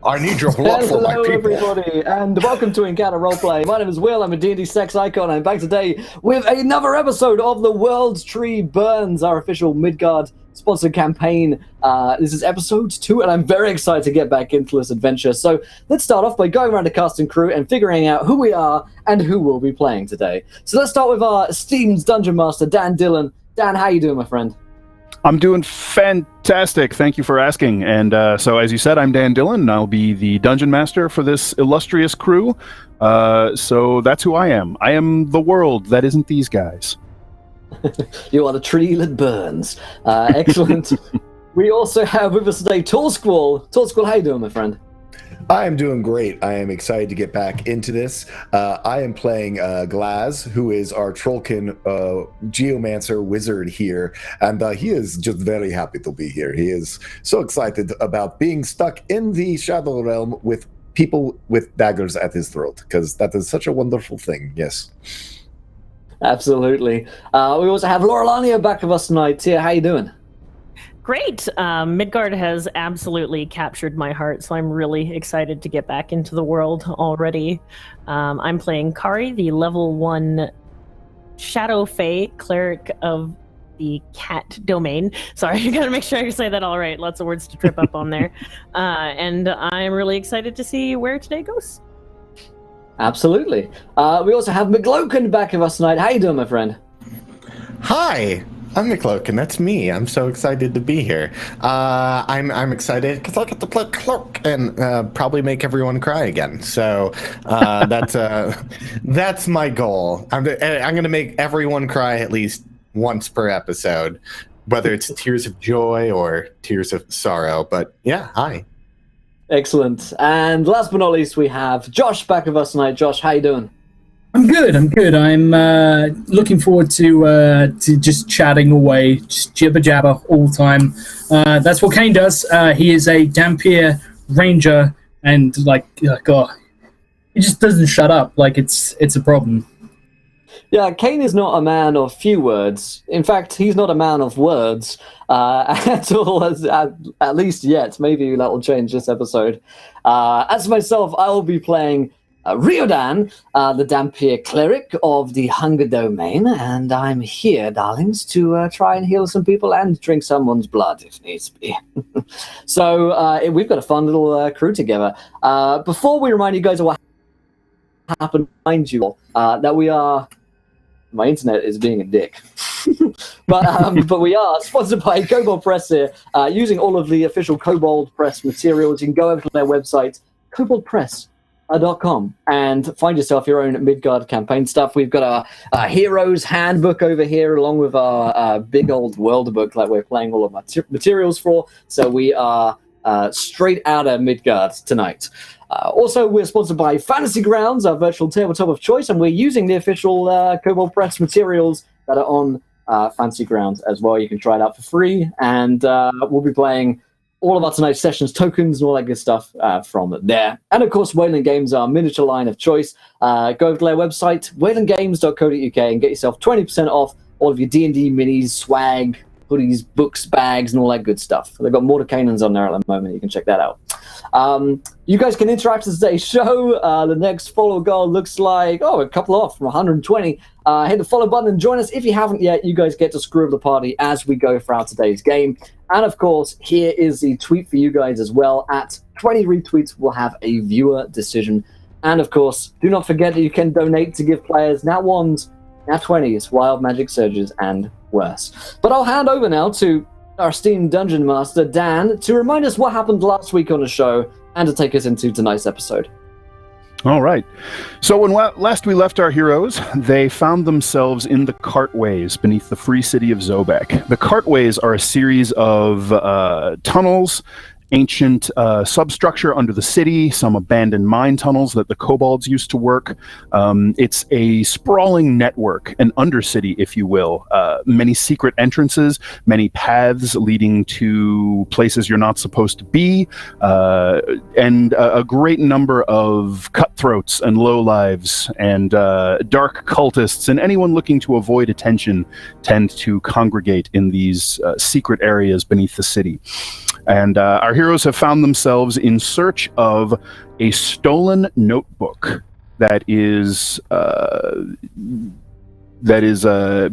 I need your blood for my Hello, people. everybody, and welcome to Encounter Roleplay. My name is Will. I'm a D&D sex icon. I'm back today with another episode of The World's Tree Burns, our official Midgard sponsored campaign. This is episode 2, and I'm very excited to get back into this adventure. So let's start off by going around the cast and crew and figuring out who we are and who we'll be playing today. So let's start with our esteemed Dungeon Master, Dan Dillon. Dan, how you doing, my friend? I'm doing fantastic. Thank you for asking. And so, as you said, I'm Dan Dillon, and I'll be the Dungeon Master for this illustrious crew. So that's who I am. I am the world that isn't these guys. You are the tree that burns. Excellent. We also have with us today Tall Squall. Tall Squall, how you doing, my friend? I am doing great. I am excited to get back into this. I am playing Glaz, who is our Trollkin geomancer wizard here, and he is just very happy to be here. He is so excited about being stuck in the Shadow Realm with people with daggers at his throat, because that is such a wonderful thing. Yes. Absolutely. We also have Laurelania back with us tonight. Tia, how you doing? Great. Midgard has absolutely captured my heart, so I'm really excited to get back into the world already. I'm playing Kari, the level 1 Shadow Fae cleric of the cat domain. Sorry, I gotta make sure I say that all right. Lots of words to trip up on there. And I'm really excited to see where today goes. Absolutely. We also have McLoken back with us tonight. How you doing, my friend? Hi, I'm McLoken. That's me. I'm so excited to be here. I'm excited because I get to play Cloak and probably make everyone cry again. So that's my goal. I'm going to make everyone cry at least once per episode, whether it's tears of joy or tears of sorrow. But yeah, hi. Excellent. And last but not least, we have Josh back with us tonight. Josh, how you doing? I'm good. I'm looking forward to just chatting away, just jibber jabber all the time. That's what Kane does. He is a Dampier ranger, and God, he just doesn't shut up. Like it's a problem. Yeah, Kane is not a man of few words. In fact, he's not a man of words at all, at least yet. Maybe that will change this episode. As for myself, I will be playing Riodan, the Dampier cleric of the Hunger Domain, and I'm here, darlings, to try and heal some people and drink someone's blood if needs be. So we've got a fun little crew together. Before we remind you guys of what happened, mind you that we are... My internet is being a dick. but we are sponsored by Kobold Press here, using all of the official Kobold Press materials. You can go over to their website, koboldpress.com, and find yourself your own Midgard campaign stuff. We've got our Heroes Handbook over here, along with our big old world book that we're playing all of our materials for. So we are straight out of Midgard tonight. Also, we're sponsored by Fantasy Grounds, our virtual tabletop of choice, and we're using the official Kobold Press materials that are on Fantasy Grounds as well. You can try it out for free, and we'll be playing all of our tonight's sessions, tokens, and all that good stuff from there. And of course, Wayland Games, our miniature line of choice. Go over to their website, waylandgames.co.uk, and get yourself 20% off all of your D&D minis, swag, hoodies, books, bags, and all that good stuff. They've got Mordecaians on there at the moment. You can check that out. You guys can interact with today's show. The next follow goal looks like, a couple off from 120. Hit the follow button and join us. If you haven't yet, you guys get to screw up the party as we go throughout today's game. And of course, here is the tweet for you guys as well. At 20 retweets, we'll have a viewer decision. And of course, do not forget that you can donate to give players nat 1s, nat 20s, wild magic surges, and worse. But I'll hand over now to our esteemed Dungeon Master, Dan, to remind us what happened last week on the show and to take us into tonight's episode. All right. So when last we left our heroes, they found themselves in the Cartways beneath the free city of Zobek. The Cartways are a series of tunnels, ancient substructure under the city, some abandoned mine tunnels that the kobolds used to work. It's a sprawling network, an undercity, if you will. Many secret entrances, many paths leading to places you're not supposed to be, and a great number of cutthroats and lowlives and dark cultists, and anyone looking to avoid attention tend to congregate in these secret areas beneath the city. And our heroes have found themselves in search of a stolen notebook that is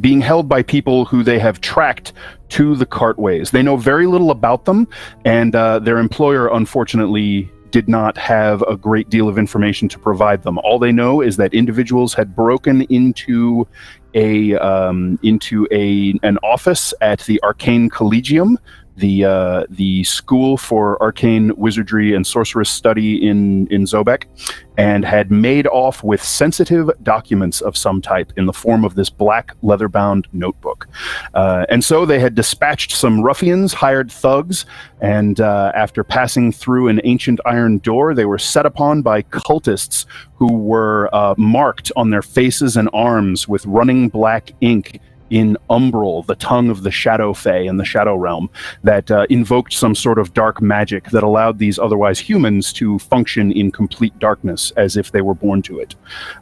being held by people who they have tracked to the cartways. They know very little about them, and their employer, unfortunately, did not have a great deal of information to provide them. All they know is that individuals had broken into an office at the Arcane Collegium, the school for arcane wizardry and sorceress study in Zobek, and had made off with sensitive documents of some type in the form of this black leather-bound notebook. And so they had dispatched some ruffians, hired thugs, and after passing through an ancient iron door, they were set upon by cultists who were marked on their faces and arms with running black ink in Umbral, the tongue of the Shadow Fae in the Shadow Realm, that invoked some sort of dark magic that allowed these otherwise humans to function in complete darkness as if they were born to it.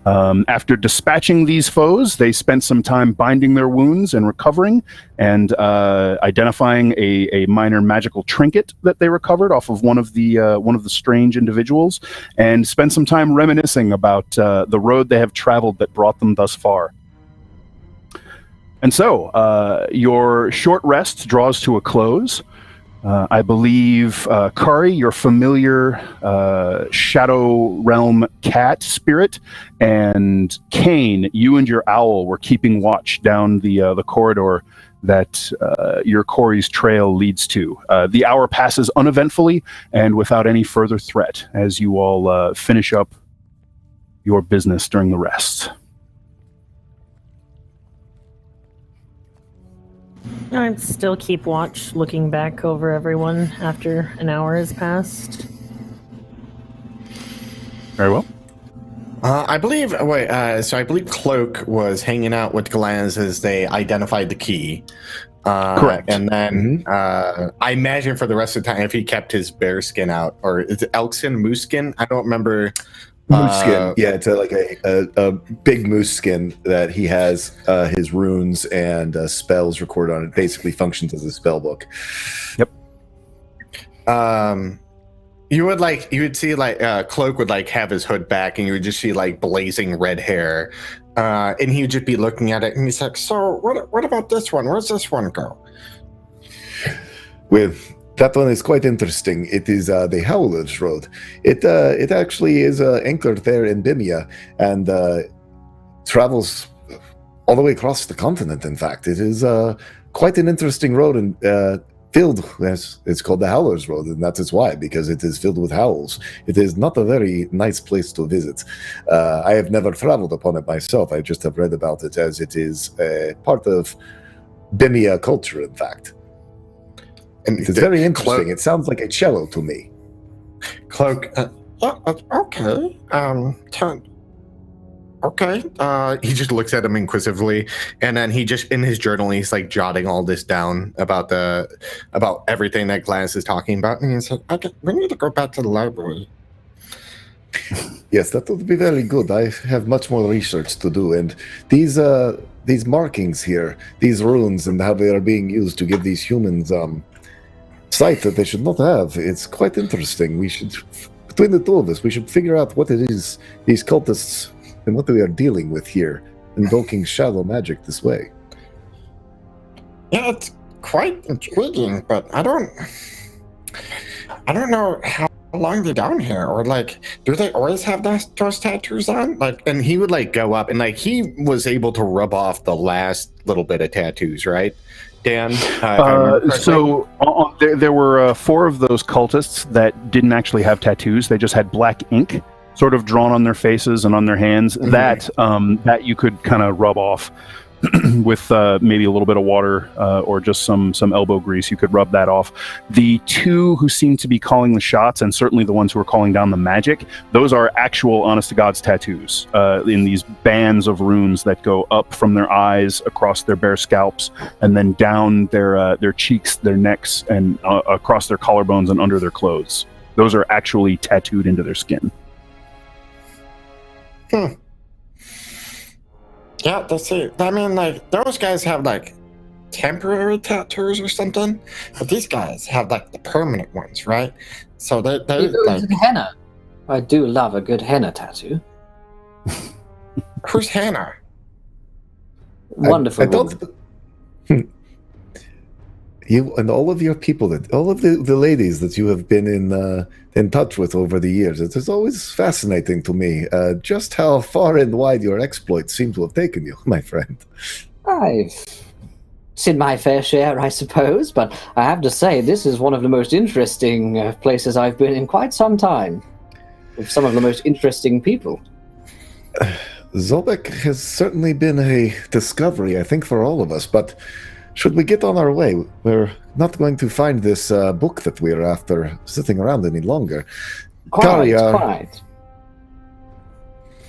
After dispatching these foes, they spent some time binding their wounds and recovering, and identifying a minor magical trinket that they recovered off of one of the strange individuals, and spent some time reminiscing about the road they have traveled that brought them thus far. And so, your short rest draws to a close. I believe, Kari, your familiar Shadow Realm cat spirit, and Kane, you and your owl were keeping watch down the corridor that your Corey's trail leads to. The hour passes uneventfully and without any further threat as you all finish up your business during the rest. I'd still keep watch, looking back over everyone after an hour has passed. Very well. I believe Cloak was hanging out with Glaz as they identified the key. Correct. And then I imagine for the rest of the time, if he kept his bear skin out, or is it elk skin, moose skin? I don't remember. Moose skin, yeah, it's like a big moose skin that he has his runes and spells recorded on it. Basically functions as a spell book. Yep. You would see Cloak would have his hood back, and you would just see blazing red hair, and he would just be looking at it, and he's like, "So what about this one? Where's this one go?" That one is quite interesting. It is the Howler's Road. It actually is anchored there in Bimia and travels all the way across the continent. In fact, it is quite an interesting road and filled. It's called the Howler's Road, and that is why, because it is filled with howls. It is not a very nice place to visit. I have never traveled upon it myself. I just have read about it, as it is part of Bimia culture. In fact. And it's very interesting. It sounds like a cello to me. Cloak. Okay. Okay. He just looks at him inquisitively, and then he just in his journal he's jotting all this down about everything that Glaz is talking about, and he's like, "Okay, we need to go back to the library." Yes, that would be very good. I have much more research to do, and these markings here, these runes, and how they are being used to give these humans sight that they should not have. It's quite interesting. We should, between the two of us, we should figure out what it is, these cultists, and what we are dealing with here, invoking shadow magic this way. Yeah, it's quite intriguing, but I don't know how long they're down here, or do they always have those tattoos on? And he would go up, and he was able to rub off the last little bit of tattoos, right? Dan? There were 4 of those cultists that didn't actually have tattoos. They just had black ink sort of drawn on their faces and on their hands. Mm-hmm. That you could kind of rub off with maybe a little bit of water or just some elbow grease. You could rub that off. The 2 who seem to be calling the shots, and certainly the ones who are calling down the magic, those are actual honest-to-God's tattoos in these bands of runes that go up from their eyes, across their bare scalps, and then down their cheeks, their necks, and across their collarbones and under their clothes. Those are actually tattooed into their skin. Yeah, that's it. I mean, those guys have temporary tattoos or something, but these guys have like the permanent ones, right? So they like henna. I do love a good henna tattoo. who's Hannah? Wonderful. I don't. You and all of your people, all of the ladies that you have been in touch with over the years, it is always fascinating to me just how far and wide your exploits seem to have taken you, my friend. I've seen my fair share, I suppose, but I have to say this is one of the most interesting places I've been in quite some time, with some of the most interesting people. Zobek has certainly been a discovery, I think, for all of us, but should we get on our way? We're not going to find this book that we're after sitting around any longer. Quite.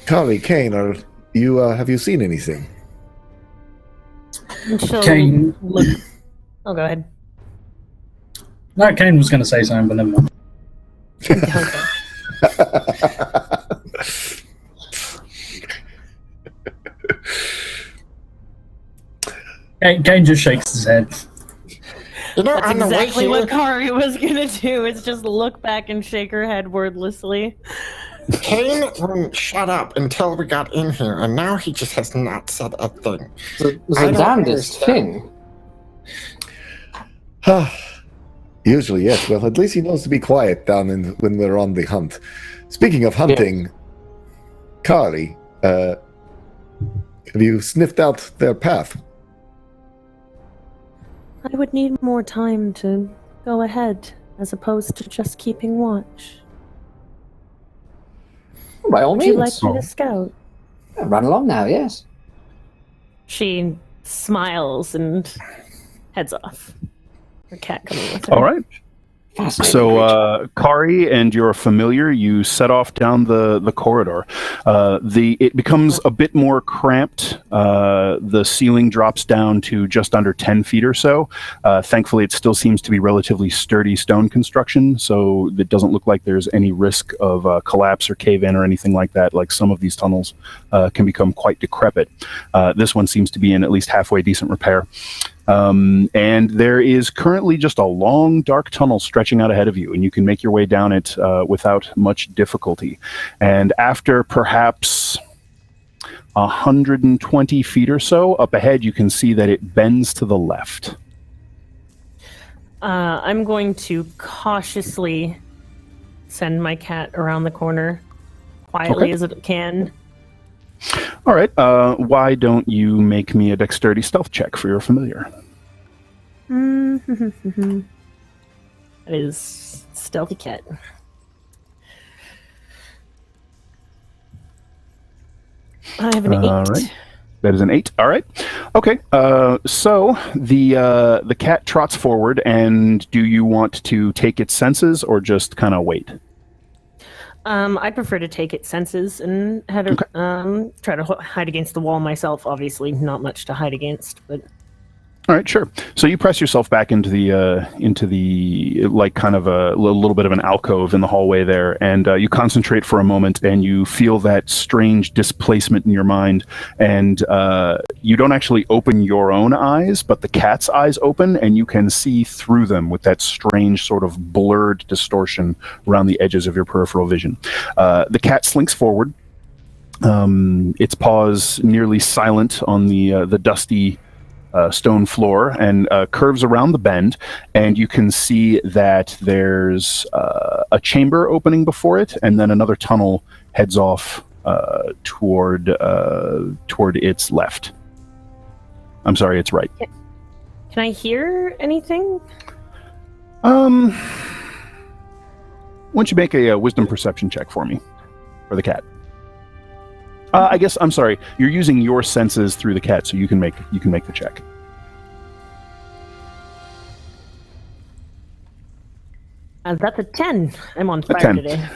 Kari, Kane, have you seen anything? Kane. Look. Oh, go ahead. No, Kane was going to say something, but never mind. Kane just shakes his head. You know, That's on the way exactly here, what Kari was gonna do. Is just look back and shake her head wordlessly. Kane wouldn't shut up until we got in here, and now he just has not said a thing. The I don't damnedest understand. thing. Usually, yes. Well, at least he knows to be quiet when we're on the hunt. Speaking of hunting, Kari, have you sniffed out their path? I would need more time to go ahead, as opposed to just keeping watch. By all Would means. you like me to scout? Run along now, yes. She smiles and heads off. Her cat coming with her. All right. Fascinating So, Kari and your familiar, you set off down the corridor. It becomes a bit more cramped. The ceiling drops down to just under 10 feet or so. Thankfully, it still seems to be relatively sturdy stone construction, so it doesn't look like there's any risk of collapse or cave-in or anything like that. Like some of these tunnels can become quite decrepit. This one seems to be in at least halfway decent repair. And there is currently just a long, dark tunnel stretching out ahead of you, and you can make your way down it without much difficulty. And after perhaps 120 feet or so up ahead, you can see that it bends to the left. I'm going to cautiously send my cat around the corner, quietly as it can. All right. Why don't you make me a dexterity stealth check for your familiar? That is stealthy cat. I have an 8. All right. That is an 8. All right. Okay. So the cat trots forward, and do you want to take its senses or just kind of wait? I prefer to take its senses and try to hide against the wall myself. Obviously, not much to hide against, but. All right, sure. So you press yourself back into the like kind of a little bit of an alcove in the hallway there, and you concentrate for a moment, and you feel that strange displacement in your mind, and you don't actually open your own eyes, but the cat's eyes open, and you can see through them with that strange sort of blurred distortion around the edges of your peripheral vision. The cat slinks forward, its paws nearly silent on the dusty stone floor, and curves around the bend, and you can see that there's a chamber opening before it, and then another tunnel heads off toward its left. I'm sorry, its right. Can I hear anything? Why don't you make a wisdom perception check for me, for the cat? I guess I'm sorry. You're using your senses through the cat, so you can make the check. That's a 10. I'm on fire 10. today.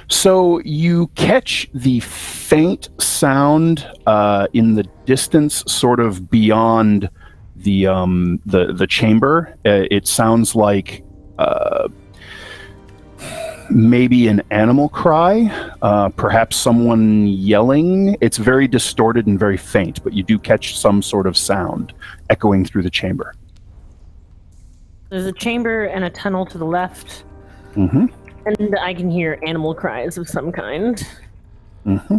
So you catch the faint sound in the distance, sort of beyond the chamber. It sounds like maybe an animal cry, perhaps someone yelling. It's very distorted and very faint, but you do catch some sort of sound echoing through the chamber. There's a chamber and a tunnel to the left. Mm-hmm. And I can hear animal cries of some kind. Mm-hmm.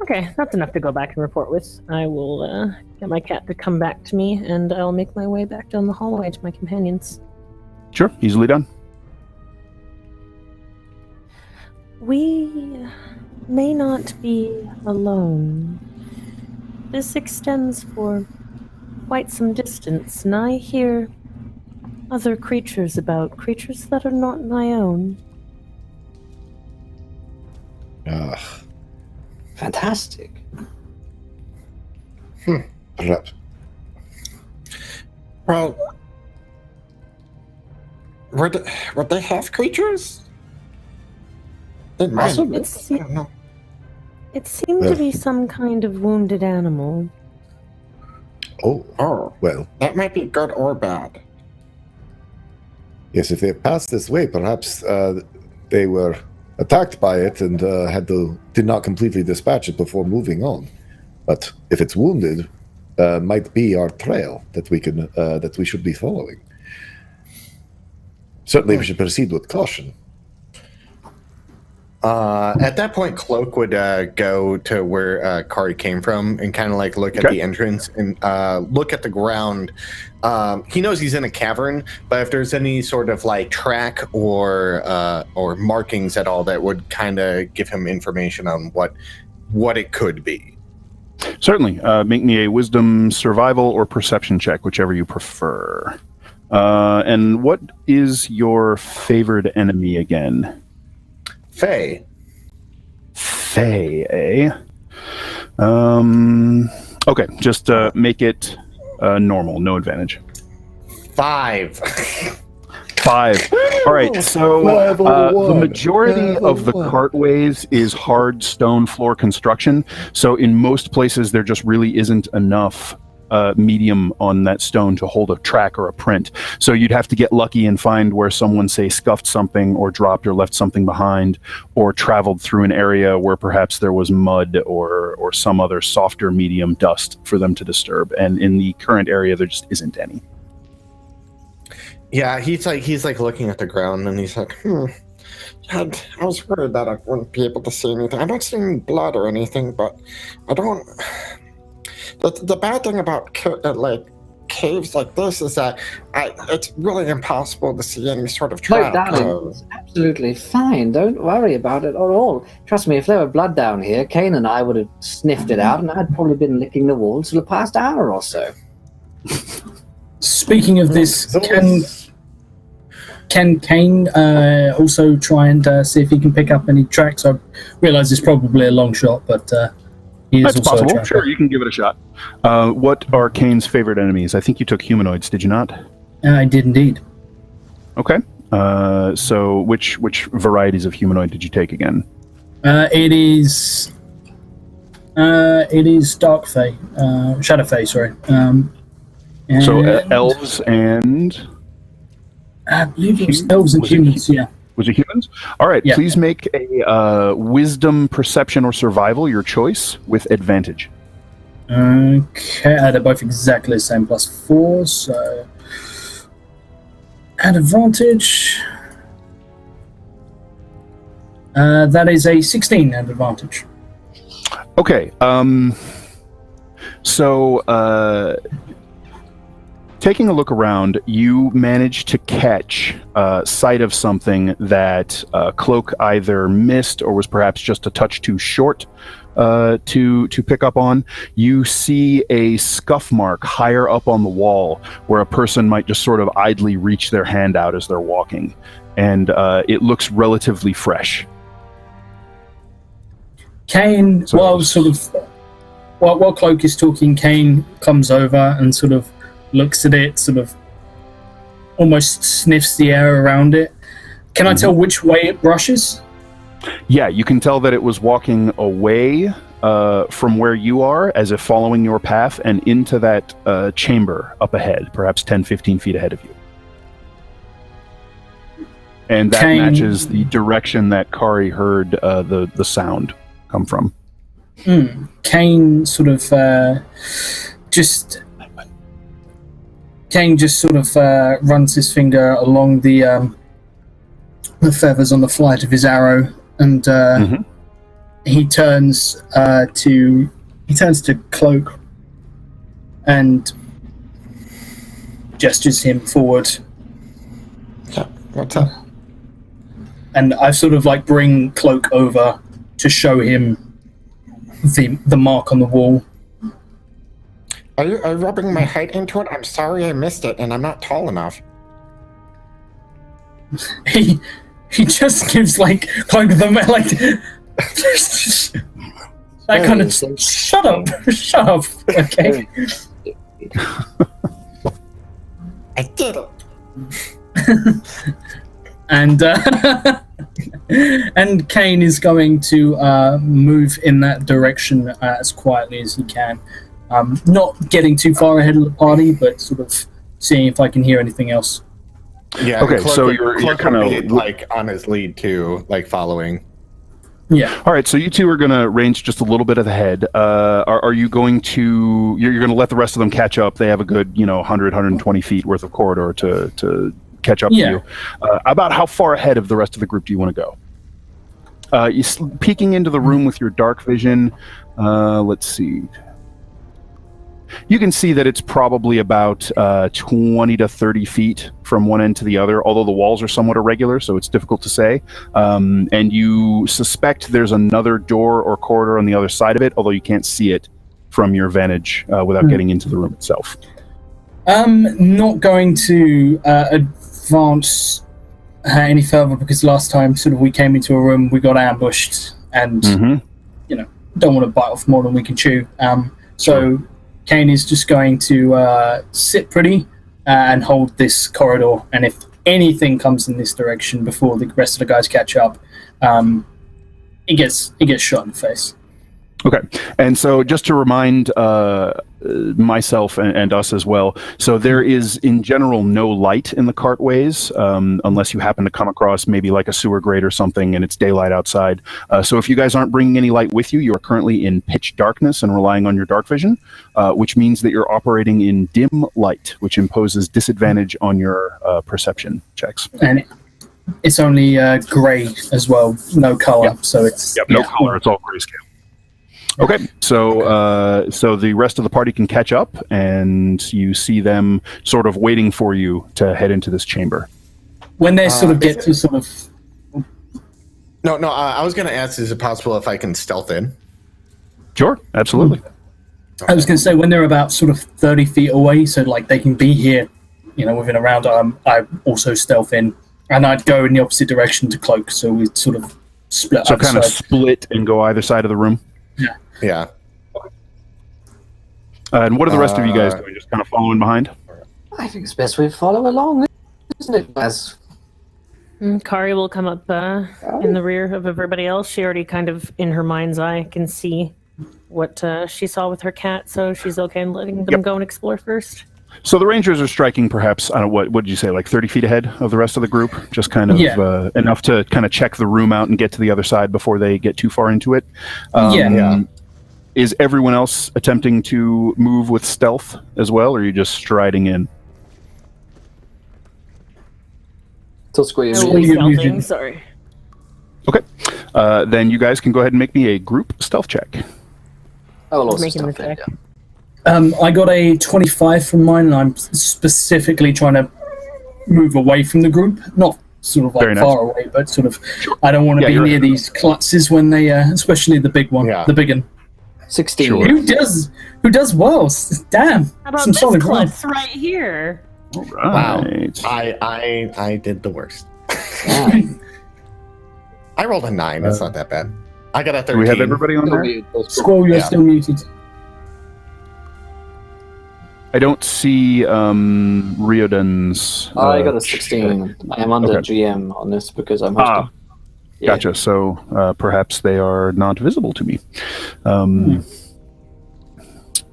Okay, that's enough to go back and report with. I will get my cat to come back to me, and I'll make my way back down the hallway to my companions. Sure, easily done. We may not be alone. This extends for quite some distance, and I hear other creatures about, creatures that are not my own. Fantastic. Perhaps. Well, would they have creatures? They might. Possibly. I don't know. It seemed to be some kind of wounded animal. Oh, Well, that might be good or bad. yes, if they passed this way, perhaps they were attacked by it and did not completely dispatch it before moving on. But if it's wounded, might be our trail that we should be following. Certainly, we should proceed with caution. At that point, Cloak would go to where Kari came from and kind of like look at the entrance and look at the ground. He knows he's in a cavern, but if there's any sort of like track or markings at all that would kind of give him information on what it could be. Certainly. Make me a wisdom, survival, or perception check, whichever you prefer. And what is your favored enemy again? Faye. Faye, eh? Okay, just make it normal, no advantage. 5. 5. All right, so the majority of the cartways is hard stone floor construction. So in most places, there just really isn't enough medium on that stone to hold a track or a print. So you'd have to get lucky and find where someone, say, scuffed something or dropped or left something behind or traveled through an area where perhaps there was mud or some other softer medium dust for them to disturb. And in the current area, there just isn't any. Yeah, he's like looking at the ground and he's like, I was worried that I wouldn't be able to see anything. I'm not seeing blood or anything, but I don't. The bad thing about caves like this is that it's really impossible to see any sort of track. It's absolutely fine. Don't worry about it at all. Trust me, if there were blood down here, Kane and I would have sniffed it out, and I'd probably been licking the walls for the past hour or so. Speaking of this, can Kane also try and see if he can pick up any tracks? I realize it's probably a long shot, but he is that's also possible. Sure, you can give it a shot. What are Kane's favorite enemies? I think you took humanoids, did you not? I did indeed. Okay. So which varieties of humanoid did you take again? It is Dark Fae, Shadow Fae, sorry. So elves and... I believe it was elves and humans, yeah. Was it humans? All right, Yeah. Please make a wisdom, perception, or survival, your choice, with advantage. Okay, they're both exactly the same, +4, so... At advantage... that is a 16 at advantage. Okay, so... Taking a look around, you manage to catch sight of something that Cloak either missed or was perhaps just a touch too short to pick up on. You see a scuff mark higher up on the wall where a person might just sort of idly reach their hand out as they're walking, and it looks relatively fresh. Kane, while Cloak is talking, Kane comes over and sort of looks at it, sort of almost sniffs the air around it. Can I tell which way it brushes? Yeah, you can tell that it was walking away from where you are, as if following your path, and into that chamber up ahead, perhaps 10, 15 feet ahead of you. And that Kane- matches the direction that Kari heard the sound come from. Kane sort of just runs his finger along the feathers on the flight of his arrow, and he turns to Cloak and gestures him forward. What's up? And I sort of like bring Cloak over to show him the mark on the wall. Are you rubbing my height into it? I'm sorry I missed it, and I'm not tall enough. He just gives like Cloak the like that kind of shut up, okay. I did it. And and Kane is going to move in that direction as quietly as he can, not getting too far ahead of the party, but sort of seeing if I can hear anything else. Yeah. Okay, Clark so would- you're Clark kind would be, of like on his lead too, like following. Yeah. all right. So you two are going to range just a little bit ahead. Are you going to? You're going to let the rest of them catch up? They have a good 100, 120 feet worth of corridor to catch up to you. About how far ahead of the rest of the group do you want to go? Peeking into the room with your dark vision. Let's see. You can see that it's probably about 20 to 30 feet from one end to the other, although the walls are somewhat irregular, so it's difficult to say. And you suspect there's another door or corridor on the other side of it, although you can't see it from your vantage without getting into the room itself. Not going to advance any further because last time sort of we came into a room, we got ambushed, and don't want to bite off more than we can chew. So Kane is just going to sit pretty and hold this corridor, and if anything comes in this direction before the rest of the guys catch up, it gets shot in the face. Okay, and so just to remind myself and us as well, so there is in general no light in the cartways unless you happen to come across maybe like a sewer grate or something and it's daylight outside. So if you guys aren't bringing any light with you, you are currently in pitch darkness and relying on your dark vision, which means that you're operating in dim light, which imposes disadvantage on your perception checks. And it's only gray as well, no color. So it's no color, it's all grayscale. Okay, so the rest of the party can catch up, and you see them sort of waiting for you to head into this chamber. When they sort of get to sort of... No, I was going to ask, is it possible if I can stealth in? Sure, absolutely. I was going to say, when they're about sort of 30 feet away, so like they can be here, within a round, I also stealth in, and I'd go in the opposite direction to Cloak, so we sort of split. So kind of split and go either side of the room? Yeah. And what are the rest of you guys doing? Just kind of following behind? I think it's best we follow along, isn't it, Baz? Kari will come up in the rear of everybody else. She already kind of, in her mind's eye, can see what she saw with her cat, so she's okay in letting them go and explore first. So the Rangers are striking perhaps, I don't know, what did you say, like 30 feet ahead of the rest of the group? Just kind of enough to kind of check the room out and get to the other side before they get too far into it. Is everyone else attempting to move with stealth as well, or are you just striding in? Stealthing, sorry. Okay. Then you guys can go ahead and make me a group stealth check. I will also Making the stealth check. I got a 25 from mine, and I'm specifically trying to move away from the group. Not sort of like far away, but sort of, I don't want to be near these klutzes when they, especially the big one, the big one. 16. Sure. Who does well? Damn. How about Some this solid klutz right here? All right. Wow. I did the worst. I rolled a 9. That's not that bad. I got a 13. Do we have everybody on there? Squall, you're still muted. I don't see Riordan's. I got a 16. I am under GM on this because I'm hosting. Gotcha. So perhaps they are not visible to me.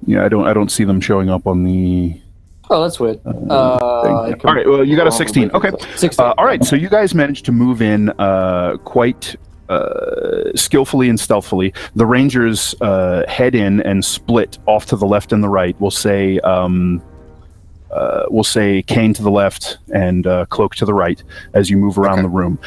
Yeah, I don't see them showing up on the Oh, that's weird. All right, well, you got a 16. Okay. 16. All right, so you guys managed to move in quite skillfully and stealthily. The Rangers head in and split off to the left and the right. We'll say Kane to the left and Cloak to the right as you move around the room.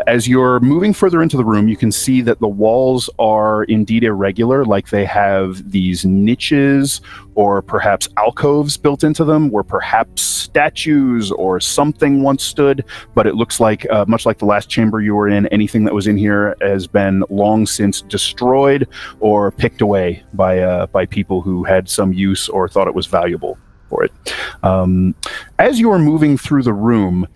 As you're moving further into the room, you can see that the walls are indeed irregular, like they have these niches or perhaps alcoves built into them, where perhaps statues or something once stood, but it looks like, much like the last chamber you were in, anything that was in here has been long since destroyed or picked away by people who had some use or thought it was valuable for it. As you are moving through the room,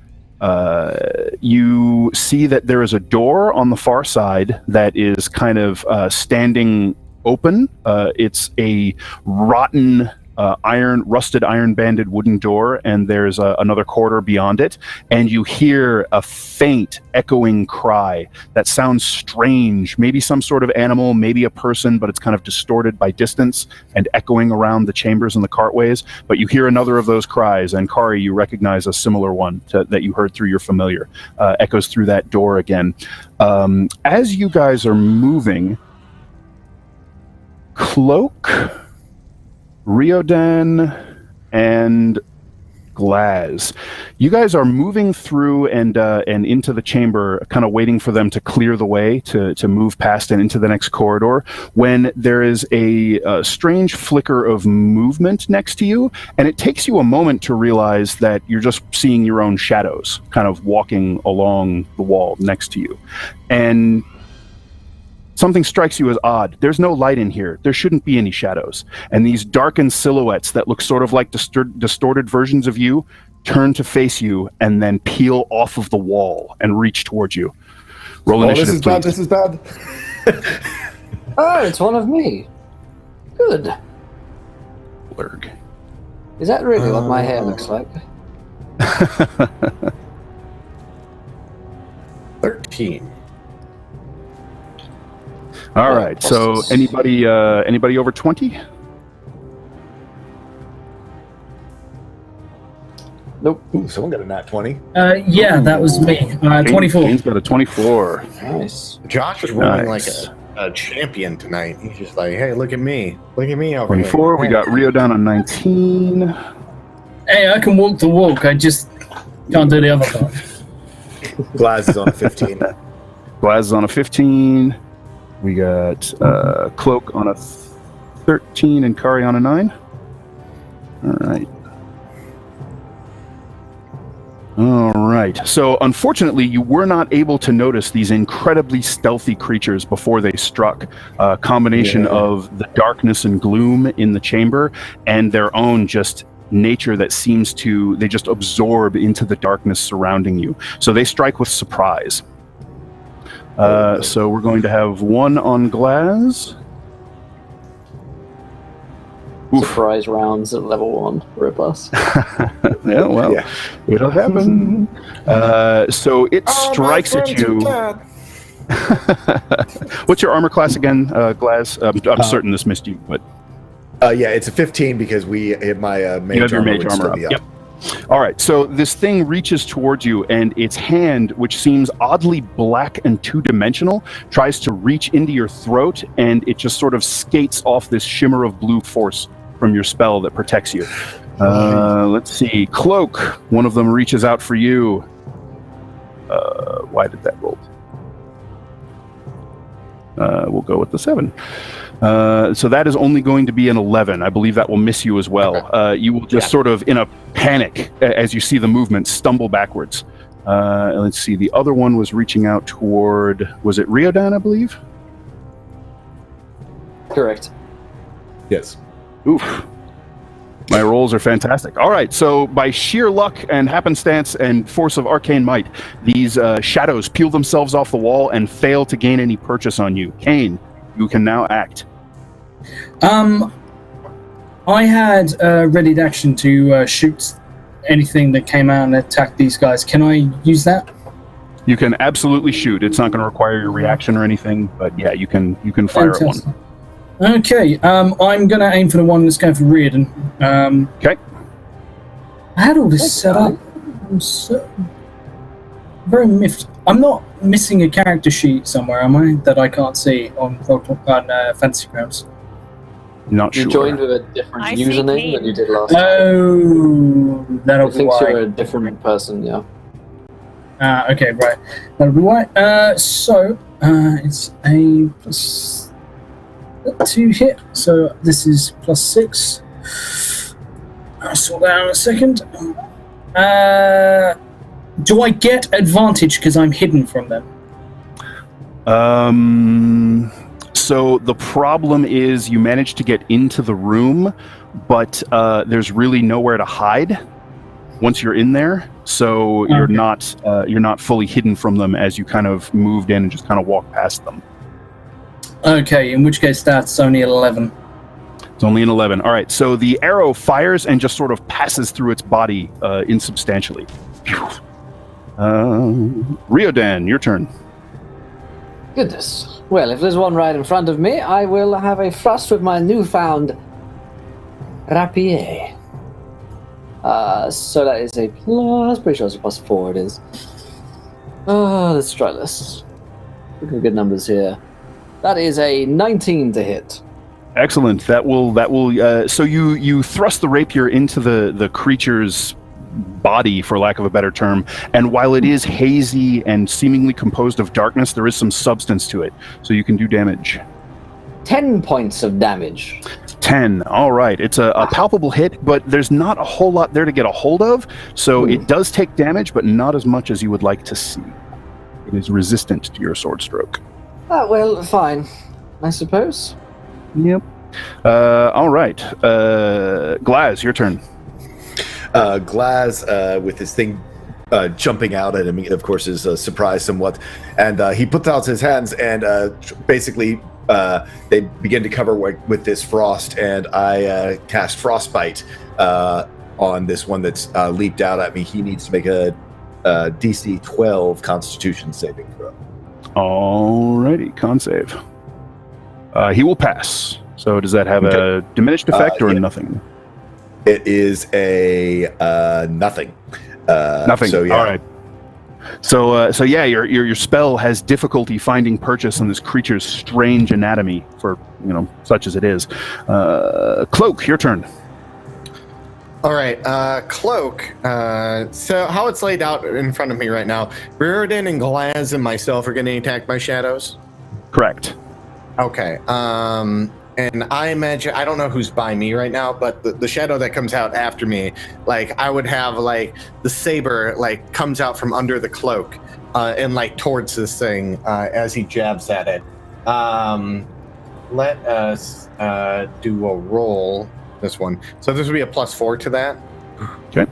you see that there is a door on the far side that is kind of standing open. It's a rotten rusted iron-banded wooden door, and there's another corridor beyond it, and you hear a faint echoing cry that sounds strange, maybe some sort of animal, maybe a person, but it's kind of distorted by distance and echoing around the chambers and the cartways. But you hear another of those cries, and Kari, you recognize a similar one that you heard through your familiar, echoes through that door again. As you guys are moving, Cloak, Riodan, and Glaz, you guys are moving through and into the chamber, kind of waiting for them to clear the way to move past and into the next corridor, when there is a strange flicker of movement next to you, and it takes you a moment to realize that you're just seeing your own shadows kind of walking along the wall next to you. And something strikes you as odd. There's no light in here. There shouldn't be any shadows. And these darkened silhouettes that look sort of like distorted versions of you turn to face you and then peel off of the wall and reach towards you. Roll initiative, please. This is bad. Oh, it's one of me. Good. Blurg. Is that really what my hair looks like? 13. All right. So anybody over 20? Nope. Ooh, someone got a nat 20. Yeah, that was me. 24. Kane's got a 24. Nice. Josh is rolling Nice. like a champion tonight. He's just like, hey, look at me. Look at me over 24. here. We got Rio down on 19. Hey, I can walk the walk. I just can't do the other part. Glaz is on a 15. Glaz is on a 15. We got Cloak on a 13 and Kari on a 9. All right. All right. So, unfortunately, you were not able to notice these incredibly stealthy creatures before they struck. A combination of the darkness and gloom in the chamber and their own just nature that seems to, they just absorb into the darkness surrounding you. So they strike with surprise. So we're going to have one on Glaz. Surprise rounds at level 1 for a plus. Yeah, well, it'll happen. So it strikes at you. What's your armor class again, Glaz? I'm certain this missed you, but Yeah, it's a 15 because we hit my mage you have your armor. mage armor up. Yep. All right, so this thing reaches towards you, and its hand, which seems oddly black and two-dimensional, tries to reach into your throat, and it just sort of skates off this shimmer of blue force from your spell that protects you. Let's see. Cloak, one of them reaches out for you. Why did that roll? We'll go with the 7. So that is only going to be an 11. I believe that will miss you as well. You will just sort of, in a panic, as you see the movement, stumble backwards. Let's see. The other one was reaching out toward, was it Riodan, I believe? Correct. Yes. Oof. My rolls are fantastic. All right, so by sheer luck and happenstance and force of arcane might, these shadows peel themselves off the wall and fail to gain any purchase on you. Kane, you can now act. I had readied action to shoot anything that came out and attack these guys. Can I use that? You can absolutely shoot. It's not going to require your reaction or anything, but yeah, you can fire at one. Okay, I'm going to aim for the one that's going for Reardon. Okay. I had all this set up. I'm so very miffed. I'm not missing a character sheet somewhere, am I? That I can't see on Fantasy Grounds. Not You sure. joined with a different I see username Kane. than you did last time. Oh, that'll I be think why. you're a different person, yeah. Okay, right. That'll be why. So it's a plus 2 hit. So this is plus 6. I'll sort that out in a second. Do I get advantage because I'm hidden from them? So the problem is you managed to get into the room, but there's really nowhere to hide once you're in there. So you're not fully hidden from them as you kind of moved in and just kind of walked past them. Okay, in which case that's only 11. It's only an 11. All right, so the arrow fires and just sort of passes through its body insubstantially. Riodan, your turn. Goodness. Well, if there's one right in front of me, I will have a thrust with my newfound rapier. So that is a plus. Pretty sure it's a +4. It is. Let's try this. Look at good numbers here. That is a 19 to hit. Excellent. That will. So you thrust the rapier into the creature's body, for lack of a better term, and while it is hazy and seemingly composed of darkness, there is some substance to it, so you can do damage. 10 points of damage. 10. All right. It's a palpable hit, but there's not a whole lot there to get a hold of, so it does take damage, but not as much as you would like to see. It is resistant to your sword stroke. Well, fine, I suppose. Yep. All right. Glaz, your turn. Glaz, with his thing jumping out at him, of course, is surprised somewhat. And he puts out his hands and basically they begin to cover with this frost. And I cast Frostbite on this one that's leaped out at me. He needs to make a DC 12 Constitution saving throw. Alrighty, con save. He will pass. So does that have a diminished effect or nothing? It is a nothing. Nothing. So, yeah. All right. So yeah, your spell has difficulty finding purchase on this creature's strange anatomy, for such as it is. Cloak, your turn. All right, Cloak. So how it's laid out in front of me right now, Riordan and Glaz and myself are getting attacked by shadows? Correct. Okay. And I imagine, I don't know who's by me right now, but the shadow that comes out after me, like I would have like the saber like comes out from under the cloak and like towards this thing as he jabs at it. Let us do a roll. This one. So this would be a +4 to that. Okay.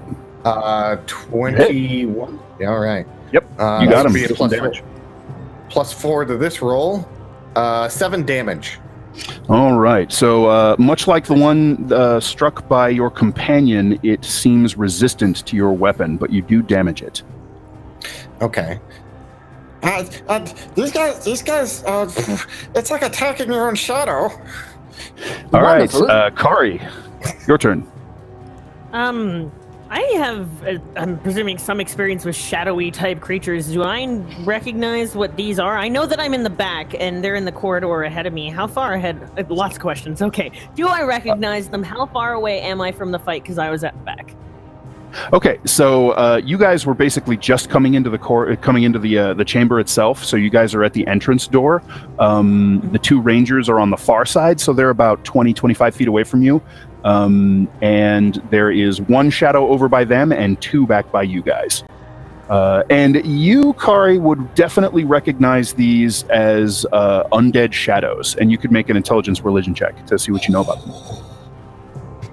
21. Yeah, all right. Yep. You got him. Be a +4 to this roll. 7 damage. All right. So much like the one struck by your companion, it seems resistant to your weapon, but you do damage it. Okay. These guys, it's like attacking your own shadow. All right, Kari, your turn. I have, I'm presuming, some experience with shadowy type creatures. Do I recognize what these are? I know that I'm in the back and they're in the corridor ahead of me. How far ahead? Lots of questions. Okay. Do I recognize them? How far away am I from the fight? Because I was at the back. Okay, so you guys were basically just coming into the chamber itself. So you guys are at the entrance door. The two rangers are on the far side, so they're about 20-25 feet away from you. And there is one shadow over by them and two back by you guys. And you, Kari, would definitely recognize these as undead shadows, and you could make an intelligence religion check to see what you know about them.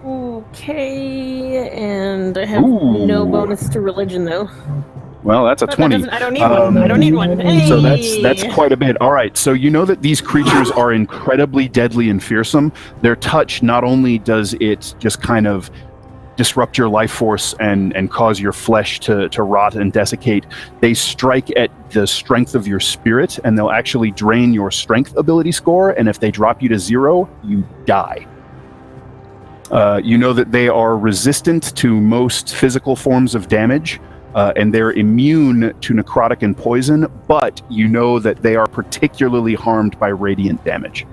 Okay, and I have no bonus to religion though. Well, that's a 20. I don't need one. I don't need one. Hey! So that's quite a bit. All right. So you know that these creatures are incredibly deadly and fearsome. Their touch, not only does it just kind of disrupt your life force and cause your flesh to rot and desiccate, they strike at the strength of your spirit, and they'll actually drain your strength ability score. And if they drop you to 0, you die. You know that they are resistant to most physical forms of damage, and they're immune to necrotic and poison, but you know that they are particularly harmed by radiant damage.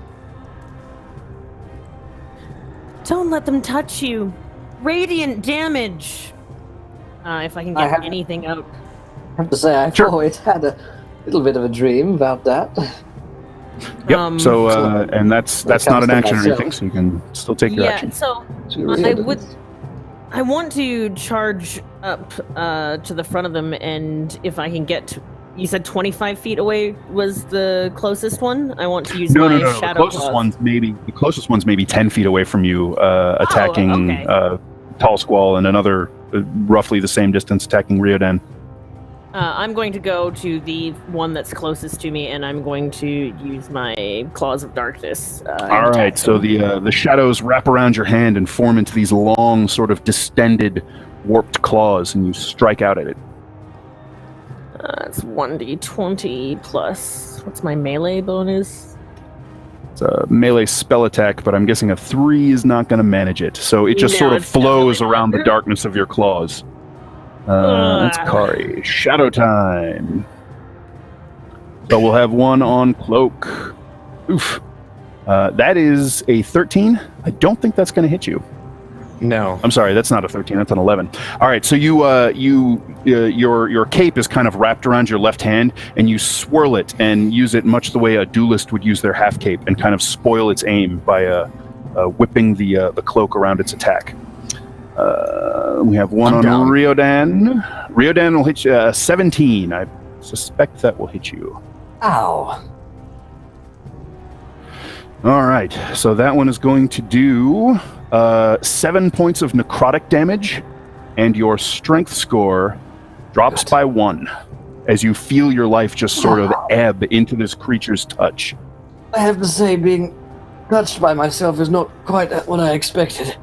Don't let them touch you. Radiant damage. If I can get anything out. I have to say, I've always had a little bit of a dream about that. Yep. And that's not an action or anything, so you can still take your action. So I want to charge up to the front of them, and if I can get to, you said 25 feet away was the closest one. I want to use my shadow. The closest one's maybe 10 feet away from you, attacking Tall Squall, and another roughly the same distance attacking Riodan. I'm going to go to the one that's closest to me, and I'm going to use my Claws of Darkness. All right, so the shadows wrap around your hand and form into these long, sort of distended, warped claws, and you strike out at it. It's 1d20 plus... What's my melee bonus? It's a melee spell attack, but I'm guessing a 3 is not going to manage it. So it just sort of flows around the darkness of your claws. That's Kari. Shadow time. So we'll have one on Cloak. Oof. That is a 13. I don't think that's going to hit you. No. I'm sorry, that's not a 13, that's an 11. All right, so your cape is kind of wrapped around your left hand, and you swirl it and use it much the way a duelist would use their half cape, and kind of spoil its aim by whipping the cloak around its attack. We have one on Riodan. Riodan will hit you 17. I suspect that will hit you. Ow. All right, so that one is going to do 7 points of necrotic damage, and your strength score drops by 1 as you feel your life just sort of ebb into this creature's touch. I have to say, being touched by myself is not quite what I expected.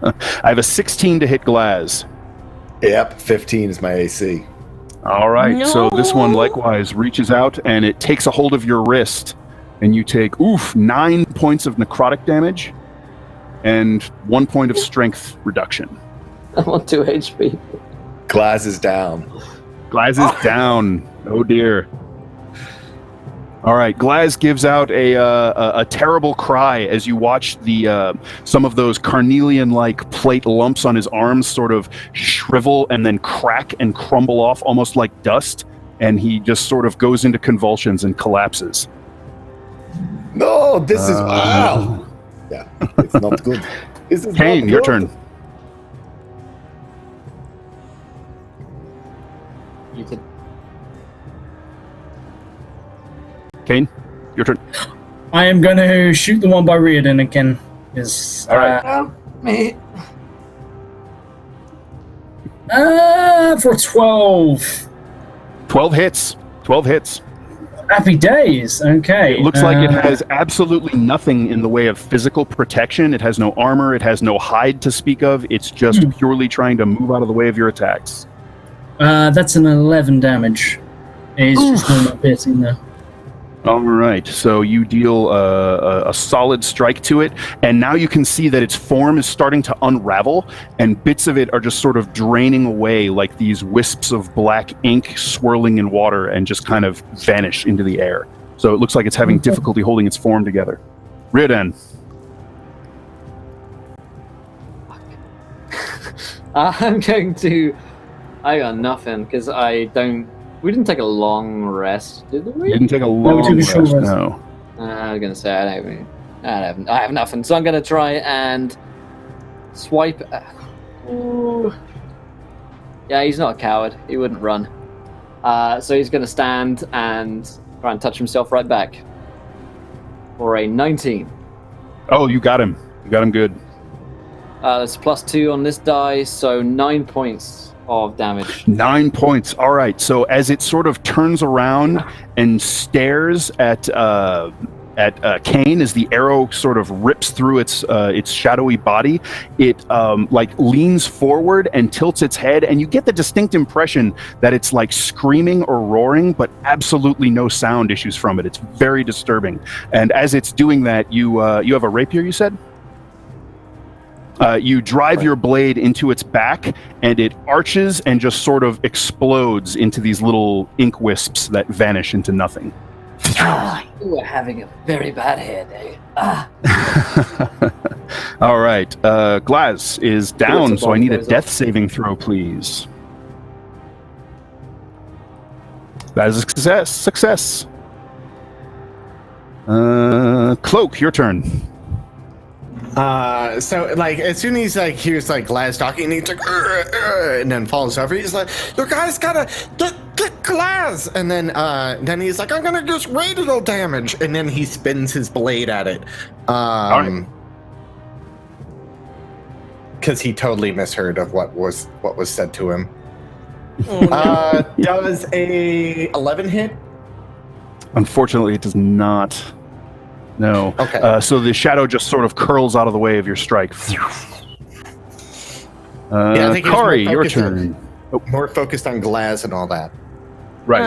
I have a 16 to hit Glaz. Yep, 15 is my AC. All right, so this one likewise reaches out, and it takes a hold of your wrist, and you take 9 points of necrotic damage and 1 point of strength reduction. I'm on 2 HP. Glaz is down. Glaz is down. Oh dear. All right, Glaz gives out a terrible cry as you watch the some of those carnelian-like plate lumps on his arms sort of shrivel and then crack and crumble off almost like dust, and he just sort of goes into convulsions and collapses. No, this is wow. Yeah, it's not good. This is Kane, your turn. You could. Kane, your turn. I am going to shoot the one by Riordan again. All right. Me. For 12. 12 hits. 12 hits. Happy days. Okay. It looks like it has absolutely nothing in the way of physical protection. It has no armor. It has no hide to speak of. It's just purely trying to move out of the way of your attacks. That's an 11 damage. It's just normal piercing though. All right, so you deal a solid strike to it, and now you can see that its form is starting to unravel, and bits of it are just sort of draining away like these wisps of black ink swirling in water and just kind of vanish into the air. So it looks like it's having difficulty holding its form together. Riordan. I'm going to... I got nothing, because we didn't take a long rest, did we? Didn't take a long rest, no. I was going to say, I have nothing, so I'm going to try and swipe... Yeah, he's not a coward. He wouldn't run. So he's going to stand and try and touch himself right back. For a 19. Oh, you got him. You got him good. That's +2 on this die, so 9 points of damage. 9 points. All right. So as it sort of turns around and stares at Kane as the arrow sort of rips through its shadowy body, it like leans forward and tilts its head, and you get the distinct impression that it's like screaming or roaring, but absolutely no sound issues from it. It's very disturbing. And as it's doing that, you have a rapier, you said? You drive your blade into its back, and it arches and just sort of explodes into these little ink wisps that vanish into nothing. You are having a very bad hair day. All right. Glaz is down, so I need a death saving throw, please. That is a success. Success. Cloak, your turn. So like as soon as he's like hears like Glaz talking, he's like and then falls over. He's like, "You guys gotta get Glaz," and then he's like, "I'm gonna just radial damage," and then he spins his blade at it. Because he totally misheard of what was said to him. Oh, no. Does a 11 hit? Unfortunately, it does not. No. Okay. So the shadow just sort of curls out of the way of your strike. I think Kari, your turn. More focused on Glaz and all that. Right.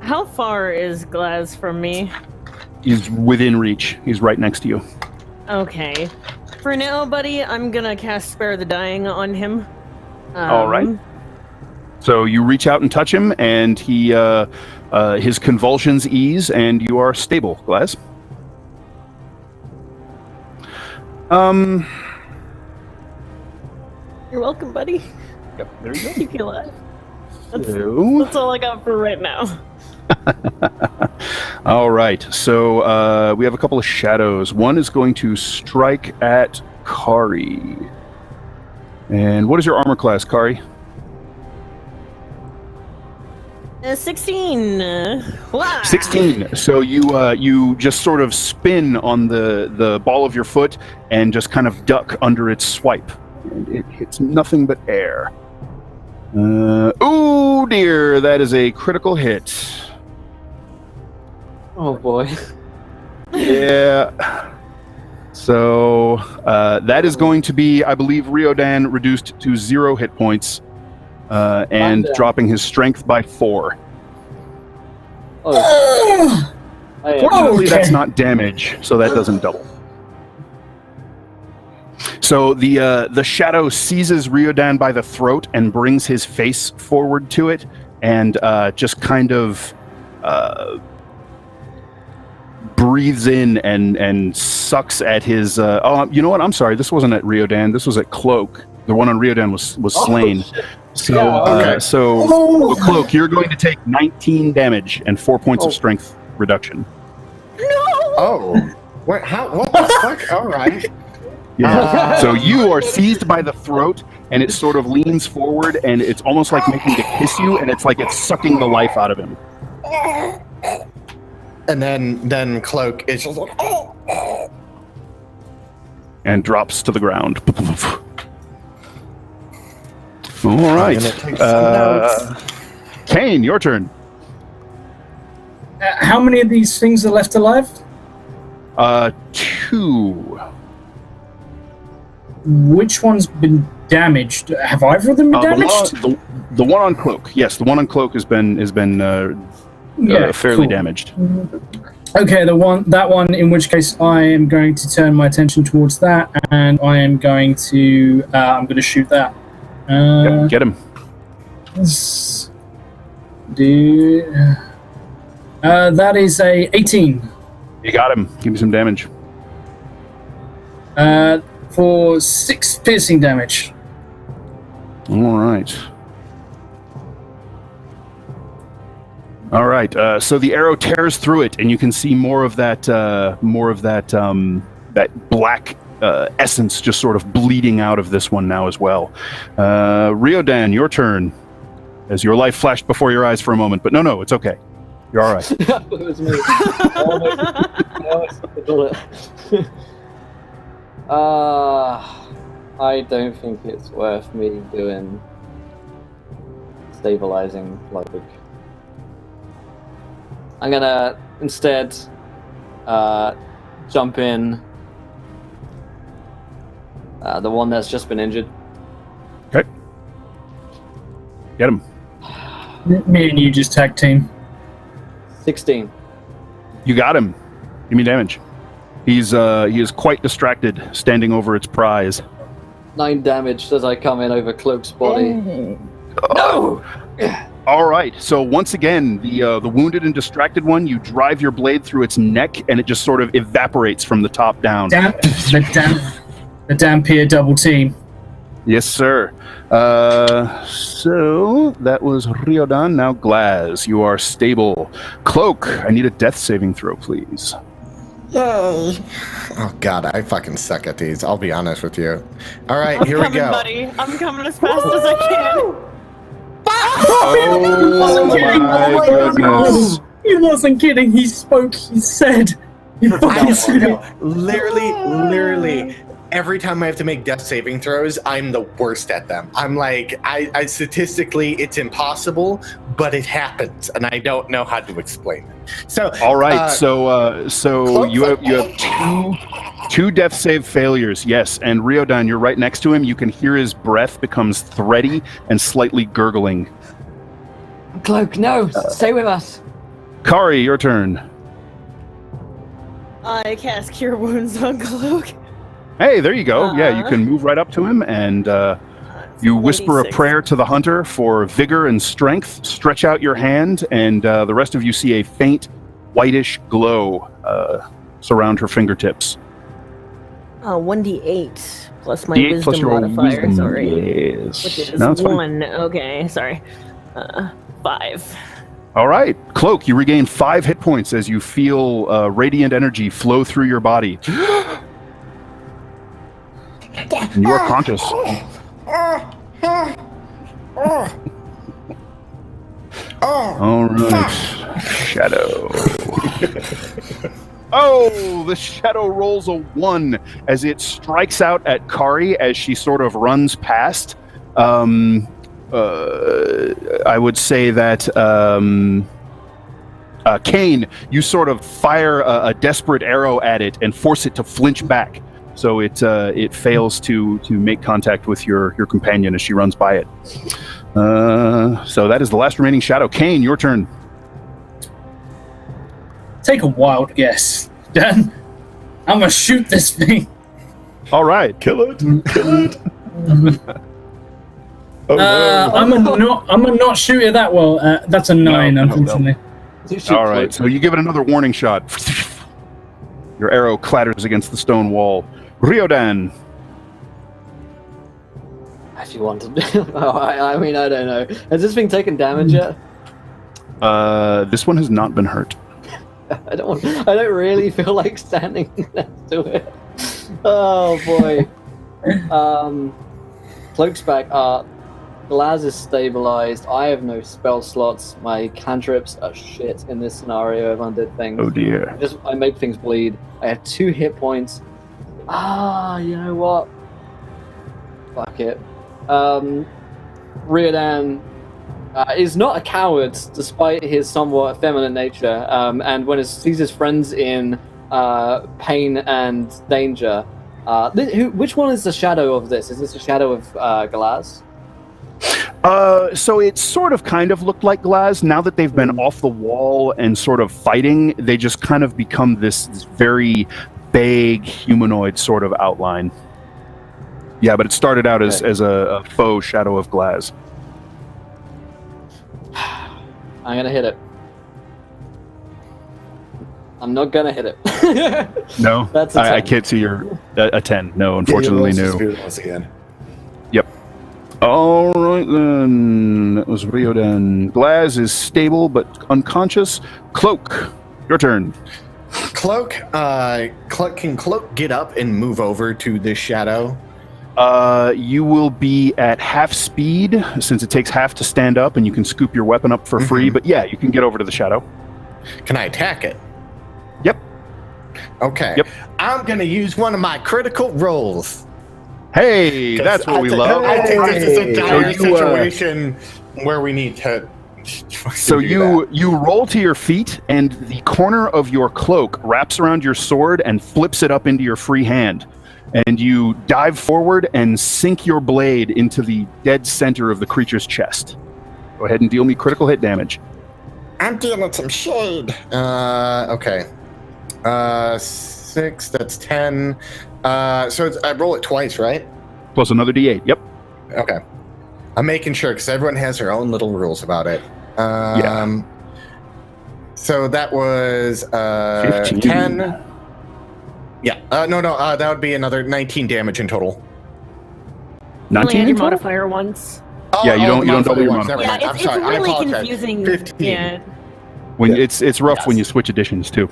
How far is Glaz from me? He's within reach. He's right next to you. Okay. For now, buddy, I'm gonna cast Spare the Dying on him. All right. So you reach out and touch him, and he his convulsions ease, and you are stable, Glaz. You're welcome, buddy. Yep, there you go. Keep you alive. So- That's all I got for right now. All right. So we have a couple of shadows. One is going to strike at Kari. And what is your armor class, Kari? 16. Wow. 16. So you just sort of spin on the ball of your foot and just kind of duck under its swipe. And it hits nothing but air. Oh dear, that is a critical hit. Oh boy. Yeah. So that is going to be, I believe, Riodan reduced to 0 hit points. And dropping his strength by 4. Oh. Fortunately, that's not damage, so that doesn't double. So the shadow seizes Riodan by the throat and brings his face forward to it, and just kind of breathes in and sucks at his. Oh, you know what? I'm sorry. This wasn't at Riodan. This was at Cloak. The one on Riodan was slain. So, okay. Cloak, you're going to take 19 damage and 4 points of strength reduction. No! Oh. What the fuck? All right. Yeah. So you are seized by the throat, and it sort of leans forward, and it's almost like making to kiss you, and it's like it's sucking the life out of him. And then Cloak is just like, and drops to the ground. All right. Kane, your turn. How many of these things are left alive? 2. Which one's been damaged? Have either of them been damaged? The one on Cloak. Yes, the one on Cloak has been fairly cool. damaged. Okay, that one. In which case, I am going to turn my attention towards that, and I am going to I'm going to shoot that. Yep, get him. That is a 18. You got him. Give me some damage. For 6 piercing damage. All right. All right. So the arrow tears through it, and you can see more of that that black essence just sort of bleeding out of this one now as well. Riodan, your turn. As your life flashed before your eyes for a moment, but no, it's okay. You're all right. It was me. I almost took the bullet. I don't think it's worth me doing stabilizing Cloak. I'm gonna instead jump in the one that's just been injured. Okay. Get him. Me and you just tag team. 16. You got him. Give me damage. He is quite distracted, standing over its prize. 9 damage as I come in over Cloak's body. No! All right. So once again, the wounded and distracted one, you drive your blade through its neck, and it just sort of evaporates from the top down. The Dampier double team. Yes, sir. So that was Riodan. Now Glaz, you are stable. Cloak, I need a death saving throw, please. Yay. Oh, God, I fucking suck at these. I'll be honest with you. All right, here we go. Buddy. I'm coming as fast as I can. Oh, my goodness. He wasn't kidding. He spoke. He said. He fucking said it. Literally, every time I have to make death saving throws, I'm the worst at them. I'm like, I statistically, it's impossible, but it happens, and I don't know how to explain it. So, all right, so you have two death save failures, yes, and Riodan, you're right next to him. You can hear his breath becomes thready and slightly gurgling. Cloak, no, stay with us. Kari, your turn. I cast Cure Wounds on Cloak. Hey, there you go. Yeah, you can move right up to him, and you whisper a prayer to the hunter for vigor and strength. Stretch out your hand, and the rest of you see a faint, whitish glow surround her fingertips. 1d8 plus my D8 wisdom plus your modifier, wisdom, sorry. yes. Which is No, it's fine. 1. Okay, sorry. 5. All right, Cloak, you regain 5 hit points as you feel radiant energy flow through your body. And you are conscious. All right, Shadow. Oh, the Shadow rolls a 1 as it strikes out at Kari as she sort of runs past. I would say that Kane, you sort of fire a desperate arrow at it and force it to flinch back. So it fails to make contact with your companion as she runs by it. So that is the last remaining Shadow. Kane, your turn. Take a wild guess, Dan. I'm gonna shoot this thing. All right. Kill it. Kill it. Oh, no. I'm gonna not shoot it that well. That's a 9, No. unfortunately. All right. So you give it another warning shot. Your arrow clatters against the stone wall. Riodan. If you want to. I mean, I don't know. Has this thing taken damage yet? This one has not been hurt. I don't really feel like standing next to it. Oh boy. Cloak's back. Glaz is stabilized. I have no spell slots. My cantrips are shit in this scenario of undead things. Oh dear. I make things bleed. I have 2 hit points. You know what? Fuck it. Riodan is not a coward, despite his somewhat feminine nature. And when he sees his friends in pain and danger, which one is the shadow of this? Is this a shadow of Glaz? So it sort of kind of looked like Glaz. Now that they've been off the wall and sort of fighting, they just kind of become this very vague humanoid sort of outline. Yeah, but it started out as a faux shadow of Glaz. I'm gonna hit it. I'm not gonna hit it. No, That's a 10. I can't see your a 10. No, unfortunately, no. Once again. Yep. All right then. That was Riodan. Glaz is stable but unconscious. Cloak, your turn. Cloak, can Cloak get up and move over to this shadow? You will be at half speed since it takes half to stand up, and you can scoop your weapon up for free. But yeah, you can get over to the shadow. Can I attack it? Yep. Okay. Yep. I'm gonna use one of my critical rolls. Hey, that's what we love. I think this is a dire So you, situation where we need to. So you roll to your feet, and the corner of your cloak wraps around your sword and flips it up into your free hand. And you dive forward and sink your blade into the dead center of the creature's chest. Go ahead and deal me critical hit damage. I'm dealing some shade. Okay. 6, that's 10. So I roll it twice, right? plus another D8. Yep. Okay. I'm making sure because everyone has their own little rules about it. Yeah. So that was 15. 10. Yeah. No. That would be another 19 damage in total. You only 19 had in your total? modifier once. Yeah, you don't double your ones. modifier. Never Yeah, mind. it's I'm sorry. I really apologize. confusing. 15. Yeah. When it's rough when you switch editions too.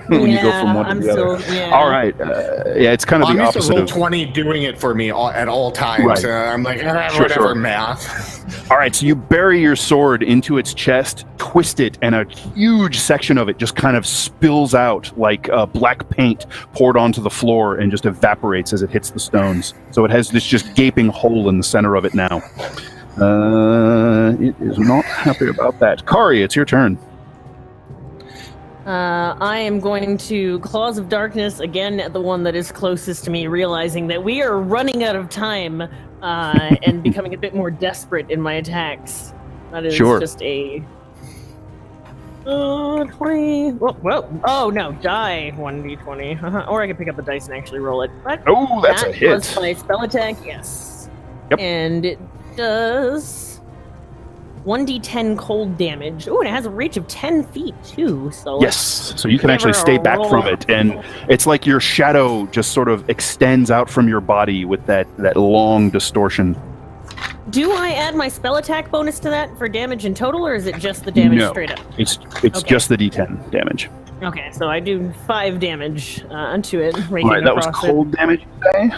When you go from one to I'm the other. still, yeah. All right. Yeah, it's kind of I'm the used to opposite roll of. 20 doing it for me at all times. Right. I'm like, Sure, whatever, sure. math. All right, so you bury your sword into its chest, twist it, and a huge section of it just kind of spills out like black paint poured onto the floor and just evaporates as it hits the stones. So it has this just gaping hole in the center of it now. It is not happy about that. Kari, it's your turn. I am going to Claws of Darkness again at the one that is closest to me, realizing that we are running out of time and becoming a bit more desperate in my attacks. That is Sure. just a 20. Whoa. Oh no, die 1d20. Or I can pick up the dice and actually roll it. But Oh, that's a that hit. was my spell attack, yes. Yep. And it does 1d10 cold damage. Oh, and it has a reach of 10 feet too. So Yes, so you can actually stay back from it, and it's like your shadow just sort of extends out from your body with that long distortion. do I add my spell attack bonus to that for damage in total, or is it just the damage No. straight up? It's Okay. just the D10 damage. Okay, so I do 5 damage onto it. All right, that was cold damage, you say?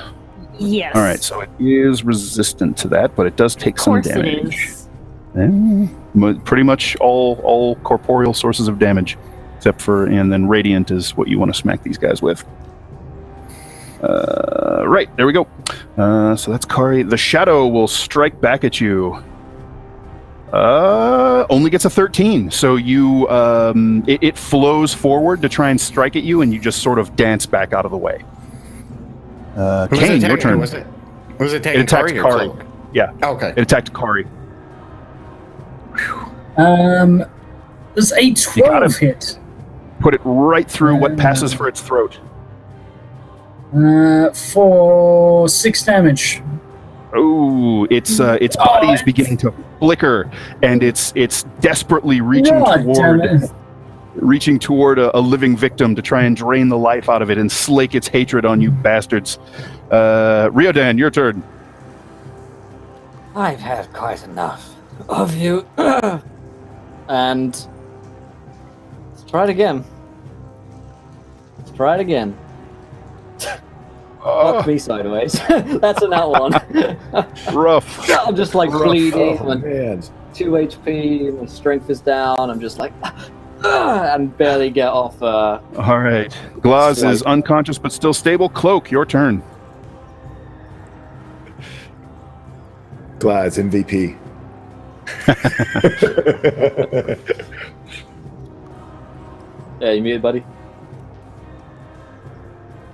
Yes. All right, so it is resistant to that, but it does take Of some course it damage. is. Pretty much all corporeal sources of damage, except for, and then radiant is what you want to smack these guys with. Right, there we go. So that's Kari. The shadow will strike back at you. Only gets a 13, so you it flows forward to try and strike at you, and you just sort of dance back out of the way. Kane, your turn. Was it taking It attacked Kari or Kari. Cloak? Yeah, Okay. it attacked Kari. Does a got 12 hit? Put it right through what passes for its throat. For 6 damage. Oh, its body is beginning to flicker, and it's desperately reaching God damn it. toward a living victim to try and drain the life out of it and slake its hatred on you bastards. Riodan, your turn. I've had quite enough of you. And let's try it again. Fuck me sideways. That's a nat one. Rough. I'm just like bleeding. Oh, man. 2 HP. My strength is down. I'm just like, and barely get off. All right. Glaz Swipe. is unconscious but still stable. Cloak, your turn. Glaz, MVP. Yeah, you muted, buddy.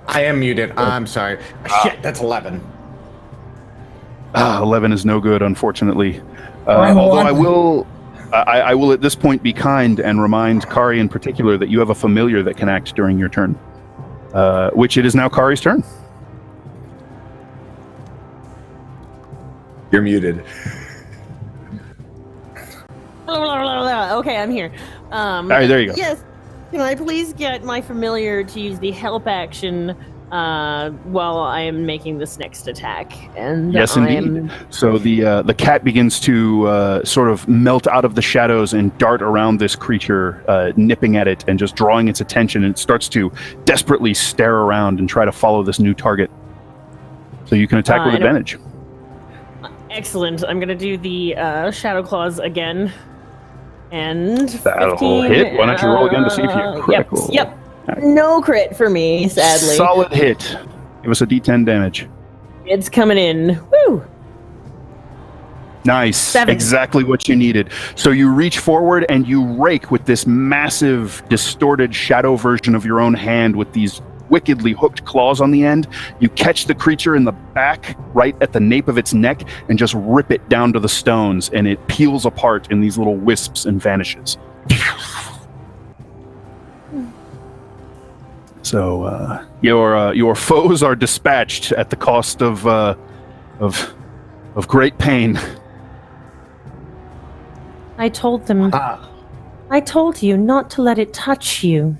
I am muted. I'm sorry. Shit, that's 11. 11 is no good, unfortunately. I'm Although I one. will at this point be kind and remind Kari in particular that you have a familiar that can act during your turn. Which it is now Kari's turn. You're muted. Okay, I'm here. All right, there you go. Yes. Can I please get my familiar to use the help action while I am making this next attack? And Yes, indeed. So the cat begins to sort of melt out of the shadows and dart around this creature, nipping at it and just drawing its attention. And it starts to desperately stare around and try to follow this new target. So you can attack with advantage. Excellent. I'm going to do the Shadow Claws again. And That'll 15, hit. Why don't you roll again to see if you're critical? Yep. No crit for me, sadly. Solid hit. Give us a D10 damage. It's coming in. Woo! Nice. 7. Exactly what you needed. So you reach forward and you rake with this massive, distorted shadow version of your own hand with these wickedly hooked claws on the end. You catch the creature in the back, right at the nape of its neck, and just rip it down to the stones, and it peels apart in these little wisps and vanishes. So your foes are dispatched at the cost of of great pain. I told them. I told you not to let it touch you.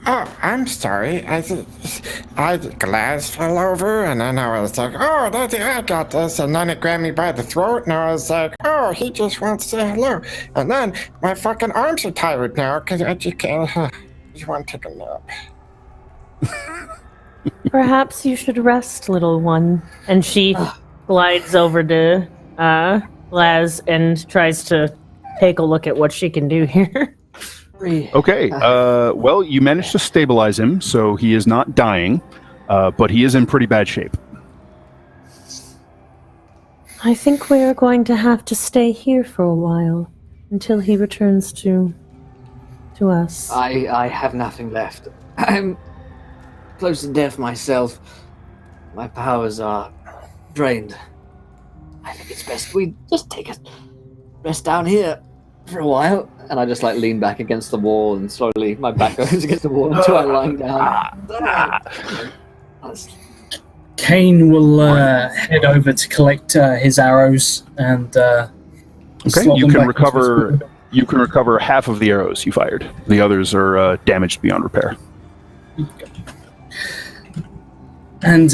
Oh, I'm sorry. The glass fell over, and then I was like, oh, I got this. And then it grabbed me by the throat, and I was like, oh, he just wants to say hello. And then my fucking arms are tired now, because I just can't. Just want to take a nap. Perhaps you should rest, little one. And she glides over to Laz and tries to take a look at what she can do here. Okay, well, you managed to stabilize him, so he is not dying, but he is in pretty bad shape. I think we are going to have to stay here for a while until he returns to us. I have nothing left. I'm close to death myself. My powers are drained. I think it's best we just take a rest down here for a while. And I just lean back against the wall, and slowly my back goes against the wall until I lie down. Kane will head over to collect his arrows and okay, slot you them can back recover. into his You can recover half of the arrows you fired. The others are damaged beyond repair. And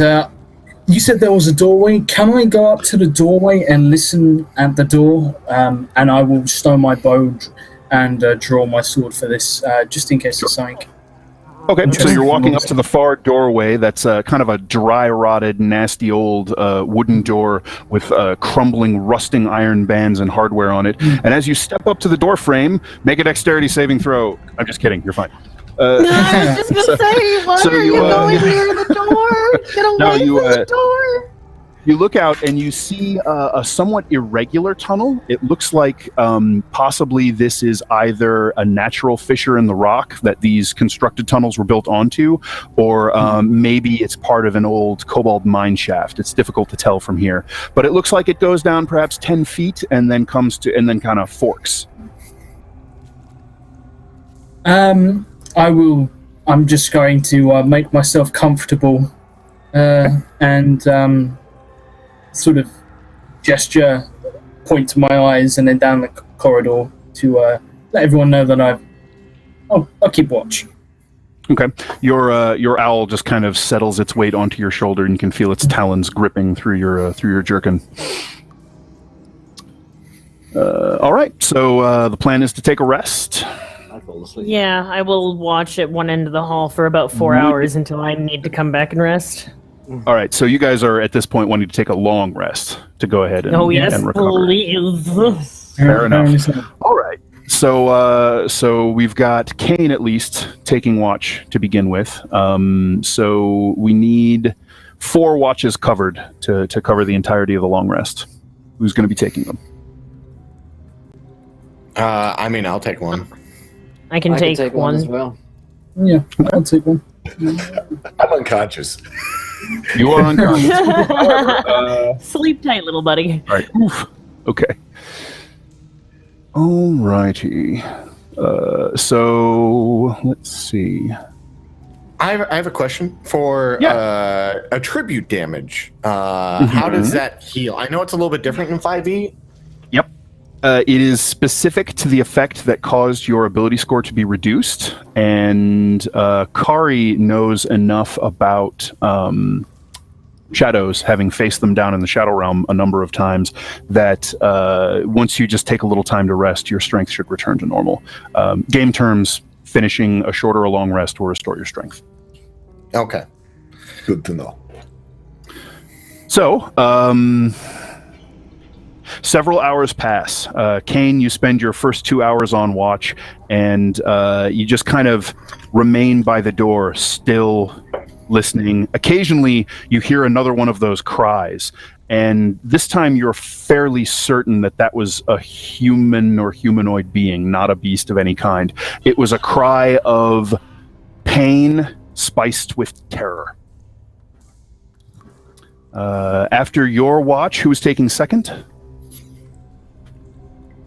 you said there was a doorway. Can I go up to the doorway and listen at the door? And I will stow my bow and draw my sword for this, just in case there's something. Okay, so you're walking up to the far doorway that's kind of a dry-rotted, nasty old wooden door with crumbling, rusting iron bands and hardware on it. And as you step up to the door frame, make a dexterity saving throw. I'm just kidding, you're fine. No, I was just gonna say, why are you going near the door? Get away from the door! You look out and you see a somewhat irregular tunnel. It looks like possibly this is either a natural fissure in the rock that these constructed tunnels were built onto, or maybe it's part of an old cobalt mine shaft. It's difficult to tell from here, but it looks like it goes down perhaps 10 feet and then kind of forks. I'm just going to make myself comfortable and sort of gesture, point to my eyes, and then down the corridor to let everyone know that I'll keep watch. Okay, your owl just kind of settles its weight onto your shoulder, and you can feel its talons gripping through your jerkin. All right, so the plan is to take a rest. Yeah, I will watch at one end of the hall for about 4 hours until I need to come back and rest. All right, so you guys are at this point wanting to take a long rest to go ahead and, and recover. Please. Fair enough. All right, so we've got Kane at least taking watch to begin with. So we need 4 watches covered to cover the entirety of the long rest. Who's going to be taking them? I'll take one. I can take one as well. Yeah, I'll take one. I'm unconscious. You are unconscious. However, sleep tight, little buddy. all right. Oof. Okay. All righty. So let's see. I have a question for attribute damage. Mm-hmm. How does that heal? I know it's a little bit different in 5e. Yep. It is specific to the effect that caused your ability score to be reduced, and Kari knows enough about shadows, having faced them down in the Shadow Realm a number of times, that once you just take a little time to rest, your strength should return to normal. Game terms, finishing a short or a long rest will restore your strength. Okay. Good to know. So, several hours pass. Kane, you spend your first 2 hours on watch, and you just kind of remain by the door, still listening. Occasionally, you hear another one of those cries, and this time you're fairly certain that that was a human or humanoid being, not a beast of any kind. It was a cry of pain spiced with terror. After your watch, who is taking second?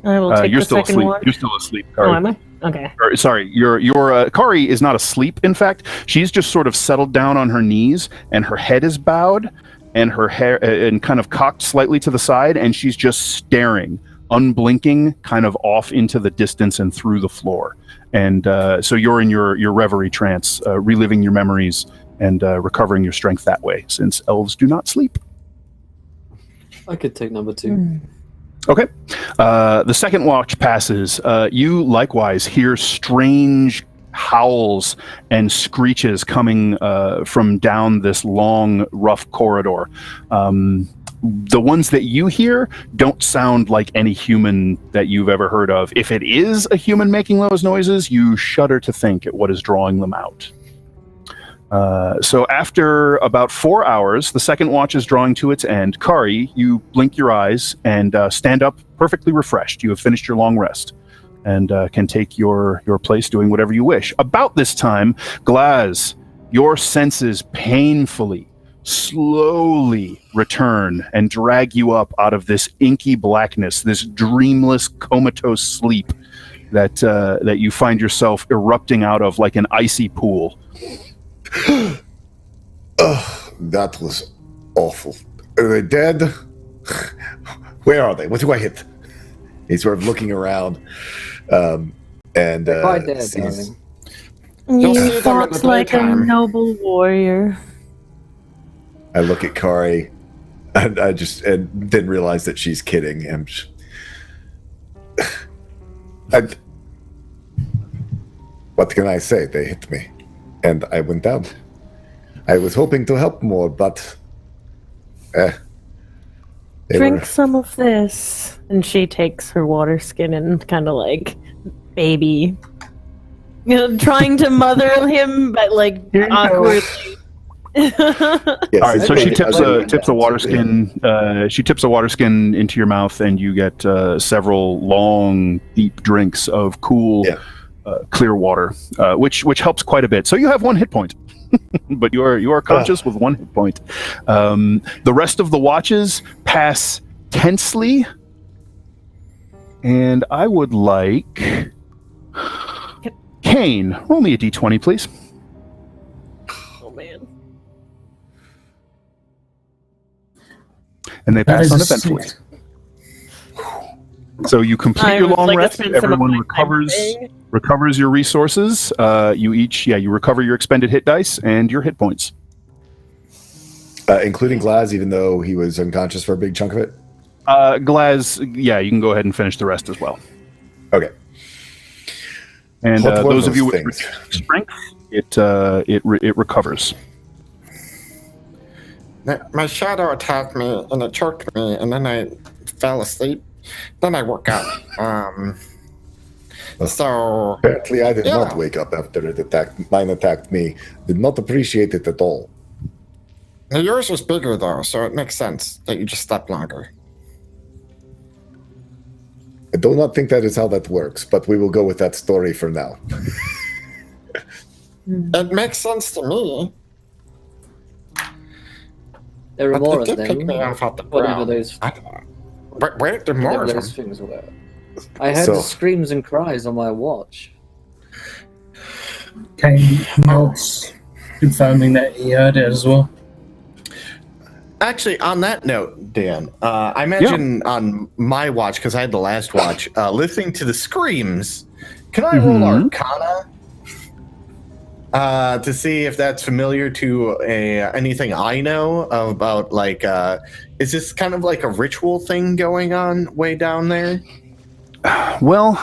I will take you're the still second asleep. one. You're still asleep, Kari. Oh, am I? Okay. Sorry, your Kari is not asleep. In fact, she's just sort of settled down on her knees, and her head is bowed, and her hair and kind of cocked slightly to the side, and she's just staring, unblinking, kind of off into the distance and through the floor. And so you're in your reverie trance, reliving your memories and recovering your strength that way, since elves do not sleep. I could take number 2. Okay. The second watch passes. You likewise hear strange howls and screeches coming from down this long, rough corridor. The ones that you hear don't sound like any human that you've ever heard of. If it is a human making those noises, you shudder to think at what is drawing them out. So after about 4 hours, the second watch is drawing to its end. Kari, you blink your eyes and stand up perfectly refreshed. You have finished your long rest and can take your place doing whatever you wish. About this time, Glaz, your senses painfully, slowly return and drag you up out of this inky blackness, this dreamless, comatose sleep that you find yourself erupting out of like an icy pool. That was awful. Are they dead? Where are they? What do I hit? He's sort of looking around, and Quite dead, sees. darling. You'll see them You at fought the like a daytime. noble warrior. I look at Kari, and and then realize that she's kidding. What can I say? They hit me, and I went down. I was hoping to help more, but they Drink were- some of this. And she takes her water skin and kind of like baby, trying to mother him, but like awkwardly. Yes, All right, so she tips a water skin. She tips a water skin into your mouth, and you get several long, deep drinks of cool, clear water, which helps quite a bit. So you have 1 hit point, but you are conscious with 1 hit point. The rest of the watches pass tensely, and I would like Kane. Roll me a d20, please. Oh man. And they That pass is a uneventfully. 6. So you complete I your would long like to rest. spend some of Everyone my time recovers your resources. You recover your expended hit dice and your hit points. including Glaz, even though he was unconscious for a big chunk of it. Glaz, you can go ahead and finish the rest as well. Okay. And What were those of you those with things? strength, it recovers. My shadow attacked me and it choked me, and then I fell asleep. Then I woke up. So Apparently, I did Yeah. not wake up after it attacked. Mine attacked me. Did not appreciate it at all. yours was bigger though, so it makes sense that you just slept longer. I do not think that is how that works, but we will go with that story for now. It makes sense to me. There are But more it of did pick them. me off at the Whatever ground. those, I don't know. Where did more whatever of those them? things were. I heard So- screams and cries on my watch. Kane nods, confirming that he heard it as well. Actually, on that note, Dan, I imagine on my watch, because I had the last watch, listening to the screams, can I roll Arcana to see if that's familiar to anything I know about, like, is this kind of like a ritual thing going on way down there? Well,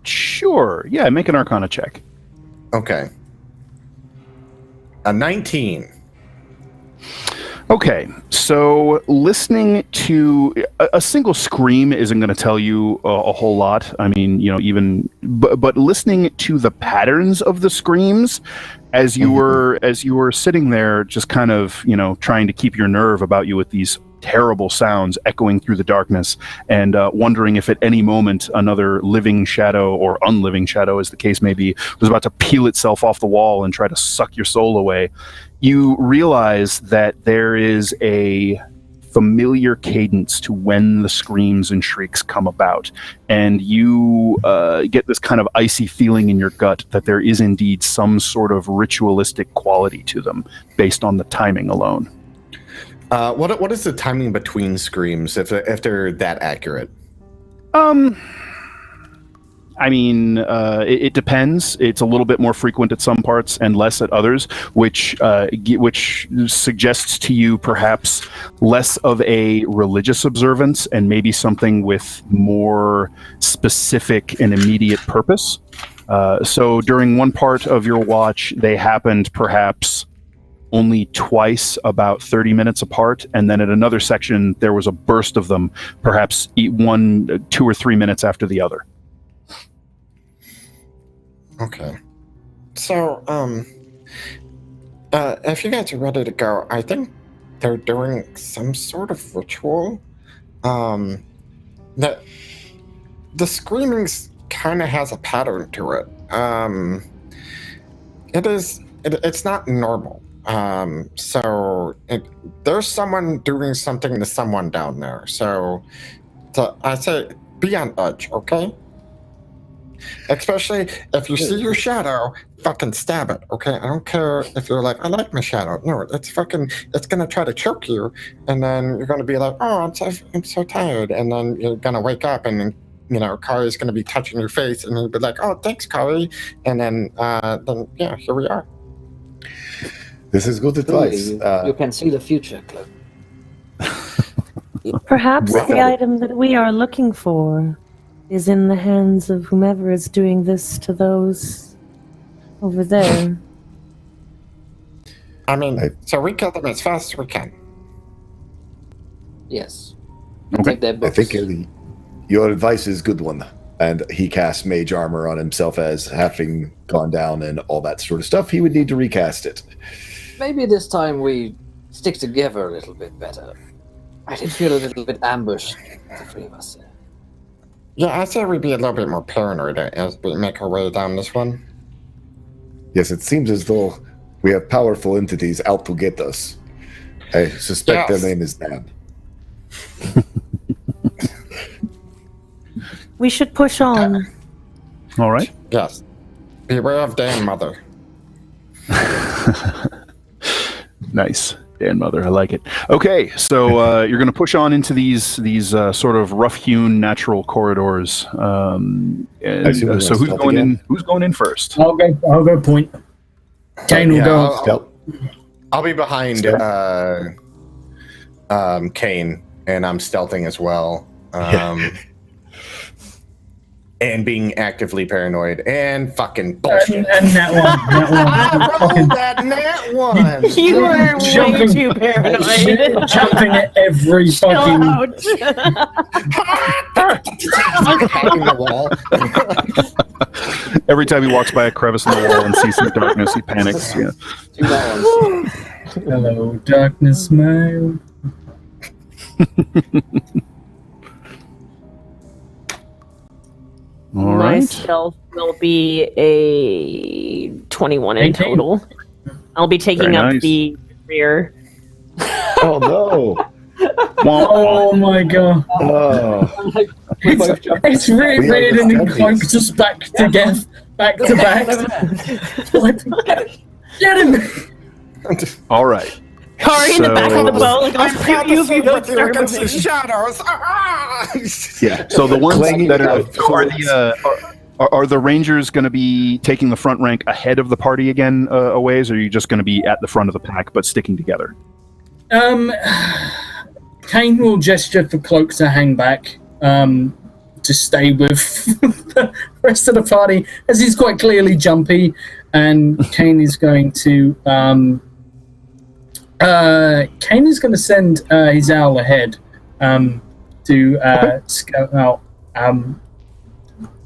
sure. Yeah, make an Arcana check. Okay. A 19. Okay, so listening to a single scream isn't going to tell you a whole lot. I mean, but listening to the patterns of the screams as you were sitting there, just kind of trying to keep your nerve about you with these terrible sounds echoing through the darkness, and wondering if at any moment another living shadow or unliving shadow, as the case may be, was about to peel itself off the wall and try to suck your soul away. You realize that there is a familiar cadence to when the screams and shrieks come about. And you get this kind of icy feeling in your gut that there is indeed some sort of ritualistic quality to them based on the timing alone. What is the timing between screams if they're that accurate? I mean, it depends. It's a little bit more frequent at some parts and less at others, which suggests to you perhaps less of a religious observance and maybe something with more specific and immediate purpose. So during one part of your watch, they happened perhaps only twice, about 30 minutes apart, and then at another section, there was a burst of them, perhaps 2 or 3 minutes after the other. Okay. So, if you guys are ready to go, I think they're doing some sort of ritual. The screaming kind of has a pattern to it. It's not normal. There's someone doing something to someone down there. So I say, be on edge, okay? Especially if you see your shadow, fucking stab it, okay? I don't care if you're like, I like my shadow. No, it's gonna try to choke you, and then you're gonna be like, oh, I'm so tired, and then you're gonna wake up, and Kari's gonna be touching your face, and you'll be like, oh, thanks, Kari, and then yeah, here we are. This is good advice. You can see the future, Cloak. Perhaps the item that we are looking for is in the hands of whomever is doing this to those over there. I mean, so we kill them as fast as we can. Yes. Okay. Take their I books. think your advice is a good one. And he casts mage armor on himself as having gone down and all that sort of stuff. He would need to recast it. Maybe this time we stick together a little bit better. I did feel a little bit ambushed, the three of us. Yeah, I say we be a little bit more paranoid as we make our way down this one. Yes, it seems as though we have powerful entities out to get us. I suspect Yes. their name is Dan. We should push on. All right. Yes. Beware of Dan Mother. Nice. Dan Mother, I like it. Okay, so you're going to push on into these sort of rough-hewn natural corridors. And, so who's going in? Who's going in first? I'll go point. Kane will go. I'll be behind Kane, and I'm stealthing as well. And being actively paranoid and fucking bullshit. And that one. I rolled that nat one. You were way Jumping- too paranoid. Jumping at every Chill fucking. out. Hacking the wall. Every time he walks by a crevice in the wall and sees some darkness, he panics. Yeah. Do that one. Hello, darkness, my. All My right. stealth will be a 21 in 18. total. I'll be taking Very up nice. the rear. Oh, no. Oh my god. Oh. It's really We are weird the and zombies. cloaked us back together, back to back. Get him! All right. Kari in the back of the boat, like, I'll shoot you if you don't serve against the me. shadows. Yeah. So the ones Clanging that are, of are the Rangers going to be taking the front rank ahead of the party again a ways, or are you just going to be at the front of the pack but sticking together? Kane will gesture for Cloak to hang back, to stay with the rest of the party, as he's quite clearly jumpy, and Kane is going to send his owl ahead to scout out.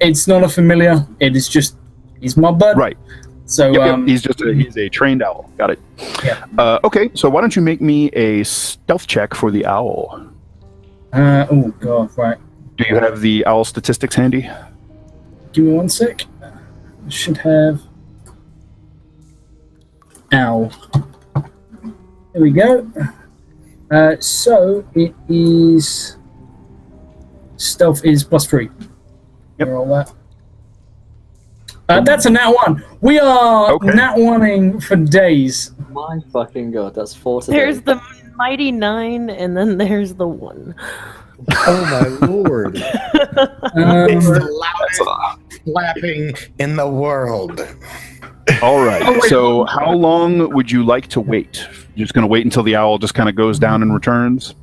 It's not a familiar. It is just he's my bud. Right. So Yep. He's a trained owl. Got it. Yeah. Okay. So why don't you make me a stealth check for the owl? oh god, right. Do you have the owl statistics handy? Give me 1 sec. I should have owl. There we go. So it is stealth is +3. Yep. Roll that. That's a nat 1. We are nat 1ing for days. My fucking god, that's 4 to There's the mighty 9, and then there's the 1. Oh my lord! It's the loudest flapping in the world. All right. So, how long would you like to wait? You're just going to wait until the owl just kind of goes down and returns?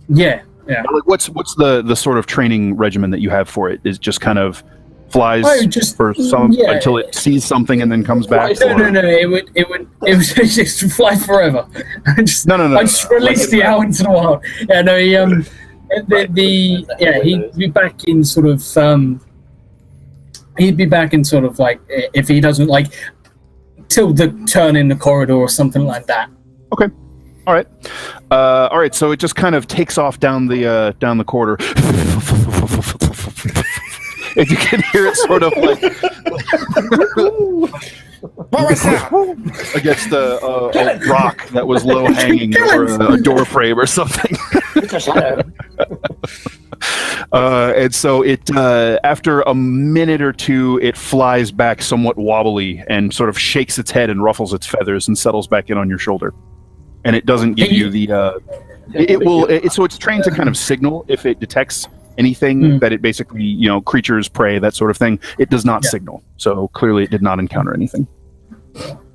Yeah. Like, what's the sort of training regimen that you have for it? Is just kind of flies for some until it sees something and then comes back? No. It would just fly forever. I just release the owl into the wild. Yeah. No. He'd be back in sort of. He'd be back in sort of like if he doesn't like till the turn in the corridor or something like that. Okay. All right. All right. So it just kind of takes off down the corridor. And you can hear it sort of like against a rock that was low hanging or a door frame or something. And so it after a minute or two, it flies back somewhat wobbly and sort of shakes its head and ruffles its feathers and settles back in on your shoulder. And it doesn't give you the so it's trained to kind of signal if it detects anything that it basically, creatures, prey, that sort of thing. It does not signal. So clearly it did not encounter anything.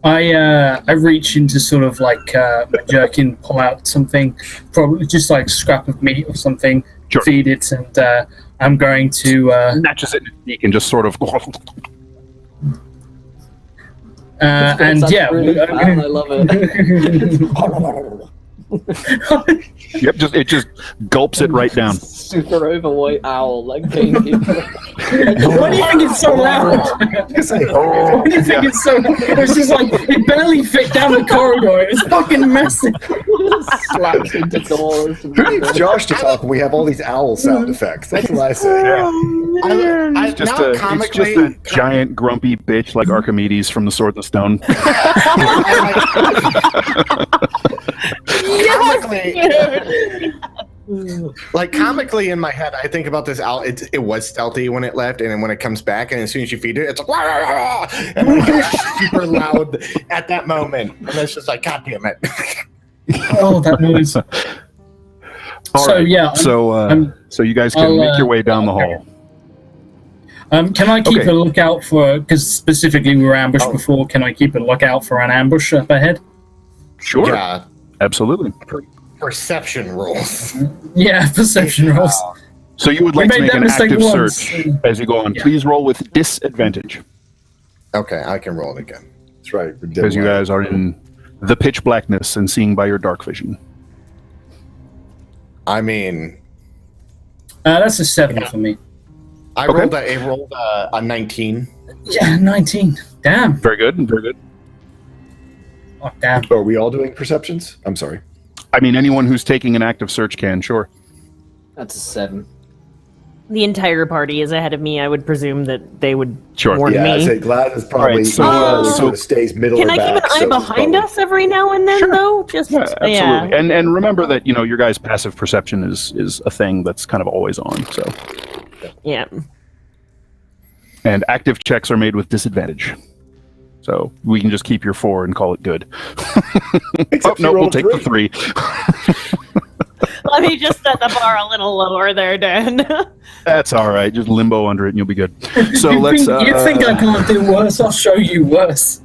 I reach into sort of like my jerkin, pull out something, probably just like scrap of meat or something, feed it, and I'm going to snatches it in its beak and just sort of and yeah, really I love it. Yep, it just gulps it right down. Super overweight owl, like Kane. Why do you think it's so loud? Why do you think it's so loud? It's just like, it barely fit down the corridor. It was fucking massive. Slaps into doors. Who needs Josh to talk when we have all these owl sound effects? That's what I say. It's just a giant grumpy bitch like Archimedes from the Sword and the Stone. Comically in my head, I think about this owl. It was stealthy when it left, and then when it comes back, and as soon as you feed it, it's like wah, wah, wah, and like super loud at that moment, and it's just like, God damn it! Oh, that noise. So you guys can make your way down the hall. Can I keep a lookout for? Because specifically we were ambushed before. Can I keep a lookout for an ambush up ahead? Sure. Yeah, absolutely. Perception rolls. Yeah, perception rolls. So you would like to make an active search as you go on. Yeah. Please roll with disadvantage. Okay, I can roll it again. That's right. Because you guys are in the pitch blackness and seeing by your dark vision. I mean, that's a 7 for me. I rolled a 19. Yeah, 19. Damn. Very good. Very good. Oh, damn. Are we all doing perceptions? I'm sorry. I mean, anyone who's taking an active search can, sure. That's a 7. The entire party is ahead of me. I would presume that they would warn me. I say Glad is probably sort of stays middle. Can I keep an eye behind us every now and then, though? Just absolutely. And remember that your guys' passive perception is a thing that's kind of always on. So yeah. And active checks are made with disadvantage. So we can just keep your 4 and call it good. We'll take the 3. Let me just set the bar a little lower there, Dan. That's all right. Just limbo under it and you'll be good. So you think I can't do worse? I'll show you worse.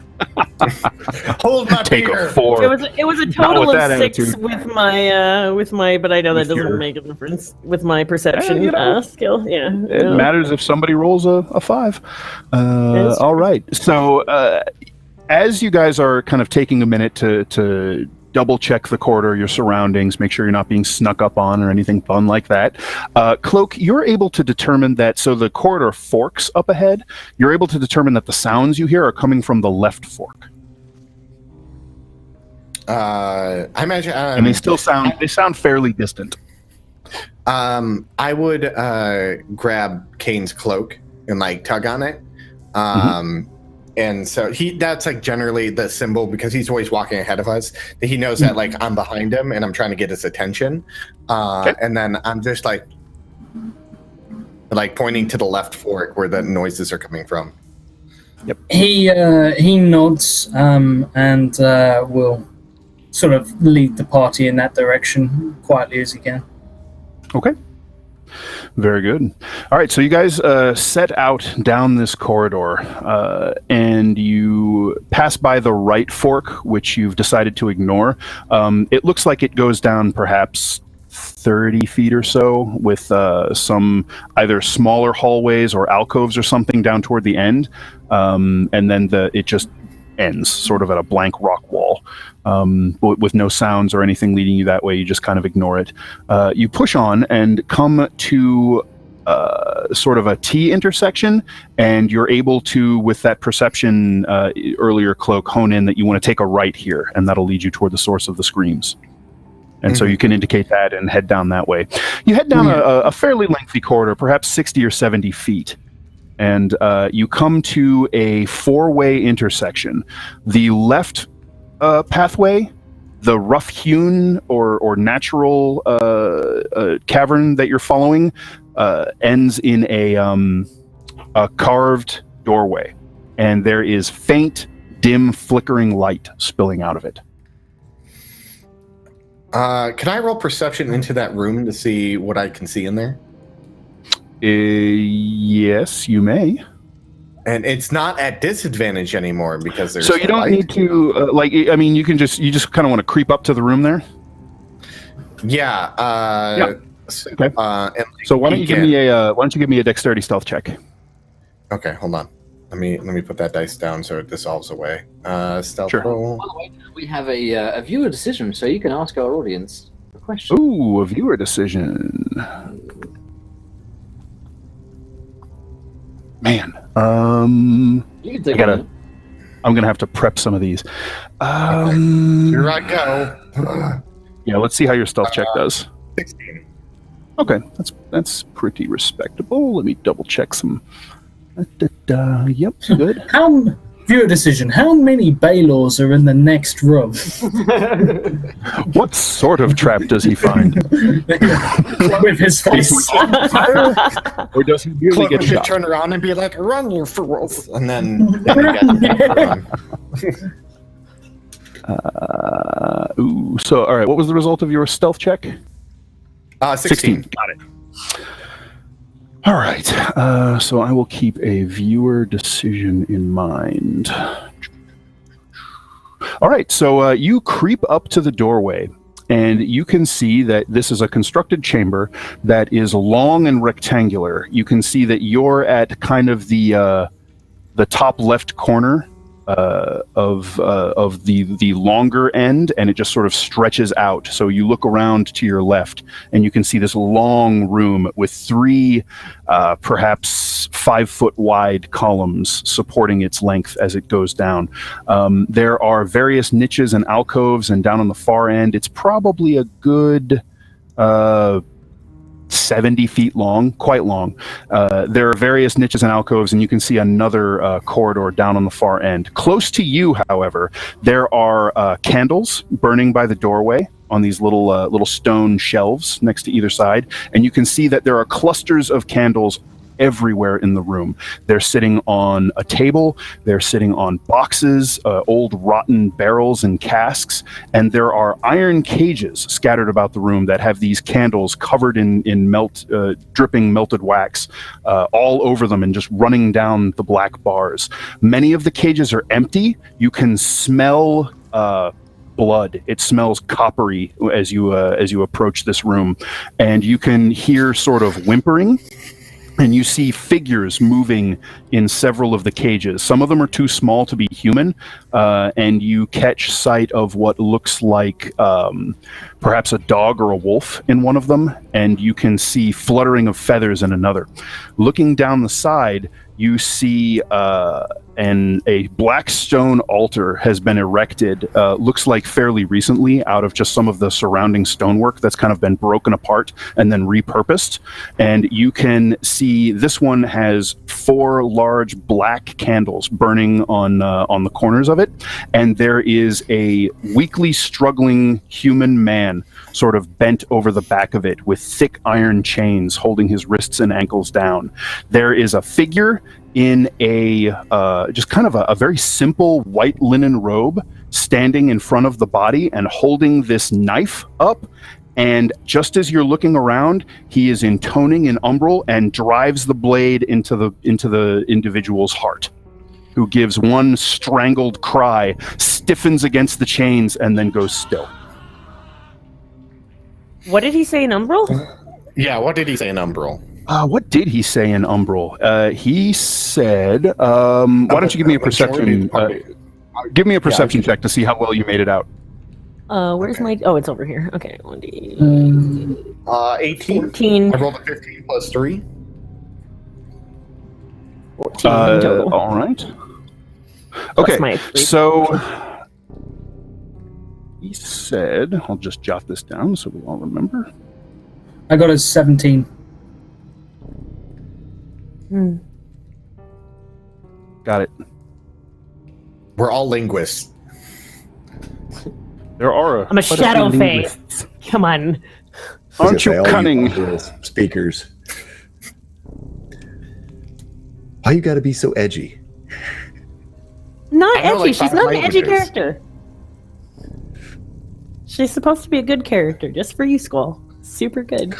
Hold my take beer. A 4. It was a total of 6 with my but I know that doesn't make a difference with my perception skill. Yeah, it matters if somebody rolls a 5. All right. So as you guys are kind of taking a minute to double check the corridor, your surroundings, make sure you're not being snuck up on or anything fun like that. Cloak, you're able to determine that, so the corridor forks up ahead, you're able to determine that the sounds you hear are coming from the left fork. I imagine... and they sound fairly distant. I would grab Kane's cloak and tug on it. And so that's like generally the symbol, because he's always walking ahead of us, that he knows that like I'm behind him and I'm trying to get his attention. And then I'm just like pointing to the left fork where the noises are coming from. Yep. He nods and will sort of lead the party in that direction quietly as he can. Okay. Very good. All right, so you guys set out down this corridor, and you pass by the right fork, which you've decided to ignore. It looks like it goes down perhaps 30 feet or so, with some either smaller hallways or alcoves or something down toward the end, and then it just ends sort of at a blank rock wall, with no sounds or anything leading you that way. You just kind of ignore it. You push on and come to sort of a T intersection, and you're able to, with that perception earlier cloak, hone in that you want to take a right here, and that'll lead you toward the source of the screams. And so you can indicate that and head down that way. You head down a fairly lengthy corridor, perhaps 60 or 70 feet. And you come to a four-way intersection. The left pathway, the rough-hewn or natural cavern that you're following, ends in a carved doorway. And there is faint, dim, flickering light spilling out of it. Can I roll perception into that room to see what I can see in there? Yes, you may. And it's not at disadvantage anymore because there's. So you don't need to you just kind of want to creep up to the room there. Yeah. Yeah. Okay. So why don't you give me a dexterity stealth check? Okay, hold on. Let me put that dice down so it dissolves away. Stealth Sure. roll. By the way, we have a viewer decision, so you can ask our audience a question. Ooh, a viewer decision. Man, You can take I'm gonna have to prep some of these. Here I go. Yeah, let's see how your stealth check does. 16. Okay, that's pretty respectable. Let me double check some. Yep, good. Viewer decision. How many Baylors are in the next room? What sort of trap does he find? With his face. Or does he really get shot? Turn around and be like, "Run, you fools!" And then ooh. So, all right. What was the result of your stealth check? 16. Got it. All right. So I will keep a viewer decision in mind. All right. So you creep up to the doorway, and you can see that this is a constructed chamber that is long and rectangular. You can see that you're at kind of the top left corner of the longer end, and it just sort of stretches out. So you look around to your left, and you can see this long room with three perhaps 5 foot wide columns supporting its length as it goes down. There are various niches and alcoves, and down on the far end, it's probably a good 70 feet long, quite long. There are various niches and alcoves, and you can see another corridor down on the far end. Close to you, however, there are candles burning by the doorway on these little stone shelves next to either side, and you can see that there are clusters of candles everywhere in the room. They're sitting on a table, they're sitting on boxes, old rotten barrels and casks, and there are iron cages scattered about the room that have these candles covered in dripping melted wax all over them and just running down the black bars. Many of the cages are empty. You can smell blood. It smells coppery as you approach this room, and you can hear sort of whimpering. And you see figures moving in several of the cages. Some of them are too small to be human, and you catch sight of what looks like perhaps a dog or a wolf in one of them, and you can see fluttering of feathers in another. Looking down the side, you see a black stone altar has been erected, looks like fairly recently, out of just some of the surrounding stonework that's kind of been broken apart and then repurposed. And you can see this one has 4 large black candles burning on the corners of it, and there is a weakly struggling human man sort of bent over the back of it with thick iron chains holding his wrists and ankles down. There is a figure in a just kind of a very simple white linen robe standing in front of the body and holding this knife up. And just as you're looking around, he is intoning in umbral and drives the blade into the individual's heart, who gives one strangled cry, stiffens against the chains, and then goes still. What did he say in Umbral? Yeah, what did he say in Umbral? What did he say in Umbral? He said, why don't you give me a perception? Give me a perception check to see how well you made it out. Where's my... Oh, it's over here. Okay. 1D... 18. 14. I rolled a 15 plus 3. 14 total. All right. Plus Okay, my 3. so he said, I'll just jot this down so we all remember. I got a 17. Got it. We're all linguists. There are. I'm a shadow face. Come on. Aren't you cunning? Speakers. Why you gotta be so edgy? Not I know, edgy. like, She's 5 not an edgy languages. character. She's supposed to be a good character, just for you, Squall. Super good.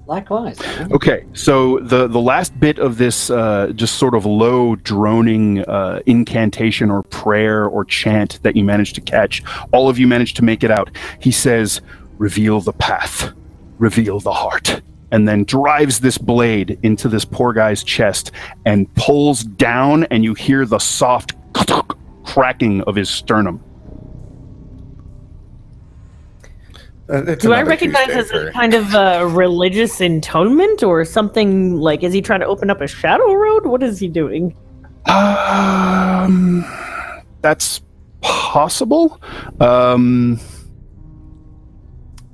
Likewise. Man. Okay, so the last bit of this just sort of low droning incantation or prayer or chant that you managed to catch, all of you managed to make it out. He says, "Reveal the path, reveal the heart," and then drives this blade into this poor guy's chest and pulls down, and you hear the soft cracking of his sternum. Do I recognize as a kind of religious intonement or something? Like, is he trying to open up a shadow road? What is he doing? That's possible.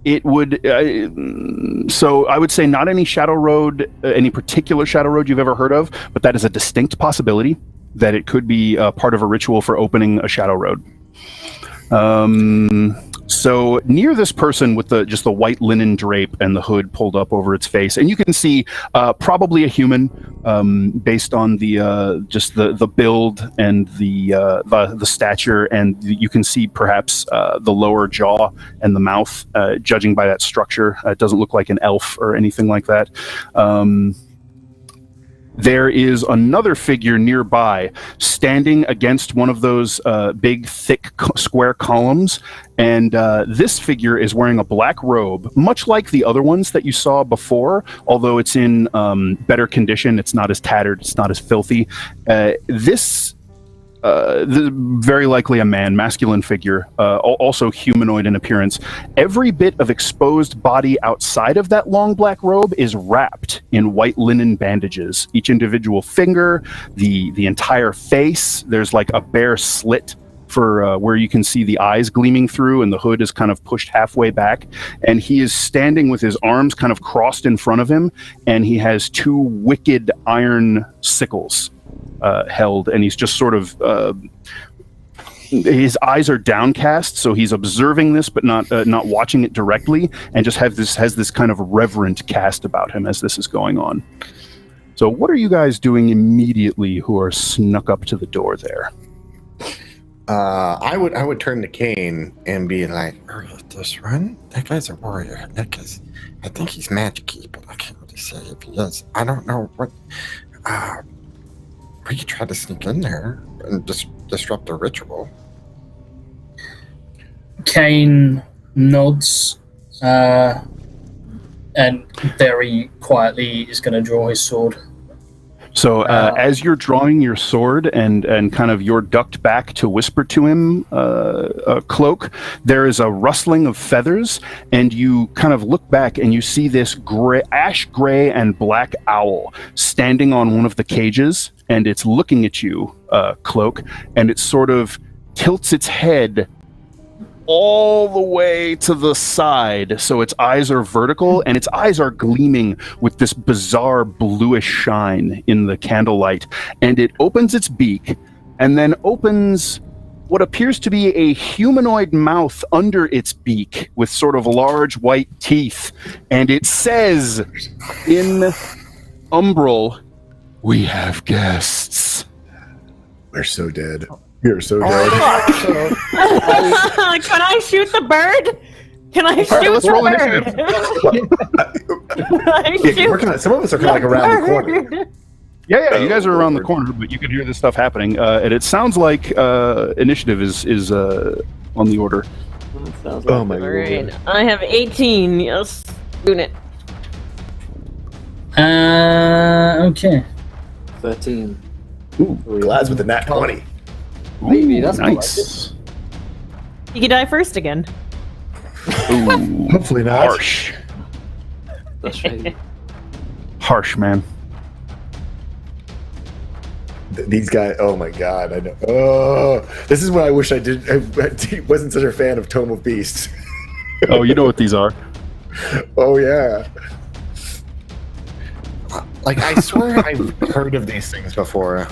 It would. So I would say not any shadow road, any particular shadow road you've ever heard of, but that is a distinct possibility that it could be part of a ritual for opening a shadow road. So near this person with just the white linen drape and the hood pulled up over its face, and you can see probably a human based on the just the build and the stature, and you can see perhaps the lower jaw and the mouth. Judging by that structure, it doesn't look like an elf or anything like that. There is another figure nearby standing against one of those big, thick, square columns. And this figure is wearing a black robe, much like the other ones that you saw before, although it's in better condition. It's not as tattered. It's not as filthy. This very likely a man, masculine figure, also humanoid in appearance. Every bit of exposed body outside of that long black robe is wrapped in white linen bandages. Each individual finger, the entire face, there's like a bare slit for where you can see the eyes gleaming through, and the hood is kind of pushed halfway back. And he is standing with his arms kind of crossed in front of him, and he has 2 wicked iron sickles held, and he's just sort of his eyes are downcast, so he's observing this but not watching it directly, and just has this kind of reverent cast about him as this is going on. So what are you guys doing immediately who are snuck up to the door there? I would turn to Kane and be like, "This run? That guy's a warrior. Because I think he's magic-y, but I can't really say if he is. I don't know what. We could try to sneak in there and disrupt the ritual." Kane nods and very quietly is going to draw his sword. So as you're drawing your sword and kind of you're ducked back to whisper to him, Cloak, there is a rustling of feathers, and you kind of look back and you see this ash gray and black owl standing on one of the cages, and it's looking at you, Cloak, and it sort of tilts its head all the way to the side, so its eyes are vertical, and its eyes are gleaming with this bizarre bluish shine in the candlelight, and it opens its beak and then opens what appears to be a humanoid mouth under its beak with sort of large white teeth, and it says in Umbral, "We have guests." We're so dead. You're so dead. Can I shoot the bird? Can I shoot let's the roll bird? Can I shoot Some of us are kind of like around the corner. bird? Yeah, you guys are around the corner, but you can hear this stuff happening, and it sounds like initiative is on the order. That sounds Oh like my All right, lord. I have 18. Yes, doing it. Okay. 13. Ooh, Glads with the nat 20. Maybe, that's nice. You can die first again. Ooh, Hopefully not. harsh, That's right. harsh, man. These guys, oh my god, I know. Oh, this is when I wish I wasn't such a fan of Tome of Beasts. Oh, you know what these are. Oh yeah. Like, I swear I've heard of these things before.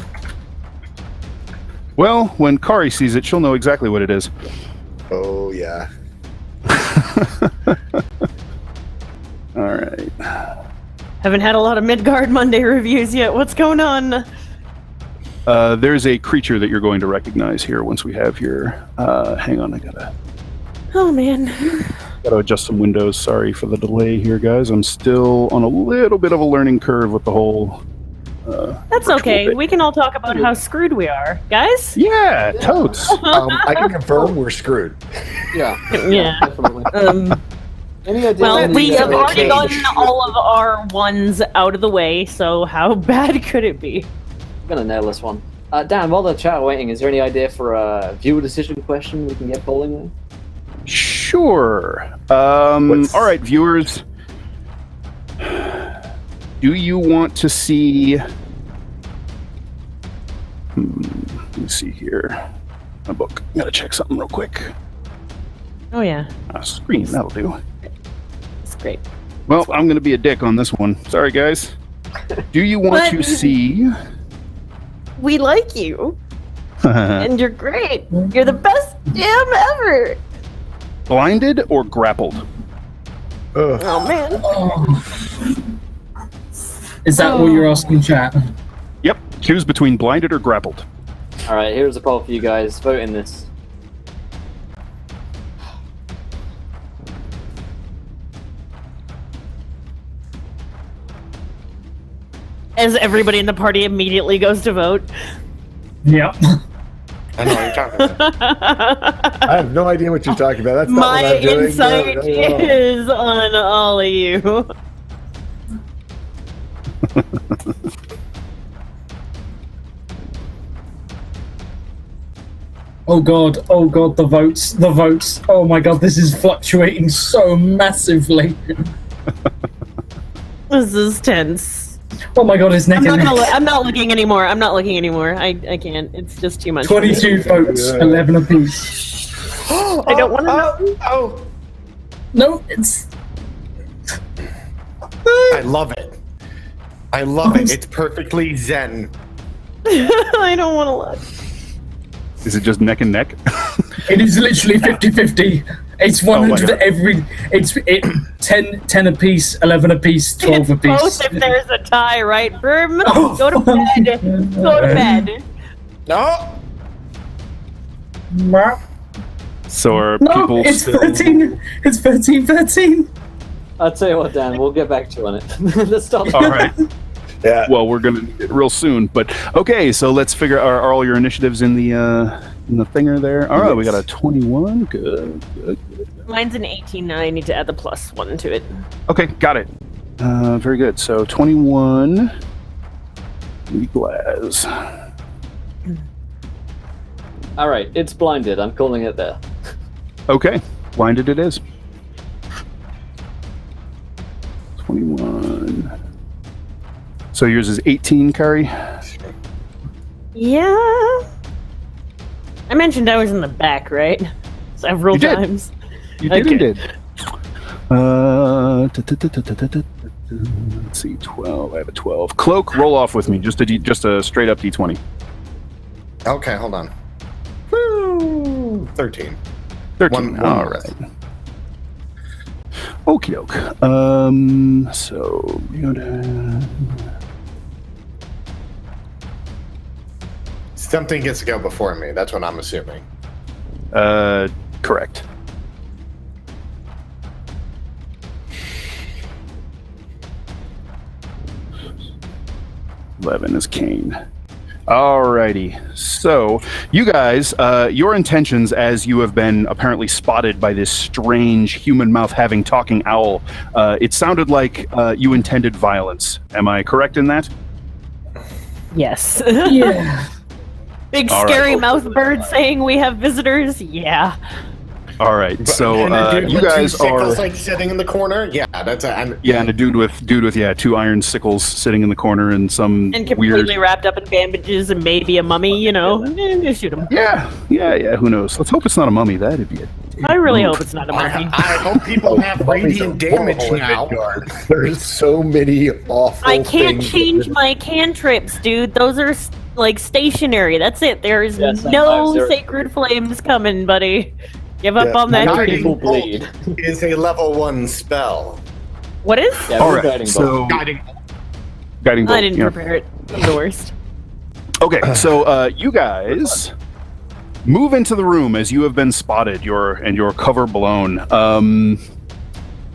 Well, when Kari sees it, she'll know exactly what it is. Oh yeah. All right. Haven't had a lot of Midgard Monday reviews yet. What's going on? There's a creature that you're going to recognize here once we have your... hang on, I gotta Oh man. adjust some windows. Sorry for the delay here, guys. I'm still on a little bit of a learning curve with the whole... That's okay. We can all talk about how screwed we are, guys. Yeah, totes. I can confirm we're screwed. Yeah. Yeah. Definitely. Any idea Well, when we these have are already changed? gotten all of our ones out of the way, so how bad could it be? I'm gonna nail this one. Dan, while the chat are waiting, is there any idea for a viewer decision question we can get polling with? Sure. What's- All right, viewers. Do you want to see... let me see here. My book. Gotta check something real quick. Oh yeah, Screen, that'll do. it's great. Well, I'm gonna be a dick on this one. Sorry, guys. Do you want to But- see... We like you, and you're great. You're the best DM ever. blinded or grappled? Ugh. Oh man. Oh. Is that what you're asking, chat? Yep. Choose between blinded or grappled. All right, here's a poll for you guys. Vote in this. As everybody in the party immediately goes to vote. Yep. I know what you're talking about. I have no idea what you're talking about. That's not My what I'm doing. insight No. is on all of you. Oh god, the votes. Oh my god, this is fluctuating so massively. This is tense. Oh my god, it's neck and neck. I'm not looking anymore. I can't. It's just too much. 22 votes, Yeah. 11 apiece. I don't want to know. Oh, No, it's... I love it. I love it. It's perfectly zen. I don't want to look. Is it just neck and neck? It is literally 50-50. It's my 100 God. every... It's 10 apiece, 11 apiece, 12 apiece. Both if there's a tie, right? Firm. Oh, Go to bed. Go to bed. No. So are No, people it's still... 13. It's 13. I'll tell you what, Dan, we'll get back to you on it. Let's stop. All right. Yeah. Well, we're gonna need it real soon. But okay, so let's figure. Are all your initiatives in the thinger there? All right, we got a 21. Good. Mine's an 18 now. I need to add the +1 to it. Okay, got it. Very good. So 21. Glaz. All right, it's blinded. I'm calling it there. Okay, blinded it is. 21. So yours is 18, Kari? Yeah. I mentioned I was in the back, right? Several You did. times. You did Okay. and did. Let's see, 12. I have a 12. Cloak, roll off with me. Just a straight up D20. Okay, hold on. Woo! 13. 13. One All less. right. Okie doke. So Yoda. Something gets to go before me. That's what I'm assuming. Correct. $11 is Kane. Alrighty. So, you guys, your intentions as you have been apparently spotted by this strange human mouth having talking owl, it sounded like you intended violence. Am I correct in that? Yes. Yeah. Big All right. scary mouth bird saying we have visitors. Yeah. Alright, so And a dude you with two guys sickles, are... like sitting in the corner. Yeah, that's a. Yeah, and a dude with 2 iron sickles sitting in the corner and some And completely weird... wrapped up in bandages and maybe a mummy, you know. Just shoot him. Yeah, who knows? Let's hope it's not a mummy. That'd be it. I really hope it's not a mummy. I hope people have radiant damage now. There's so many awful I can't things. change my cantrips, dude. Those are like stationary. That's it. There is Yes, no sometimes they're- sacred flames coming, buddy. Give up Yeah, on that not dream. People bleed. Is a level 1 spell. What is? Yeah, All we're right, guiding so Guiding. guiding bolt. I didn't yeah. prepare it. I'm the worst. Okay, so you guys move into the room as you have been spotted. Your cover blown.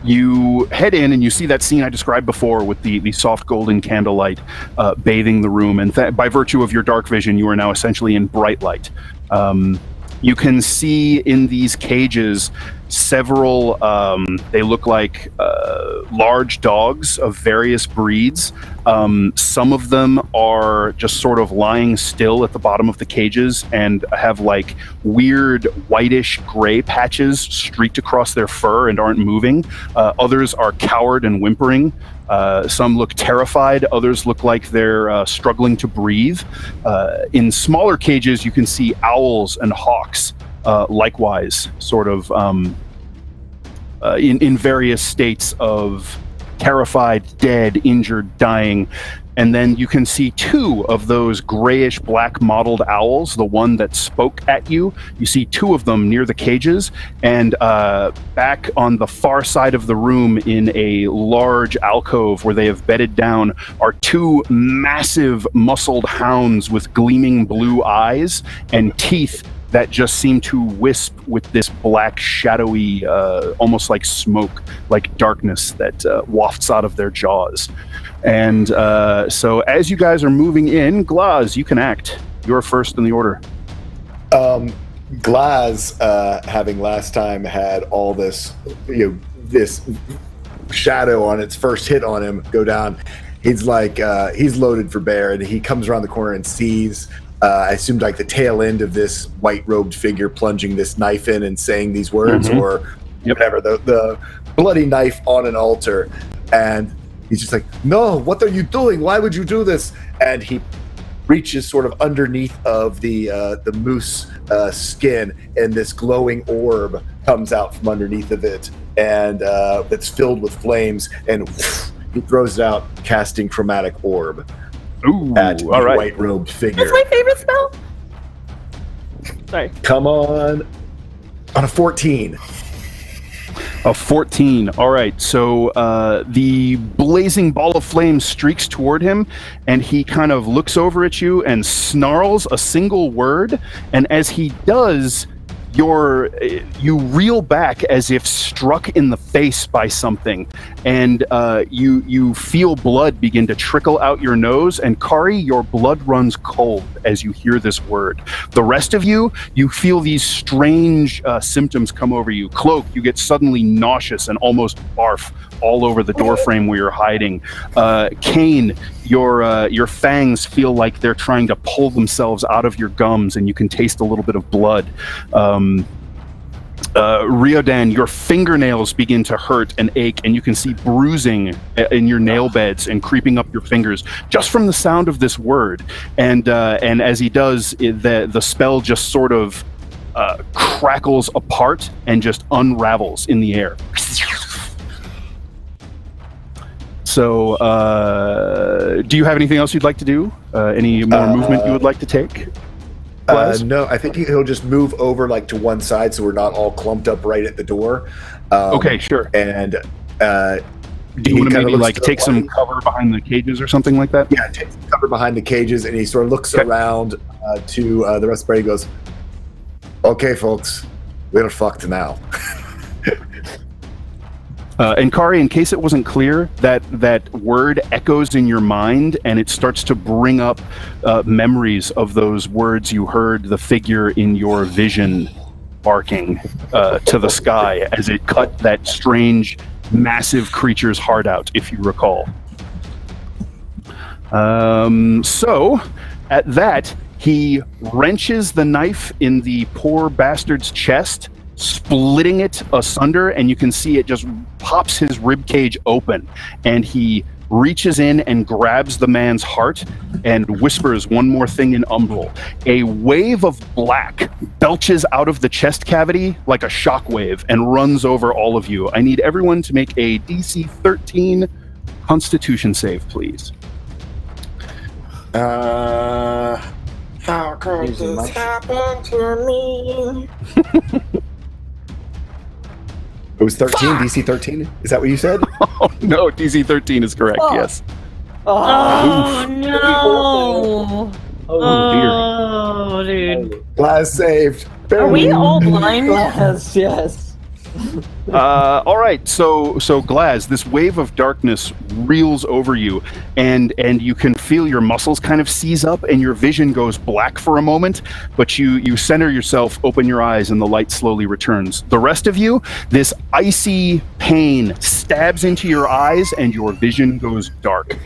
You head in and you see that scene I described before with the soft golden candlelight bathing the room, and by virtue of your dark vision, you are now essentially in bright light. You can see in these cages several, they look like large dogs of various breeds. Some of them are just sort of lying still at the bottom of the cages and have like weird whitish gray patches streaked across their fur and aren't moving. Others are cowered and whimpering. Some look terrified. Others look like they're struggling to breathe. In smaller cages, you can see owls and hawks, likewise, sort of in various states of terrified, dead, injured, dying. And then you can see 2 of those grayish black mottled owls, the one that spoke at you. You see 2 of them near the cages, and back on the far side of the room in a large alcove where they have bedded down are 2 massive muscled hounds with gleaming blue eyes and teeth that just seem to wisp with this black, shadowy, almost like smoke, like darkness that wafts out of their jaws. And so as you guys are moving in, Glaz, you can act. You're first in the order. Glaz, having last time had all this, this shadow on its first hit on him go down, he's like, he's loaded for bear, and he comes around the corner and sees, I assumed like the tail end of this white-robed figure plunging this knife in and saying these words, or whatever, the bloody knife on an altar. And he's just like, no, what are you doing? Why would you do this? And he reaches sort of underneath of the moose skin, and this glowing orb comes out from underneath of it, and it's filled with flames, and he throws it out, casting chromatic orb Ooh, at the all right. white-robed figure. That's my favorite spell. Sorry. Come on a 14. A 14. All right. So the blazing ball of flame streaks toward him, and he kind of looks over at you and snarls a single word. And as he does, you reel back as if struck in the face by something, and you feel blood begin to trickle out your nose. And Kari, your blood runs cold as you hear this word. The rest of you feel these strange symptoms come over you. Cloak, you get suddenly nauseous and almost barf all over the doorframe where you're hiding. Kane, your fangs feel like they're trying to pull themselves out of your gums, and you can taste a little bit of blood. Riodan, your fingernails begin to hurt and ache, and you can see bruising in your nail beds and creeping up your fingers just from the sound of this word. And as he does, the spell just sort of crackles apart and just unravels in the air. So, do you have anything else you'd like to do? Any more movement you would like to take? No, I think he'll just move over like to one side so we're not all clumped up right at the door. Okay, sure. And do you want to maybe like take some cover behind the cages or something like that? Yeah, take some cover behind the cages, and he sort of looks around to the rest of the party. He goes, "Okay, folks, we're fucked now." And Kari, in case it wasn't clear, that word echoes in your mind, and it starts to bring up memories of those words you heard the figure in your vision barking to the sky as it cut that strange, massive creature's heart out, if you recall. So, at that, he wrenches the knife in the poor bastard's chest, splitting it asunder, and you can see it just pops his rib cage open, and he reaches in and grabs the man's heart and whispers one more thing in Umbral. A wave of black belches out of the chest cavity like a shockwave and runs over all of you. I need everyone to make a DC 13 Constitution save, please. How could this happen to me? It was 13, DC 13? Is that what you said? Oh, no, DC 13 is correct, yes. Oh, no. Oh, dear. Dude. Glass saved. Are we all blind? Yes. All right, so Glaz, this wave of darkness reels over you, and you can feel your muscles kind of seize up, and your vision goes black for a moment, but you center yourself, open your eyes, and the light slowly returns. The rest of you, this icy pain stabs into your eyes, and your vision goes dark.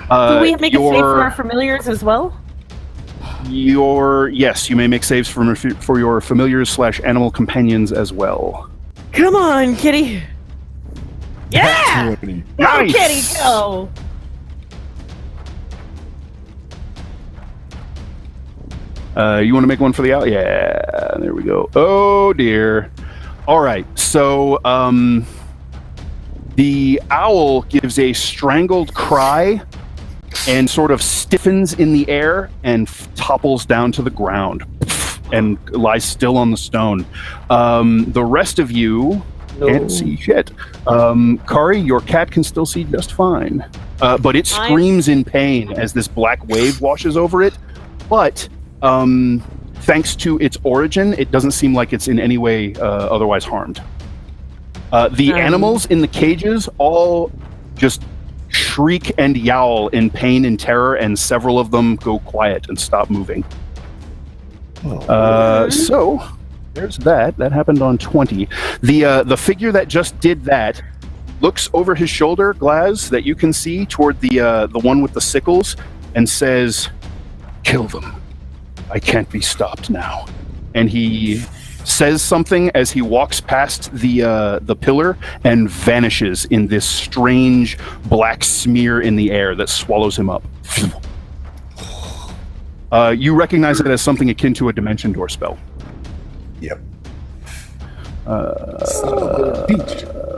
Do we make a save for our familiars as well? Yes, you may make saves for your familiars / animal companions as well. Come on, kitty. Yeah! Nice. Go, kitty, go! You want to make one for the owl? Yeah, there we go. Oh dear. All right, so the owl gives a strangled cry and sort of stiffens in the air and topples down to the ground and lies still on the stone. The rest of you can't see shit. Kari, your cat can still see just fine, but it screams in pain as this black wave washes over it. But thanks to its origin, it doesn't seem like it's in any way otherwise harmed. The animals in the cages all just shriek and yowl in pain and terror, and several of them go quiet and stop moving. So there's that. That happened on 20. The figure that just did that looks over his shoulder, Glaz, that you can see toward the one with the sickles, and says, "Kill them. I can't be stopped now." And he says something as he walks past the pillar and vanishes in this strange black smear in the air that swallows him up. You recognize it as something akin to a dimension door spell. Yep.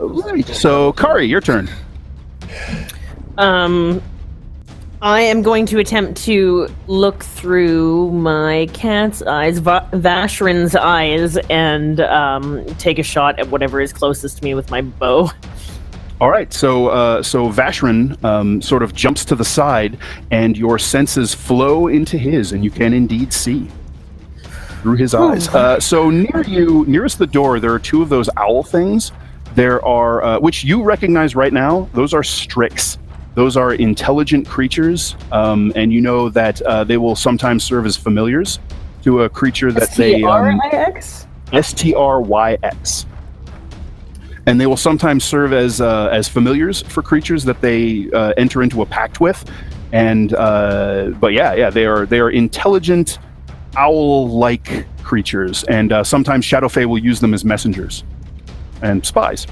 Right. So, Kari, your turn. I am going to attempt to look through my cat's eyes, Vashrin's eyes, and take a shot at whatever is closest to me with my bow. All right, so Vashrin sort of jumps to the side, and your senses flow into his, and you can indeed see through his eyes. So near you, nearest the door, there are two of those owl things. There are, which you recognize right now, those are Strix. Those are intelligent creatures, and you know that they will sometimes serve as familiars to a creature that they... S-T-R-I-X? S-T-R-Y-X. and they will sometimes serve as familiars for creatures that they enter into a pact with. And but yeah, they are intelligent, owl-like creatures, and sometimes Shadowfae will use them as messengers and spies.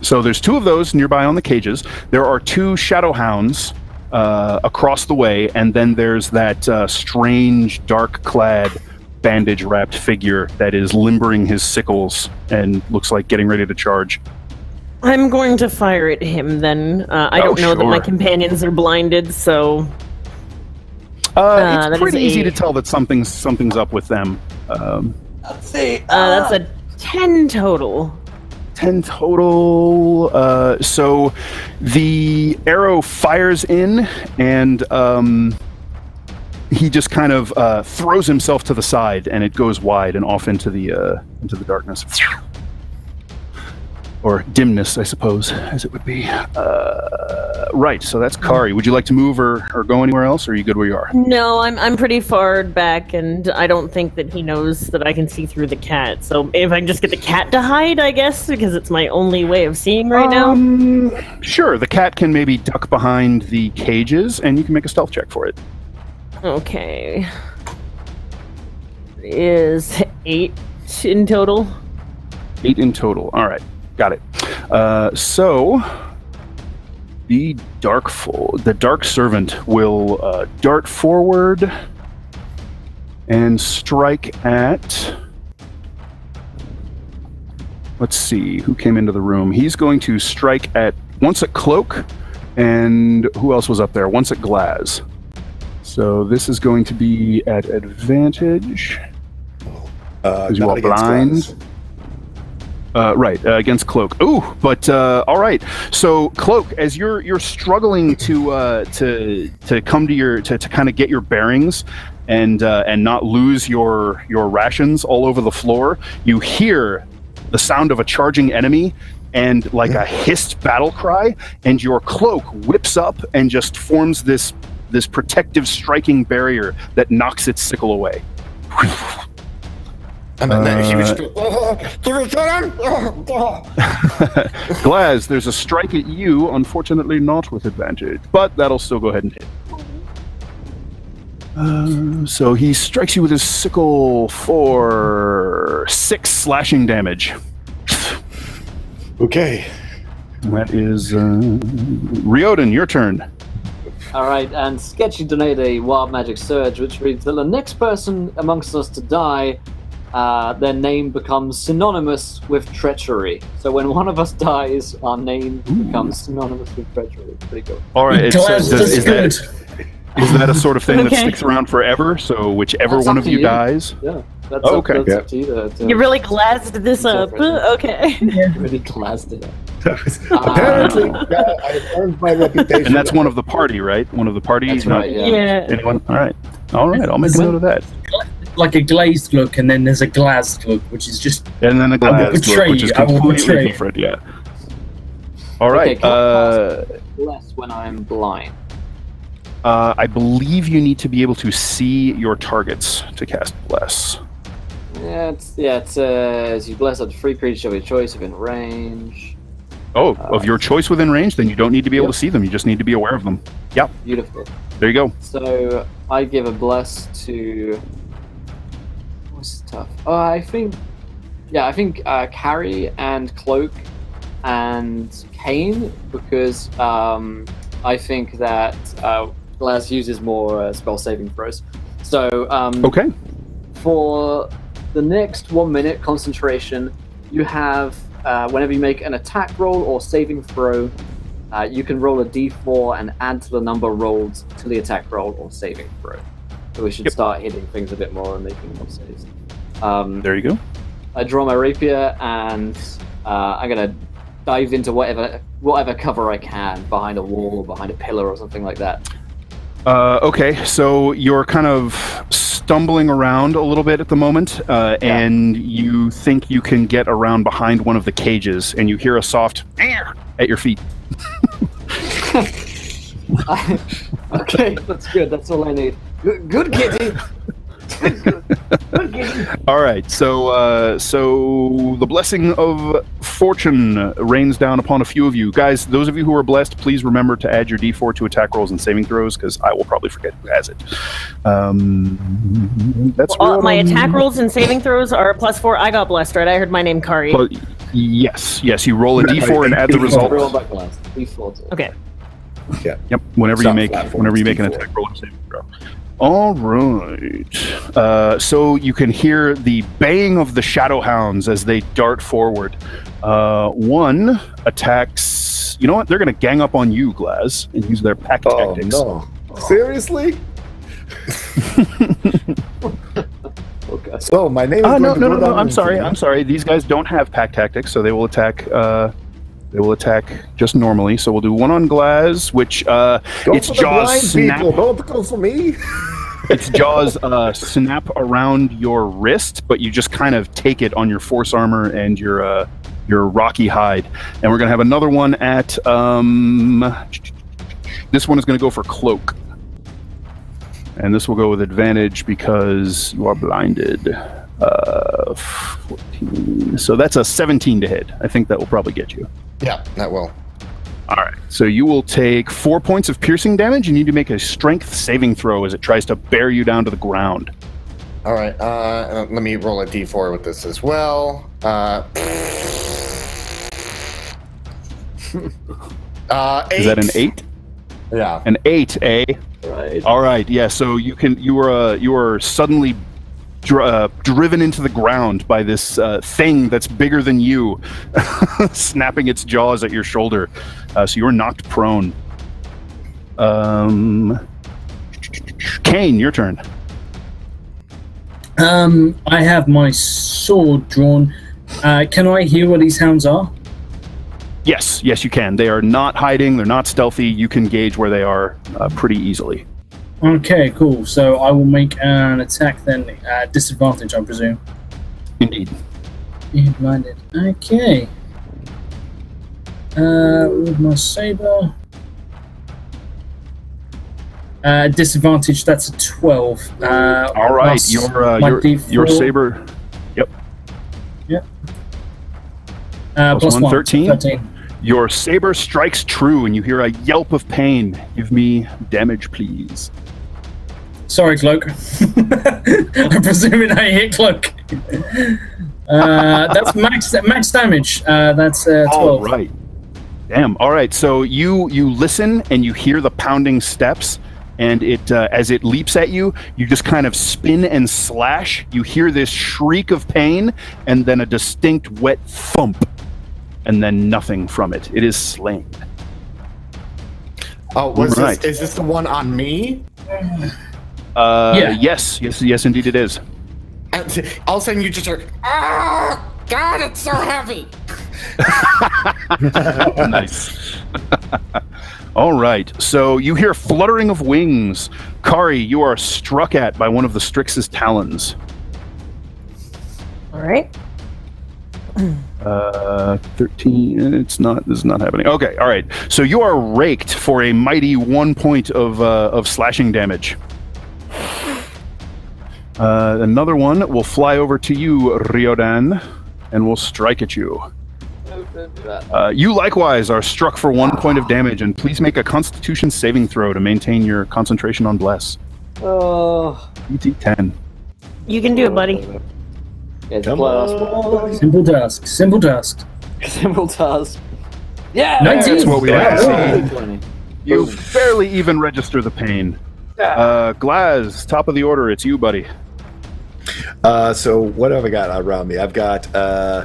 So there's 2 of those nearby on the cages. There are 2 shadow hounds across the way, and then there's that strange, dark-clad, bandage-wrapped figure that is limbering his sickles and looks like getting ready to charge. I'm going to fire at him then. I don't know that my companions are blinded, so... it's pretty easy to tell that something's up with them. Let's see. That's a 10 total. 10 total. So the arrow fires in, and he just kind of throws himself to the side, and it goes wide and off into the darkness. Or dimness, I suppose, as it would be. Right, so that's Kari. Would you like to move or go anywhere else, or are you good where you are? No, I'm pretty far back, and I don't think that he knows that I can see through the cat. So if I can just get the cat to hide, I guess, because it's my only way of seeing right now. Sure, the cat can maybe duck behind the cages, and you can make a stealth check for it. Okay. It is 8 in total. 8 in total. All right. Got it. So the dark servant will dart forward and strike at. Let's see who came into the room. He's going to strike at once at Cloak, and who else was up there? Once at Glaz. So this is going to be at advantage. Because you are blind. Right, against Cloak. Ooh, but all right. So Cloak, as you're struggling to come to kind of get your bearings and not lose your rations all over the floor, you hear the sound of a charging enemy and like a hissed battle cry, and your cloak whips up and just forms this protective striking barrier that knocks its sickle away. And then he was just, Glaz, there's a strike at you, unfortunately not with advantage, but that'll still go ahead and hit. So he strikes you with his sickle for 6 slashing damage. Okay. That is Riordan, your turn. All right, and Sketchy donated a wild magic surge, which reads that the next person amongst us to die, their name becomes synonymous with treachery. So when one of us dies, our name becomes synonymous with treachery. Pretty cool. All right, is that a sort of thing that Okay. sticks around forever? So whichever That's one up of to you you. dies. Yeah, that's Oh, up, okay. that's up to you. You really glazzed this up. Okay. really classed it up. Apparently, I earned my reputation. And that's one of the party, right? One of the party. That's not right, yeah. Yeah. Anyone? All right. I'll make a note of that. Like a glazed look, and then there's a glazed look, which is just And then a glass look, betray which is you. I will completely betray you. different. Yeah. All right. Okay, can I cast Bless when I'm blind? I believe you need to be able to see your targets to cast Bless. It says you bless up to 3 creatures of your choice within range. Oh, of your choice within range, then you don't need to be able to see them. You just need to be aware of them. Yeah, Beautiful. there you go. So I give a bless to. What's tough? I think Carrie and Cloak and Kane, because I think that Glaz uses more spell saving throws. So Okay. for the next 1 minute concentration, you have whenever you make an attack roll or saving throw, you can roll a d4 and add to the number rolled to the attack roll or saving throw. So we should start hitting things a bit more and making more saves. There you go. I draw my rapier and I'm gonna dive into whatever cover I can, behind a wall or behind a pillar or something like that. Okay, so you're kind of stumbling around a little bit at the moment, and you think you can get around behind one of the cages, and you hear a soft at your feet. Okay, that's good. That's all I need. Good kitty. Good. All right, so the blessing of fortune rains down upon a few of you guys. Those of you who are blessed, please remember to add your D4 to attack rolls and saving throws, because I will probably forget who has it. That's my attack rolls and saving throws are +4. I got blessed, right? I heard my name, Kari. Well, yes. You roll a D4 and add the result. Okay. Yeah. Yep. Whenever you make Platform, an D4. attack roll and saving throw. All right. So you can hear the baying of the shadow hounds as they dart forward. One attacks. You know what? They're going to gang up on you, Glaz, and use their pack tactics. Oh no! Seriously? Okay. So my name is. No. I'm sorry. These guys don't have pack tactics, so they will attack. They will attack just normally. So we'll do one on Glaz, which its jaws snap. People. Don't go for me. Its jaws snap around your wrist, but you just kind of take it on your force armor and your rocky hide. And we're gonna have another one at this one is gonna go for cloak, and this will go with advantage because you are blinded. 14. So that's a 17 to hit. I think that will probably get you. Yeah, that will. All right. So you will take 4 points of piercing damage. You need to make a strength saving throw as it tries to bear you down to the ground. All right. Let me roll a d4 with this as well. 8. Is that an 8? Yeah. An 8, eh? Right. All right. Yeah. So you are suddenly driven into the ground by this thing that's bigger than you, snapping its jaws at your shoulder. So you're knocked prone. Kane, your turn. I have my sword drawn. Can I hear what these hounds are? Yes, you can. They are not hiding. They're not stealthy. You can gauge where they are pretty easily. Okay, cool. So I will make an attack then. Disadvantage, I presume. Indeed. Being blinded. Okay. With my saber. Disadvantage. That's a 12. All right, your saber. Yep. Plus 1, 13. Your saber strikes true, and you hear a yelp of pain. Give me damage, please. Sorry, Cloak. I'm presuming I hit Cloak. That's max damage. That's 12. All right. Damn. All right. So you listen and you hear the pounding steps, and it as it leaps at you, you just kind of spin and slash. You hear this shriek of pain, and then a distinct wet thump, and then nothing from it. It is slain. Oh, is this the one on me? Yeah. Yes, indeed it is. All of a sudden you just hear, oh, God, it's so heavy. Nice. All right, so you hear fluttering of wings. Kari, you are struck at by one of the Strix's talons. All right. 13. This is not happening. Okay, all right. So you are raked for a mighty 1 point of slashing damage. Another one will fly over to you, Riodan, and will strike at you. You likewise are struck for 1 point of damage, and please make a Constitution saving throw to maintain your concentration on bless. Oh. ET10. You can do it, buddy. It's plus. Simple task. Simple task. Yeah! 19. That's what we like to see. 20. You barely even register the pain. Glaz, top of the order, it's you, buddy. So what have I got around me? I've got.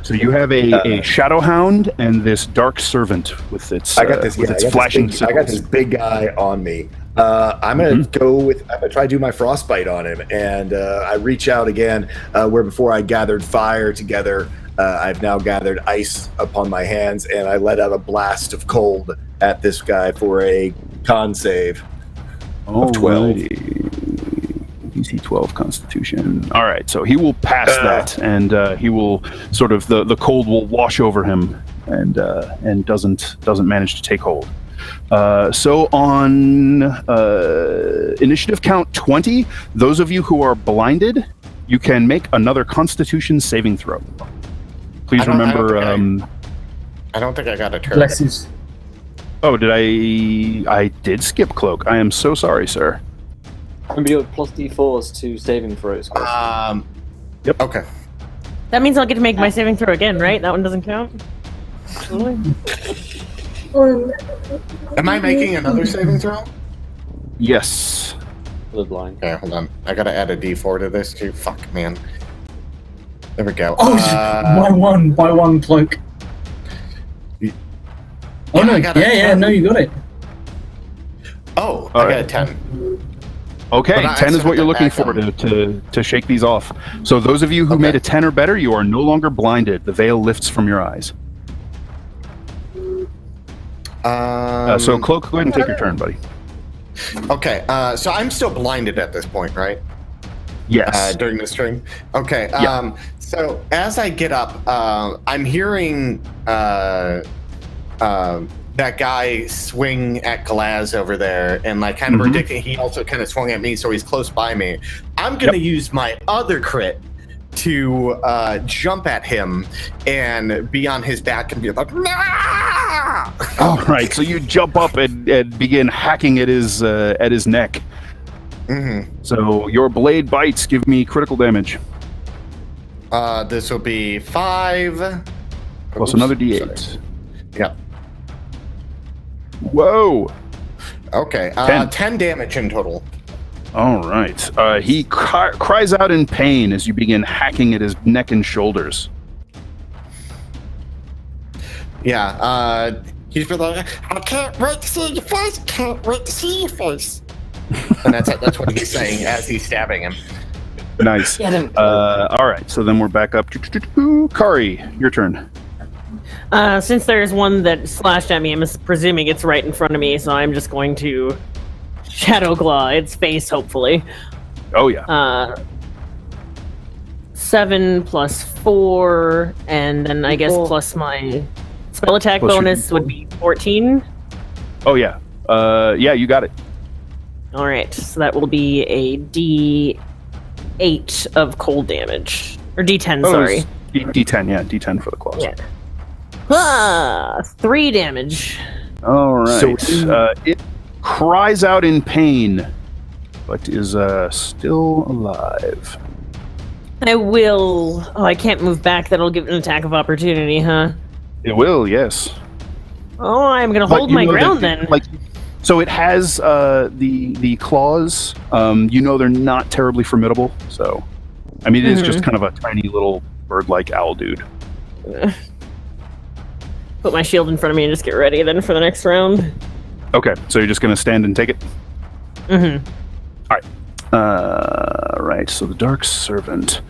So you have a shadow hound and this dark servant with its. I got this. With its flashing. I got this big guy on me. I'm gonna go with. I'm gonna try to do my frostbite on him, and I reach out again. Where before I gathered fire together, I've now gathered ice upon my hands, and I let out a blast of cold at this guy for a con save of 12. DC 12 Constitution. All right, so he will pass that, and he will sort of the cold will wash over him, and doesn't manage to take hold. So on initiative count 20, those of you who are blinded, You can make another Constitution saving throw. Please I don't remember. I don't think I got a turn. Blesses. Oh, did I did skip cloak. I am so sorry, sir. Remember your plus d4s to saving throws. Chris. Yep. Okay. That means I'll get to make my saving throw again, right? That one doesn't count? Absolutely. Am I making another saving throw? Yes. Bloodline. Okay, hold on. I gotta add a D4 to this too. Fuck, man. There we go. Oh, by one cloak. Oh no! No, you got it. Oh, All I got right. a 10. Okay, But I 10 is set what you're that looking back for on. to shake these off. So those of you who Okay. made a 10 or better, you are no longer blinded. The veil lifts from your eyes. So cloak, go ahead and take your turn, buddy. Okay, so I'm still blinded at this point, right? Yes. During the string. Okay. Yeah. So as I get up, I'm hearing that guy swing at Galaz over there, and like kind of Mhm. ridiculous. He also kind of swung at me, so he's close by me. I'm gonna use my other crit to jump at him and be on his back and be like, "Nah!" All right, so you jump up and begin hacking at his neck. Mhm. So your blade bites. Give me critical damage. This will be 5 Plus Oops, another D8. sorry. Yep. Whoa. Okay. 10. 10 damage in total. All right. He cries out in pain as you begin hacking at his neck and shoulders. Yeah. He's been like, I can't wait to see your face. Can't wait to see your face. And that's what he's saying as he's stabbing him. Nice. Get him. All right, so then we're back up. Kari, your turn. Since there's one that slashed at me, I'm presuming it's right in front of me, so I'm just going to Shadow Claw its face, hopefully. Oh, yeah. 7 plus 4, and then I guess Four. plus my spell attack Plus your bonus would be 14. Oh, yeah. Yeah, you got it. All right, so that will be a D8 of cold damage. Or D10, sorry. D10, yeah. D10 for the claws. Yeah. 3 damage. All right. So- it cries out in pain, but is still alive. I will... Oh, I can't move back. That'll give an attack of opportunity, huh? It will, yes. Oh, I'm going to But hold you my know that ground the- then. Like, so it has the claws. You know they're not terribly formidable. So, I mean, it is just kind of a tiny little bird-like owl dude. Put my shield in front of me and just get ready then for the next round. Okay, so you're just gonna stand and take it. Mm-hmm. Right. So the Dark Servant.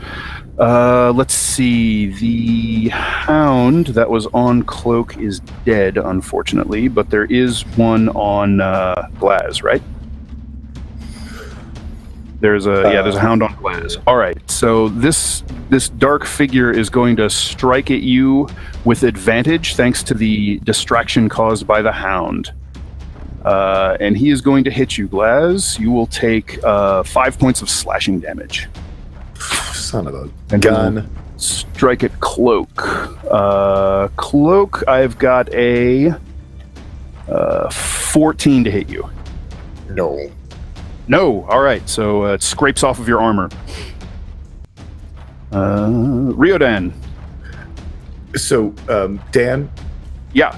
Let's see. The Hound that was on Cloak is dead, unfortunately, but there is one on Glaz, right? There's a Hound on Glaz. All right. So this dark figure is going to strike at you with advantage, thanks to the distraction caused by the Hound. And he is going to hit you, Glaz. You will take 5 points of slashing damage. Son of a And gun. Strike at Cloak. Cloak, I've got a 14 to hit you. No. No. All right. So it scrapes off of your armor. Riodan. So, Dan, Yeah.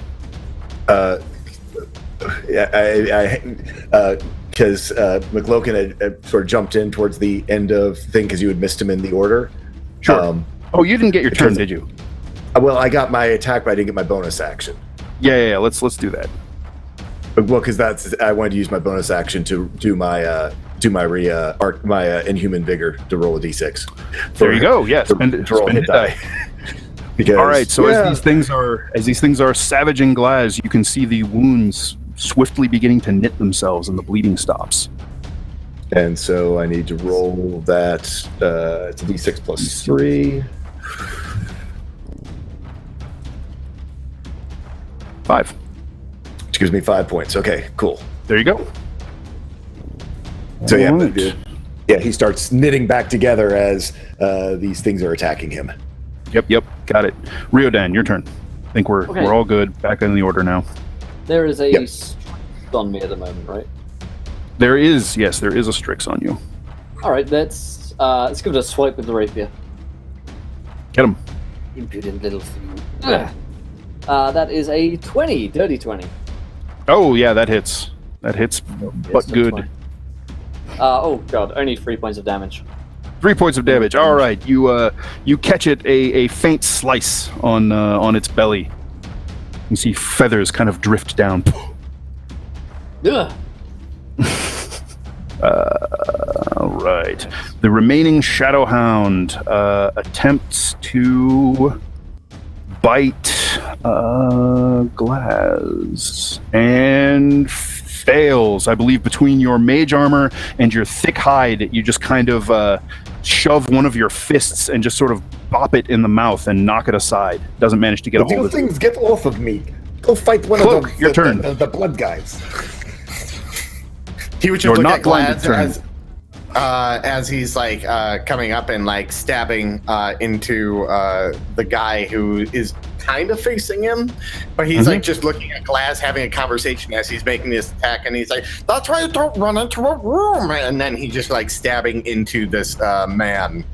because McLokin had sort of jumped in towards the end of thing because you had missed him in the order. Sure. Oh, you didn't get your turn, because- did you? Well, I got my attack, but I didn't get my bonus action. Yeah. Let's do that. Well, because I wanted to use my bonus action to do my inhuman vigor to roll a d6. There you go. Yes. To roll a hit die. Because, All right. So yeah. as these things are savaging Glaz, you can see the wounds swiftly beginning to knit themselves, and the bleeding stops. And so I need to roll that. It's a d6 plus 3. 5. Which gives me 5 points. Okay, cool. There you go. So yeah, All right. Yeah, he starts knitting back together as these things are attacking him. Yep, got it. Riodan, your turn. I think we're all good. Back in the order now. There is a strix on me at the moment, right? There is a Strix on you. All right, let's give it a swipe with the rapier. Get him. Impudent little thing. That is a 20, dirty 20. Oh yeah, that hits. That hits, but good. Oh god, only 3 points of damage. 3 points of damage. All right, you catch it a faint slice on its belly. You see feathers kind of drift down. Ugh. All right. The remaining Shadow Hound attempts to bite Glass and fails. I believe between your mage armor and your thick hide, you just kind of shove one of your fists and just sort of bop it in the mouth and knock it aside. Doesn't manage to get a hold of it. Things get off of me. Go fight one Cloak, of your turn. The blood guys. He would just look at Glass as he's like coming up and like stabbing into the guy who is kind of facing him, but he's like just looking at Glass, having a conversation as he's making this attack, and he's like, "That's why you don't run into a room." And then he just like stabbing into this man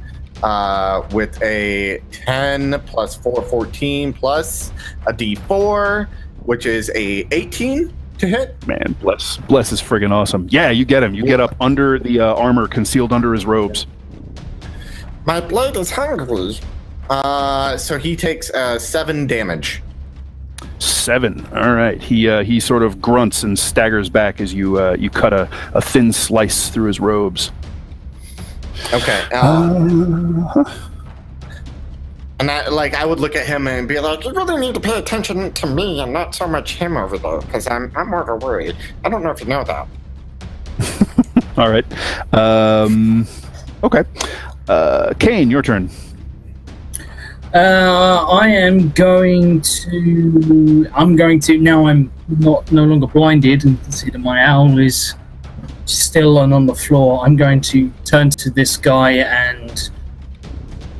with a 10 plus 4, 14 plus a D4, which is a 18. To hit. Man, Bless is friggin' awesome. Yeah, you get him. You get up under the armor, concealed under his robes. My blade is hungry. So he takes 7 damage. 7. All right. He sort of grunts and staggers back as you cut a thin slice through his robes. Okay. And I would look at him and be like, "You really need to pay attention to me and not so much him over there, because I'm more of a worry. I don't know if you know that." All right. Okay. Kane, your turn. I am going to. Now I'm no longer blinded and see that my owl is still on the floor. I'm going to turn to this guy, and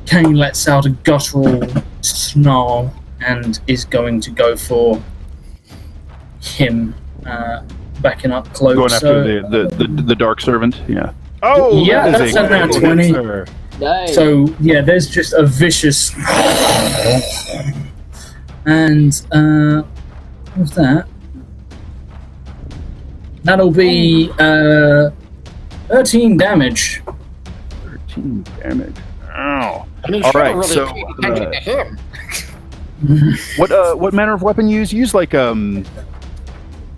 Kane lets out a guttural snarl and is going to go for him, backing up close. Going after the dark servant. Yeah. Oh, yeah, that's around 20. Nice. So yeah, there's just a vicious, and what's that? That'll be 13 damage. 13 damage. Ow. All right, so what manner of weapon you use? Use like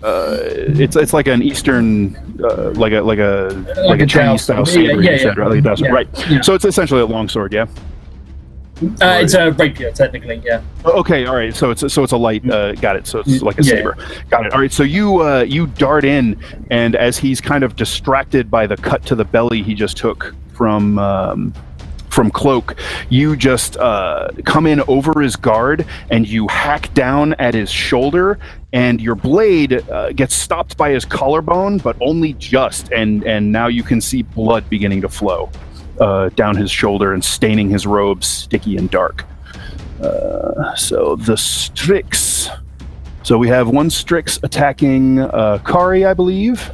it's like an Eastern like a Chinese style saber. Right. Yeah. So it's essentially a longsword, yeah. It's a rapier, technically, yeah. Okay, all right. So it's a light. Got it. So it's like a saber. Got it. All right. So you dart in, and as he's kind of distracted by the cut to the belly he just took from Cloak, you just come in over his guard and you hack down at his shoulder, and your blade gets stopped by his collarbone, but only just, and now you can see blood beginning to flow down his shoulder and staining his robes sticky and dark. So the Strix. So we have one Strix attacking Kari, I believe.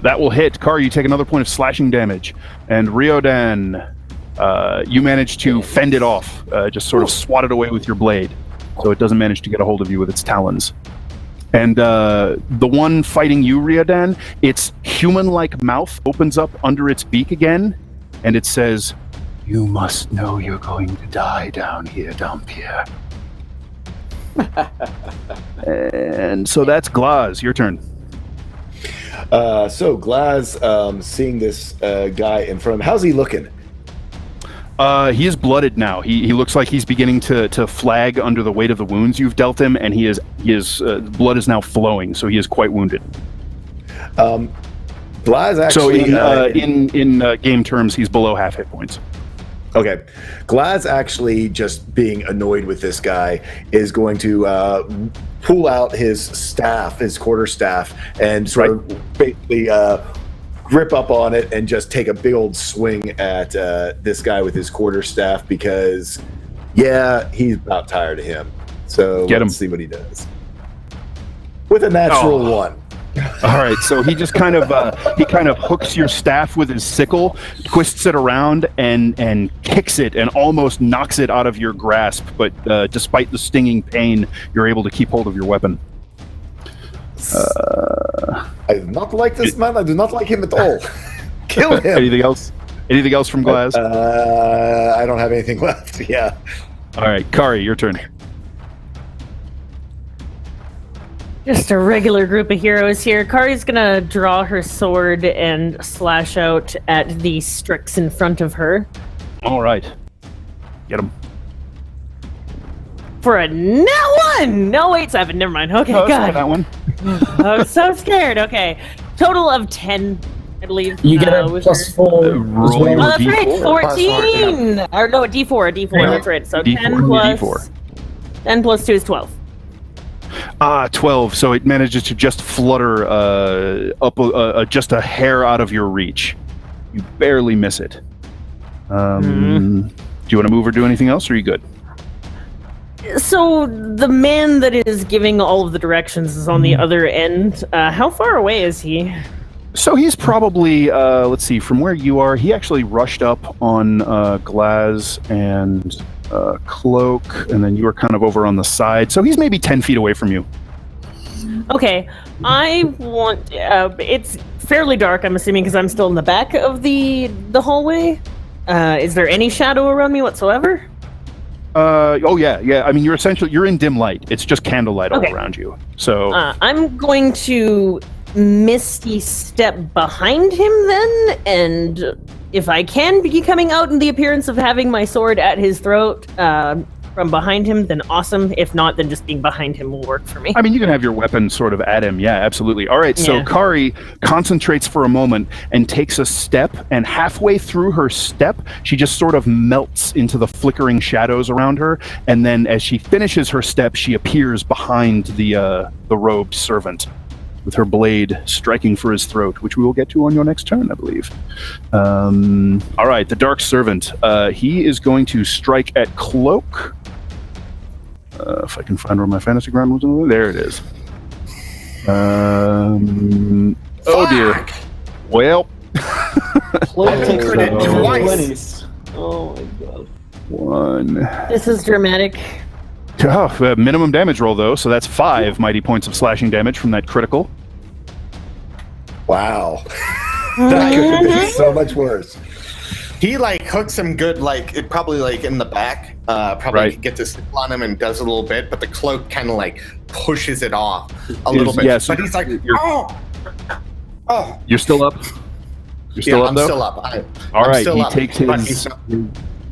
That will hit. Kari, you take another point of slashing damage. And Riodan, you manage to fend it off, just sort of swat it away with your blade, so it doesn't manage to get a hold of you with its talons. And the one fighting you, Riodan, its human-like mouth opens up under its beak again, and it says, "You must know you're going to die down here, Dampier." And so that's Glaz. Your turn. So Glaz, seeing this guy in front of him, how's he looking? He is blooded now. He looks like he's beginning to flag under the weight of the wounds you've dealt him, and his blood is now flowing, so he is quite wounded. Glaz actually. So in game terms, he's below half hit points. Okay. Glaz actually just being annoyed with this guy is going to pull out his staff, his quarterstaff, and sort of basically grip up on it and just take a big old swing at this guy with his quarterstaff because, yeah, he's about tired of him. So let's see what he does. With a natural 1. All right, so he just kind of hooks your staff with his sickle, twists it around, and kicks it, and almost knocks it out of your grasp. But despite the stinging pain, you're able to keep hold of your weapon. I do not like this man. I do not like him at all. Kill him. Anything else? Anything else from Glaz? I don't have anything left. Yeah. All right, Kari, your turn. Just a regular group of heroes here. Kari's gonna draw her sword and slash out at the Strix in front of her. All right. Get him. For a nat 1! No, wait, 7. Never mind. Okay, God. God. That one. I was so scared. Okay. Total of 10, I believe. You get a +4. roll your Oh, that's right. D4. 14! Or no, a D4. A D4. Yeah. That's right. So D4, 10 plus... D4. 10 plus 2 is 12. 12. So it manages to just flutter up just a hair out of your reach. You barely miss it. Do you want to move or do anything else, or are you good? So the man that is giving all of the directions is on the other end. How far away is he? So he's probably, let's see, from where you are, he actually rushed up on Glaz and Cloak, and then you were kind of over on the side. So he's maybe 10 feet away from you. Okay, I want... it's fairly dark, I'm assuming, because I'm still in the back of the hallway. Is there any shadow around me whatsoever? Oh yeah. I mean, you're in dim light. It's just candlelight all around you. So I'm going to misty step behind him then, and if I can be coming out in the appearance of having my sword at his throat from behind him, then awesome. If not, then just being behind him will work for me. I mean, you can have your weapon sort of at him. Yeah, absolutely. All right, so Kari concentrates for a moment and takes a step, and halfway through her step, she just sort of melts into the flickering shadows around her, and then as she finishes her step, she appears behind the robed servant, with her blade striking for his throat, which we will get to on your next turn, I believe. All right, the Dark Servant. He is going to strike at Cloak. If I can find where my fantasy ground was. There it is. Oh dear. Well. Twice. Oh my god. 1. This is dramatic. Oh, minimum damage roll, though, so that's 5 mighty points of slashing damage from that critical. Wow. That could have been so much worse. He like hooks him good, like it probably like in the back. Probably gets a slip on him and does a little bit, but the cloak kind of like pushes it off a little bit. Yes, but he's like, oh. You're still up. You're still up, I'm though? still up. All I'm right, still he up, takes but his he's not-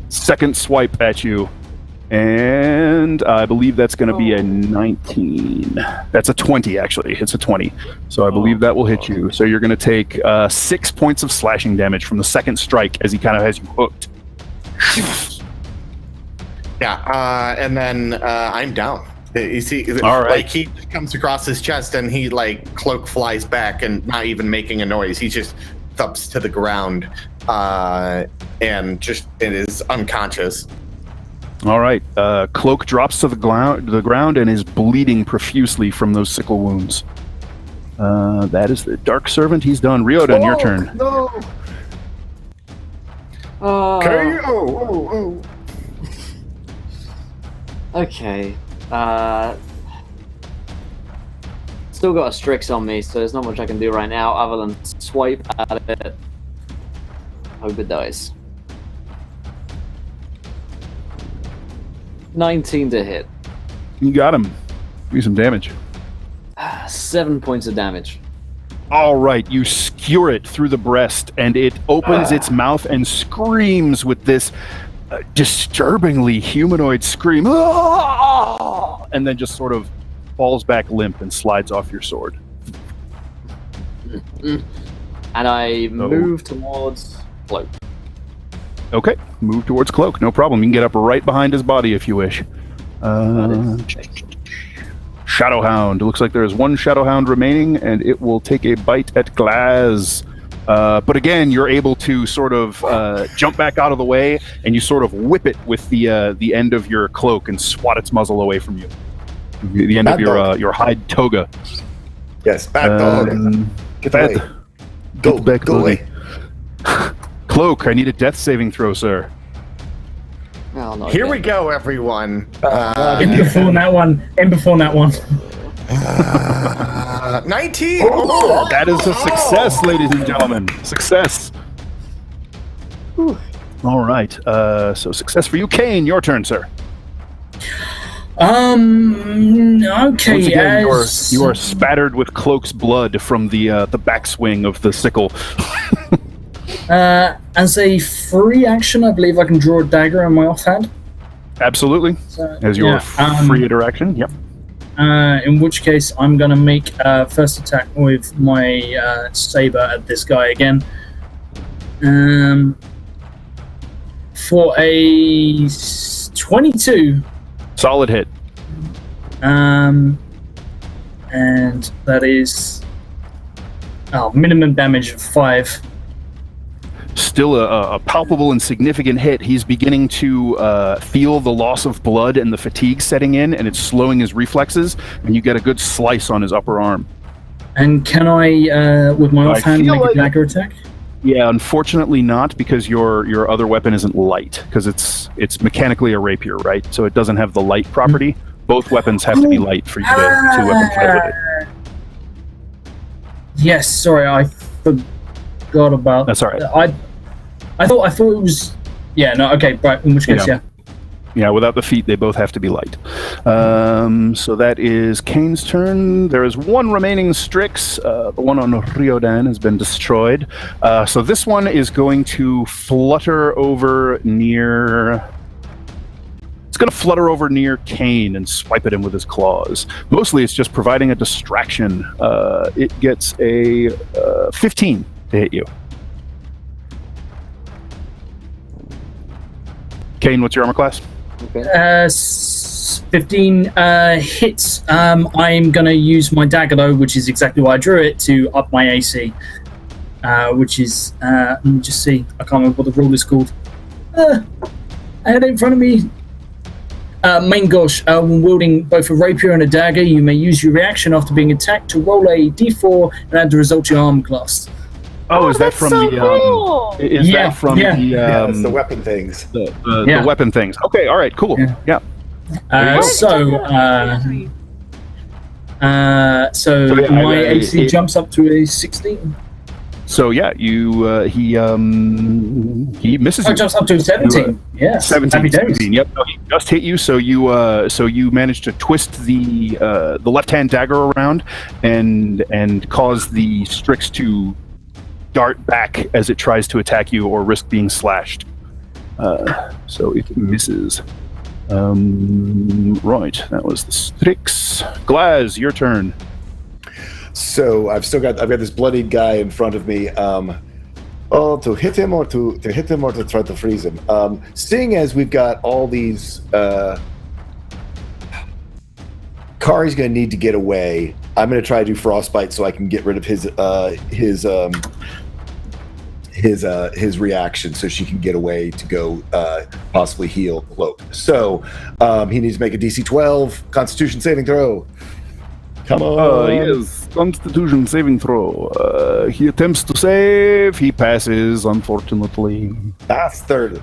second swipe at you, and I believe that's going to be a 19. That's a 20, actually. It's a 20. So I believe that will hit you. So you're going to take 6 points of slashing damage from the second strike as he kind of has you hooked. Yeah, and then I'm down. You see, All right. like he comes across his chest and he like cloak flies back and not even making a noise. He just thumps to the ground and just it is unconscious. All right. Cloak drops to the ground and is bleeding profusely from those sickle wounds. That is the Dark Servant. He's done. Ryodan, your turn. No. KO. Okay. Still got a Strix on me, so there's not much I can do right now other than swipe at it. Hope it dies. 19 to hit. You got him. Do some damage. 7 points of damage. All right, you skewer it through the breast, and it opens its mouth and screams with this disturbingly humanoid scream, and then just sort of falls back limp and slides off your sword. And I move towards Cloak. Okay, move towards Cloak. No problem. You can get up right behind his body if you wish. Shadow Hound. It looks like there is one Shadow Hound remaining, and it will take a bite at Glaz. But again, you're able to sort of jump back out of the way, and you sort of whip it with the end of your cloak and swat its muzzle away from you. The end of your hide toga. Yes, bad dog. Get away. Go away. Cloak, I need a death saving throw, sir. Oh, no, Here we go, everyone. In before that one. 19. Oh, that is a success, ladies and gentlemen. Success. Whew. All right. So success for you, Kane. Your turn, sir. Okay. Once again, you are spattered with Cloak's blood from the backswing of the sickle. As a free action, I believe I can draw a dagger on my offhand. Absolutely. So, As your free interaction. Yep. In which case, I'm going to make first attack with my saber at this guy again. For a 22. Solid hit. And that is minimum damage of 5. Still a palpable and significant hit. He's beginning to feel the loss of blood and the fatigue setting in, and it's slowing his reflexes, and you get a good slice on his upper arm. And can I, with my offhand, make a dagger attack? Yeah, unfortunately not, because your other weapon isn't light, because it's mechanically a rapier, right? So it doesn't have the light property. Both weapons have to be light for you to weapon fight with it. Yes, sorry, I forgot about. That's all right. I thought it was. Yeah, no, okay, right. In which case, yeah. Yeah, without the feet, they both have to be light. So that is Kane's turn. There is one remaining Strix. The one on Riodan has been destroyed. So this one is going to flutter over near... It's going to flutter over near Kane and swipe at him with his claws. Mostly it's just providing a distraction. It gets a 15 to hit you. Kane, what's your armor class? Okay. 15 hits. I'm going to use my dagger, though, which is exactly why I drew it, to up my AC. Which is, let me just see. I can't remember what the rule is called. I had it in front of me. Main Gosh, when wielding both a rapier and a dagger, you may use your reaction after being attacked to roll a d4 and add the result to your armor class. Oh, is that from so the? Cool. Is that from the? It's the weapon things. The weapon things. Okay, all right, cool. Yeah. My AC jumps up to a 16. So yeah, he misses. Oh, jumps up to a 17. Yeah, 17. Yep. No, he just hit you. So you managed to twist the left-hand dagger around and cause the Strix to dart back as it tries to attack you or risk being slashed. So it misses. Right, that was the Strix. Glaz, your turn. So I've got this bloodied guy in front of me. To hit him or to try to freeze him. Seeing as we've got all these, Kari's gonna need to get away. I'm gonna try to do frostbite so I can get rid of his reaction, so she can get away to go possibly heal Cloak. So he needs to make a DC 12 Constitution saving throw. Come on. Yes, Constitution saving throw. He attempts to save. He passes, unfortunately. Bastard.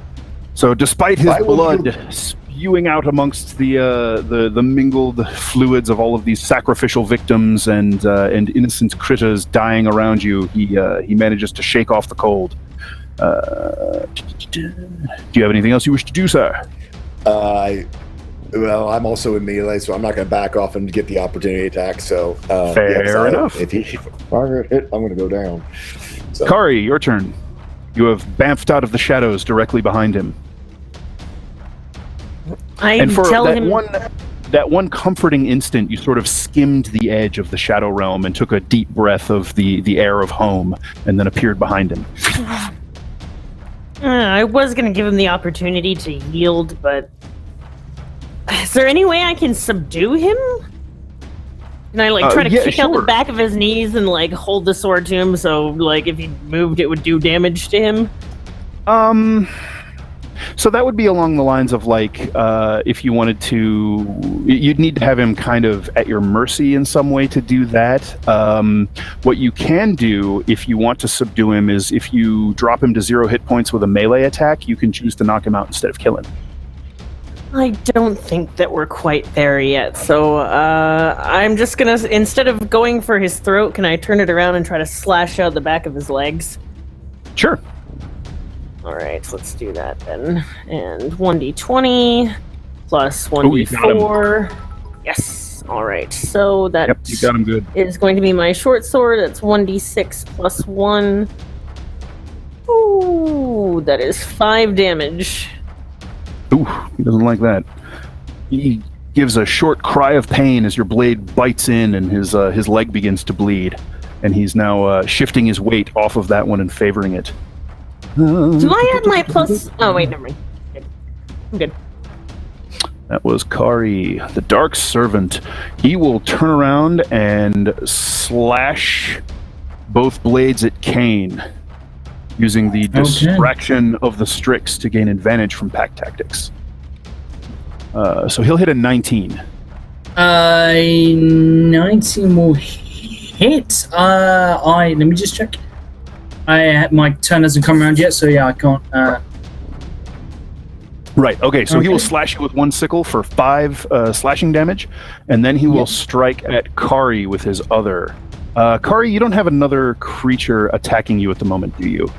So despite his blood spewing out amongst the mingled fluids of all of these sacrificial victims and innocent critters dying around you, he manages to shake off the cold. Do you have anything else you wish to do, sir? Well, I'm also in melee, so I'm not going to back off and get the opportunity attack. So fair enough. If he target hit, I'm going to go down. So. Kari, your turn. You have bamfed out of the shadows directly behind him. And for that one comforting instant, you sort of skimmed the edge of the shadow realm and took a deep breath of the air of home, and then appeared behind him. I was gonna give him the opportunity to yield, but is there any way I can subdue him? Can I try to kick out the back of his knees and hold the sword to him so if he moved it would do damage to him? So that would be along the lines of if you wanted to, you'd need to have him kind of at your mercy in some way to do that. What you can do if you want to subdue him is if you drop him to 0 hit points with a melee attack, you can choose to knock him out instead of kill him. I don't think that we're quite there yet, so I'm just gonna, instead of going for his throat, can I turn it around and try to slash out the back of his legs? Sure. Alright, so let's do that then. And 1d20 plus 1d4. Yes. Alright, so that you got him good. Is going to be my short sword. That's 1d6 plus 1. Ooh, that is 5 damage. Ooh, he doesn't like that. He gives a short cry of pain as your blade bites in and his leg begins to bleed. And he's now shifting his weight off of that one and favoring it. Do I add my plus... Oh, wait, never mind. I'm good. That was Kari, the Dark Servant. He will turn around and slash both blades at Kane, using the distraction of the Strix to gain advantage from pack tactics. So he'll hit a 19. 19 will hit. Let me just check. My turn hasn't come around yet, so yeah, I can't. Right. Okay. So he will slash you with one sickle for 5 slashing damage, and then he will strike at Kari with his other. Kari, you don't have another creature attacking you at the moment, do you?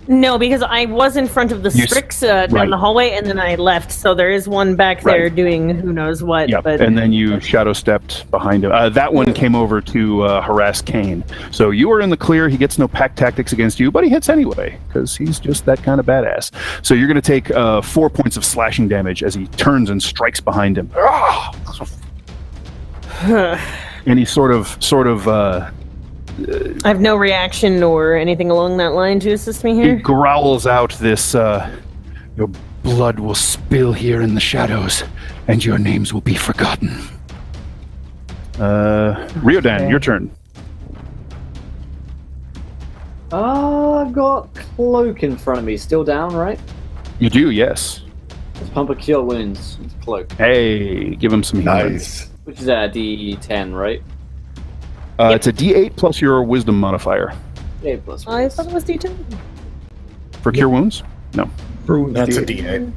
No, because I was in front of the Strix down the hallway, and then I left. So there is one back there doing who knows what. Yep. But And then you shadow stepped behind him. That one came over to harass Kane. So you are in the clear. He gets no pack tactics against you, but he hits anyway because he's just that kind of badass. So you're going to take 4 points of slashing damage as he turns and strikes behind him. And he sort of I have no reaction or anything along that line to assist me here. He growls out this, your blood will spill here in the shadows, and your names will be forgotten. Riodan, your turn. I've got Cloak in front of me, still down, right? You do, yes. Let's pump a cure wounds with Cloak. Hey, give him some healing. Nice. Which is a D10, right? It's a D8 plus your wisdom modifier. 8 plus. I thought it was D10. For cure wounds? No. That's a D8.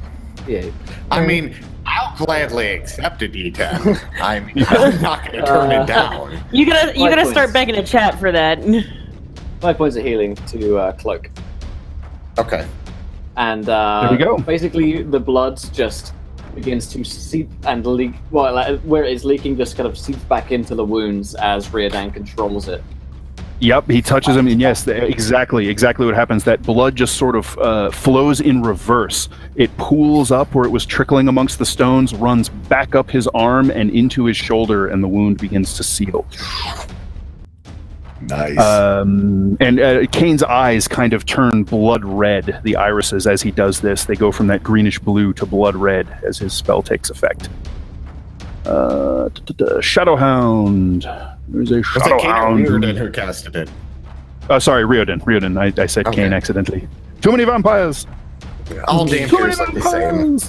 Yeah. I mean, I'll gladly accept a D10. I mean, I'm not going to turn it down. You gotta points. start begging a chat for that. 5 points of healing to Cloak. Okay. And There we go. basically the blood just begins to seep and leak. Well, where it's leaking just kind of seeps back into the wounds as Riodan controls it. Yep, he touches him, and yes, exactly what happens. That blood just sort of flows in reverse. It pools up where it was trickling amongst the stones, runs back up his arm and into his shoulder, and the wound begins to seal. Nice. And Kane's eyes kind of turn blood red, the irises, as he does this. They go from that greenish blue to blood red as his spell takes effect. Shadowhound. There's a Was it Kane or Shadowhound. Riodan who casted it? Sorry, Riodan. I said Okay. Kane accidentally. Too many vampires! All dampers look the same.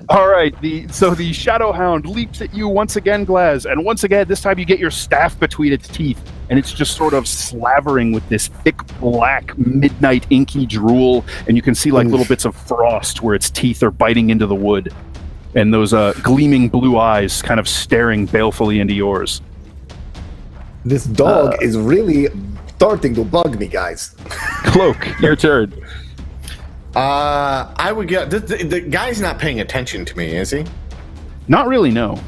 All right, so the Shadowhound leaps at you once again, Glaz, and once again, this time you get your staff between its teeth, and it's just sort of slavering with this thick black midnight inky drool, and you can see like little bits of frost where its teeth are biting into the wood, and those gleaming blue eyes kind of staring balefully into yours. This dog is really starting to bug me, guys. Cloak, your turn. I would get the guy's not paying attention to me, is he? Not really, no.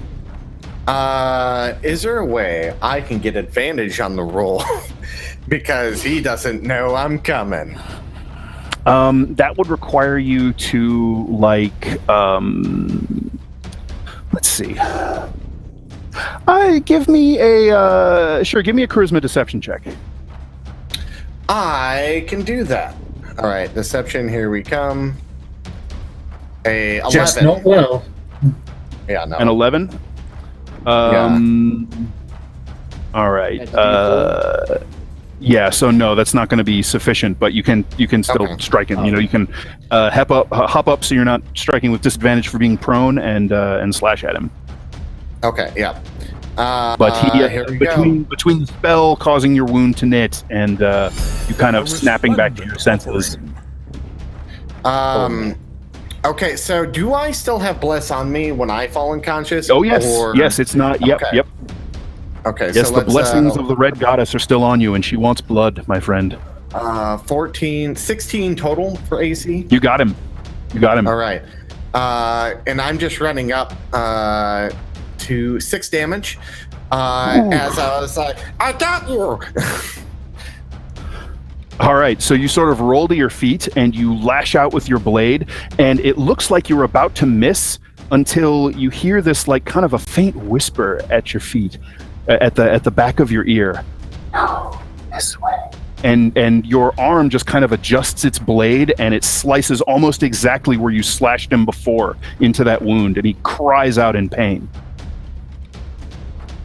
Is there a way I can get advantage on the roll because he doesn't know I'm coming? That would require you to let's see. Give me a charisma deception check. I can do that. All right, deception. Here we come. A 11. Just not well. Yeah, no. An 11. All right. Yeah. So no, that's not going to be sufficient. But you can still strike him. You know, you can hop up so you're not striking with disadvantage for being prone, and slash at him. Okay. Yeah. But he between the spell causing your wound to knit and you kind of snapping back to your senses. Okay, so do I still have bless on me when I fall unconscious? Oh yes, yes. It's not. Yep, Okay. yep. Okay. Yes, so the blessings of the Red Goddess are still on you, and she wants blood, my friend. 16 total for AC. You got him. All right. And I'm just running up to 6 damage. As I was like, I got you. All right, so you sort of roll to your feet and you lash out with your blade, and it looks like you're about to miss until you hear this like kind of a faint whisper at your feet, at the back of your ear. No, this way. And your arm just kind of adjusts its blade, and it slices almost exactly where you slashed him before into that wound, and he cries out in pain.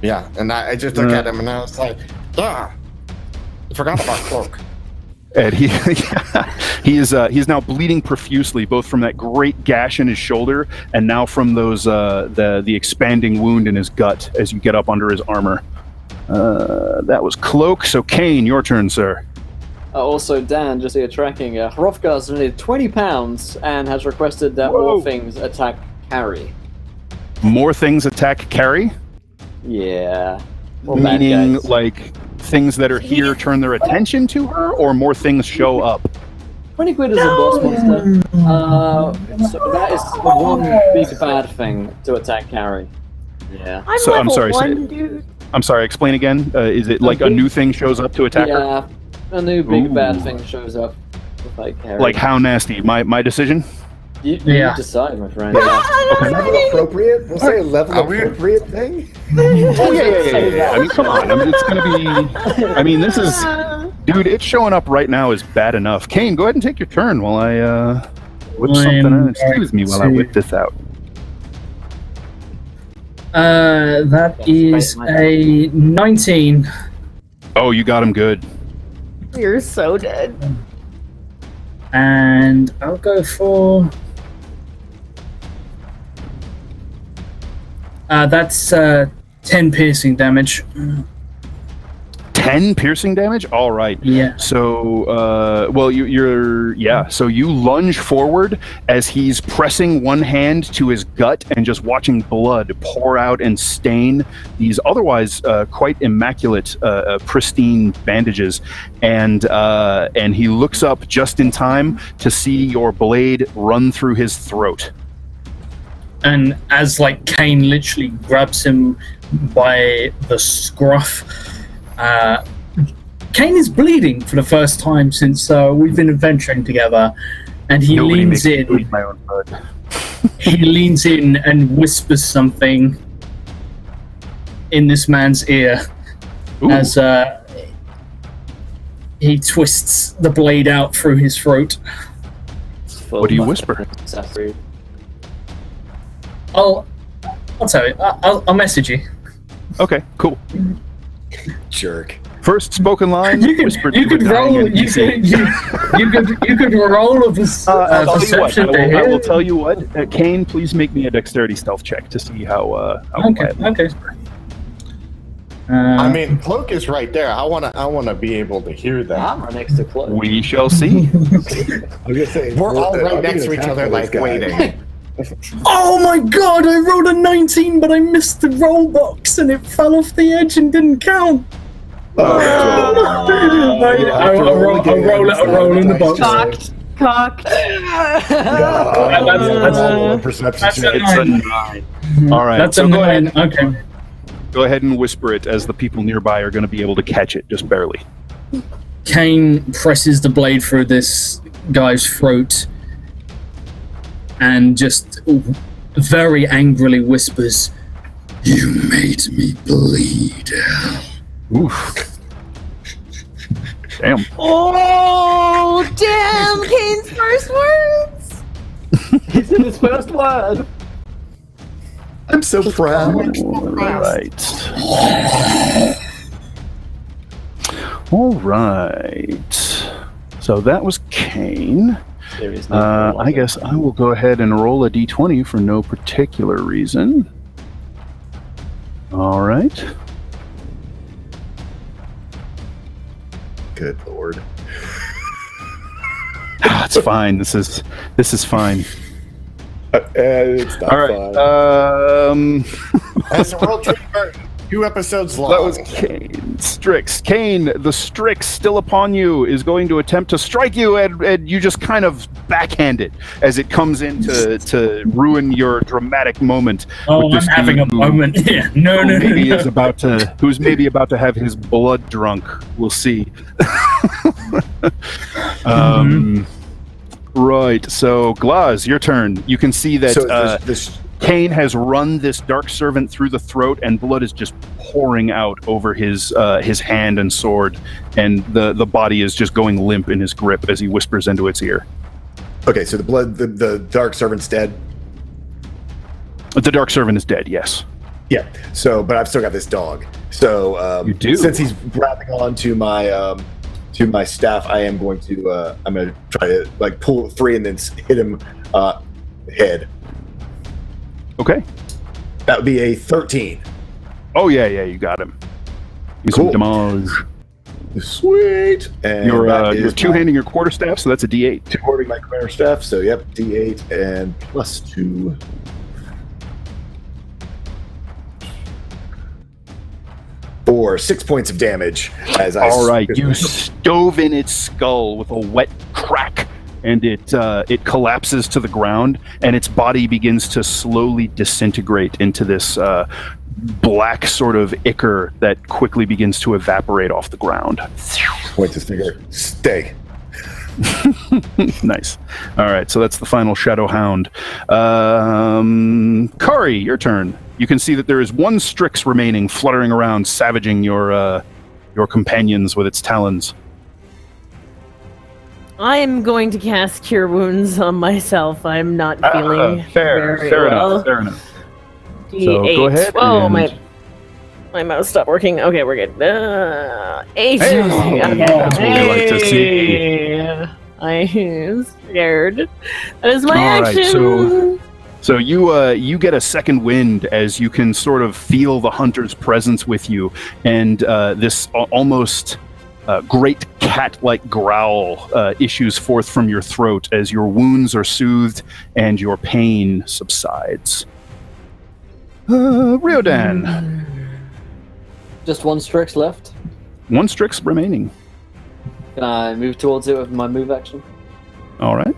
Yeah, and I just look at him and I was like, yeah, I forgot about Cloak. And he's now bleeding profusely, both from that great gash in his shoulder and now from those the expanding wound in his gut as you get up under his armor. That was Cloak. So Kane, your turn, sir. Also, Dan, just here tracking. Hrothgar's donated 20 pounds and has requested that Whoa. more things attack Carrie. More things attack Carrie? Yeah. More bad Meaning, guys. like, things that are here turn their attention to her, or more things show up? 20 quid is a boss monster. So that is one big bad thing to attack Carrie. Yeah. I'm So, I'm level sorry, 1, dude. I'm sorry, explain again. Is it like a new thing shows up to attack her? Yeah. A new big Ooh. bad thing shows up to fight Carrie. Like, how nasty? My decision? You Yeah. decide, my friend. Level appropriate? We'll say a level appropriate thing? Oh, yeah. I mean, come on. I mean, it's going to be... I mean, this is... Dude, it's showing up right now is bad enough. Kane, go ahead and take your turn while I whip something out. Excuse me while I whip this out. That is a 19. Oh, you got him good. You're so dead. And I'll go for... that's 10 piercing damage. 10 piercing damage? All right. Yeah. So, well, so you lunge forward as he's pressing one hand to his gut and just watching blood pour out and stain these otherwise quite immaculate, pristine bandages. And he looks up just in time to see your blade run through his throat. And as like Kane literally grabs him by the scruff, Kane is bleeding for the first time since we've been adventuring together, and he Nobody leans makes me in. bleed my own blood. He leans in and whispers something in this man's ear. Ooh. As he twists the blade out through his throat. What do you whisper? I'll tell you. I'll message you. Okay, cool. Jerk. First spoken line. You whispered could to a dying roll. NPC. You could roll a perception to I hit. will tell you what. Kane, please make me a dexterity stealth check to see how quiet. Okay. I mean, Cloak is right there. I wanna be able to hear that. I'm right next to Cloak. We shall see. I was gonna say We're all right I'm next to gonna each other, tackle this like guy. waiting. Oh my god! I rolled a 19, but I missed the roll box, and it fell off the edge and didn't count. I roll in the box. Cocked. That's perception That's check. a It's a 9. 9. All right. That's So a go 9. ahead. Okay. Go ahead and whisper it, as the people nearby are going to be able to catch it, just barely. Kane presses the blade through this guy's throat and just very angrily whispers, "You made me bleed." Oof. Damn. Oh, damn, his first words. He's in his first word. I'm so proud. All right. So that was Kane. Seriously. I guess I will go ahead and roll a d20 for no particular reason. All right. Good lord. It's fine. This is fine. It's not All right. As a world trooper, 2 episodes long. That was Kane. Strix. Kane, the Strix still upon you is going to attempt to strike you, and you just kind of backhand it as it comes in to ruin your dramatic moment. Oh, I'm having a moment. Yeah. No. Who's maybe about to have his blood drunk. We'll see. Right. So, Glaz, your turn. You can see that Kane has run this dark servant through the throat, and blood is just pouring out over his hand and sword, and the body is just going limp in his grip as he whispers into its ear. Okay, so the dark servant's dead. The dark servant is dead. Yes. Yeah. So, but I've still got this dog. So, you do. Since he's grabbing on to my staff, I am going to I'm going to try to like pull 3 and then hit him head. Okay. That would be a 13. Oh yeah, you got him. He's Cool. damage. Sweet. And You're two-handing your quarterstaff, so that's a D8. Two-handing my quarterstaff, so yep, D8 and +2. For 6 points of damage. All right, you stove in its skull with a wet crack, and it collapses to the ground, and its body begins to slowly disintegrate into this black sort of ichor that quickly begins to evaporate off the ground. Point his finger. Stay. Nice. All right, so that's the final Shadow Hound. Kari, your turn. You can see that there is 1 Strix remaining, fluttering around, savaging your companions with its talons. I am going to cast Cure Wounds on myself. I'm not feeling fair well. enough. D8. So go ahead. Oh, my mouse stopped working. Okay, we're good. 8. Hey, that's what we like to see. I'm scared. That is my All right, action. So you get a second wind as you can sort of feel the hunter's presence with you, and this almost great cat-like growl issues forth from your throat as your wounds are soothed and your pain subsides. Riodan. Just 1 Strix left. 1 Strix remaining. Can I move towards it with my move action? All right.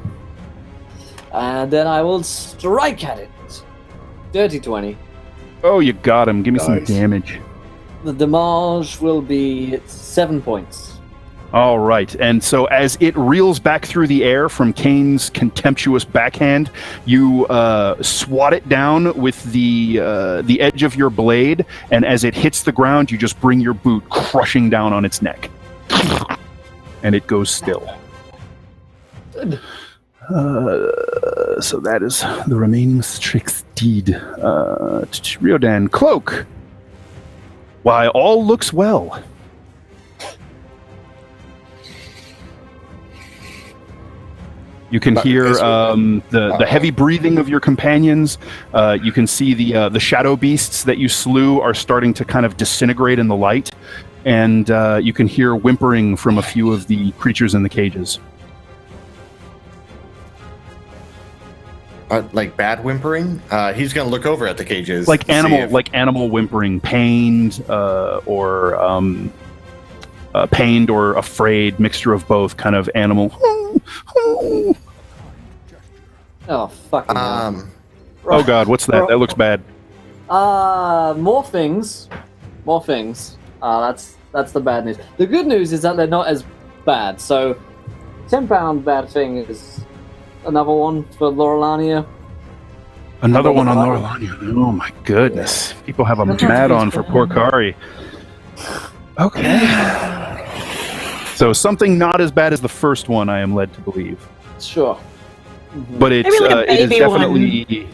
And then I will strike at it. Dirty 20. Oh, you got him. Give me some Nice. damage. The damage will be 7 points. All right, and so as it reels back through the air from Kane's contemptuous backhand, you swat it down with the edge of your blade, and as it hits the ground, you just bring your boot crushing down on its neck, and it goes still. Good. So that is the remaining Strix deed. Riodan, Cloak. Why, all looks well. You can hear the heavy breathing of your companions. You can see the shadow beasts that you slew are starting to kind of disintegrate in the light. And you can hear whimpering from a few of the creatures in the cages. Like bad whimpering? He's going to look over at the cages. Like animal whimpering, pained or pained or afraid, mixture of both, kind of animal. Oh, fucking hell. Oh god, what's that? That looks bad. More things. More things. That's the bad news. The good news is that they're not as bad. So, 10-pound bad thing is another one for Laurelania. Another one on Laurelania. Oh my goodness. People have a mad on for poor Kari. Okay. So something not as bad as the first one, I am led to believe. Sure. But it's Maybe like a it is baby one. definitely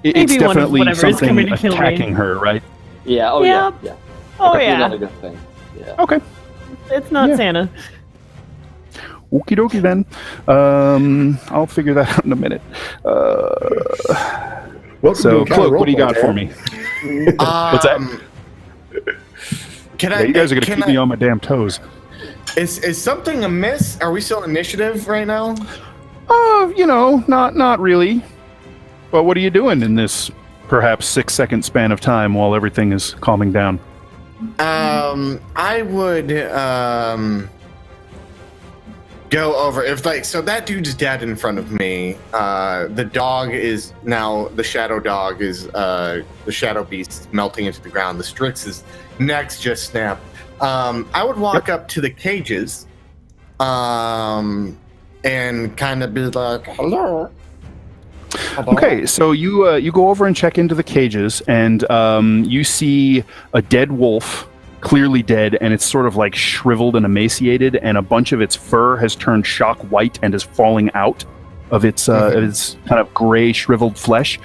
it's Maybe one of definitely whatever is something coming to kill me. attacking her, right? Yeah. Oh Yeah. yeah. Yeah. Oh Like a yeah, good thing. Yeah. Okay. it's not Yeah. Santa. Okie dokie then. I'll figure that out in a minute. Welcome So, to Encounter Cloak, what do you got Roleplay, for Dan. me? What's that? Can Yeah, I? you guys are gonna can keep me on my damn toes. Is something amiss? Are we still initiative right now? Not really. But what are you doing in this perhaps 6-second span of time while everything is calming down? I would go over so that dude's dead in front of me. The dog is now the shadow dog is the shadow beast melting into the ground. The Strix's necks just snapped. I would walk up to the cages, and kind of be like, "Hello." Okay, so you go over and check into the cages, and you see a dead wolf, clearly dead, and it's sort of like shriveled and emaciated, and a bunch of its fur has turned shock white and is falling out of its kind of gray shriveled flesh.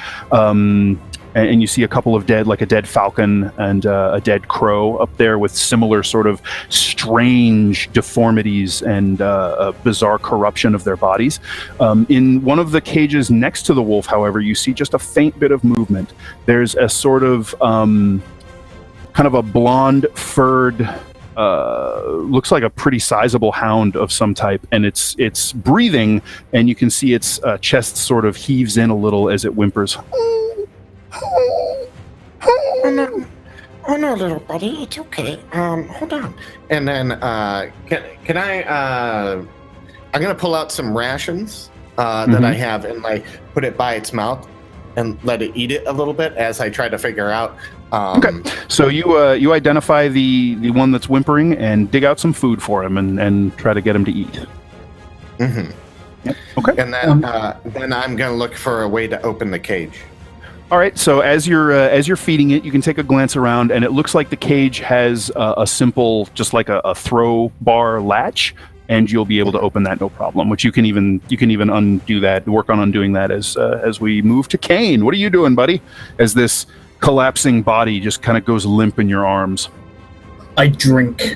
And you see a couple of dead, like a dead falcon and a dead crow up there with similar sort of strange deformities and bizarre corruption of their bodies. In one of the cages next to the wolf, however, you see just a faint bit of movement. There's a sort of kind of a blonde furred, looks like a pretty sizable hound of some type, and it's breathing, and you can see its chest sort of heaves in a little as it whimpers. Oh no, little buddy, it's okay. Hold on. And then can I I'm gonna pull out some rations that I have and like put it by its mouth and let it eat it a little bit as I try to figure out. Okay, so you identify the one that's whimpering and dig out some food for him and try to get him to eat. Mm-hmm. Yep. Okay. And then I'm gonna look for a way to open the cage. All right. So as you're feeding it, you can take a glance around, and it looks like the cage has a simple, just like a throw bar latch, and you'll be able to open that no problem. Which you can even undo that, work on undoing that as we move to Kane. What are you doing, buddy? As this collapsing body just kind of goes limp in your arms. I drink.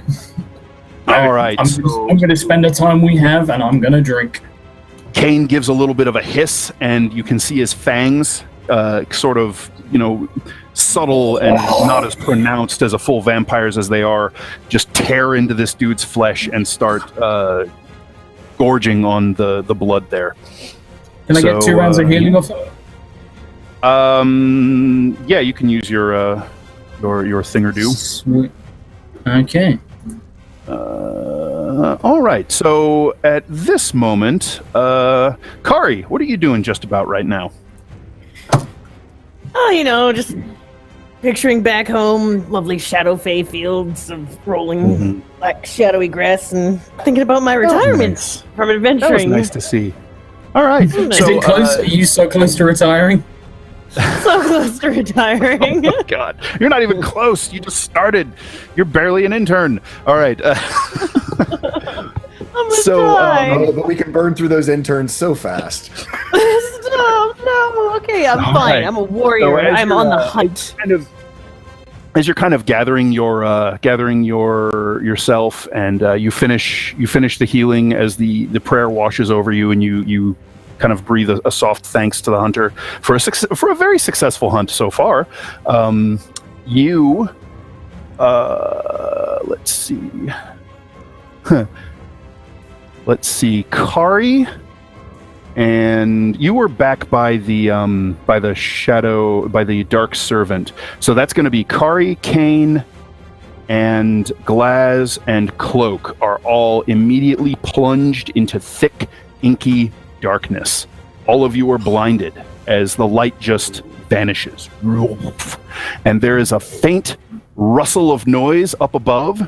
All right. I'm going to spend the time we have, and I'm going to drink. Kane gives a little bit of a hiss, and you can see his fangs. Sort of, subtle and not as pronounced as a full vampire's as they are, just tear into this dude's flesh and start gorging on the blood there. Can I get 2 rounds of healing off it? Yeah, you can use your thing or do. Sweet. Okay. All right. So at this moment, Kari, what are you doing just about right now? Oh, just picturing back home, lovely shadow fey fields of rolling black shadowy grass, and thinking about my retirement from adventuring. That was nice to see. All right. Is it close? Are you so close to retiring? So close to retiring. Oh, God. You're not even close. You just started. You're barely an intern. All right. But we can burn through those interns so fast. No. Okay, I'm fine. Right. I'm a warrior. So I'm on the hunt. As you're kind of gathering yourself, and you finish the healing as the prayer washes over you, and you kind of breathe a soft thanks to the hunter for a very successful hunt so far. Let's see, Kari, and you were back by the dark servant. So that's going to be Kari, Kane, and Glaz and Cloak are all immediately plunged into thick, inky darkness. All of you are blinded as the light just vanishes. And there is a faint rustle of noise up above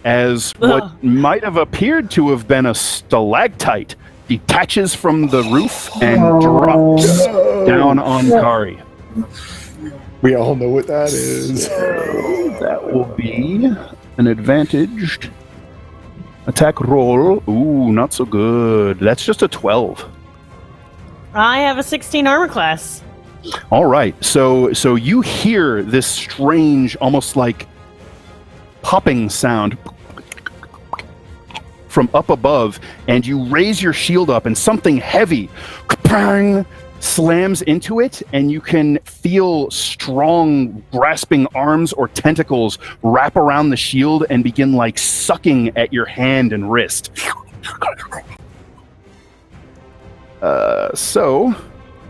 as what might have appeared to have been a stalactite detaches from the roof and drops down on Kari. We all know what that is. That will be an advantaged attack roll. Ooh, not so good. That's just a 12. I have a 16 armor class. All right, so you hear this strange, almost like popping sound from up above, and you raise your shield up, and something heavy slams into it, and you can feel strong, grasping arms or tentacles wrap around the shield and begin like sucking at your hand and wrist. So,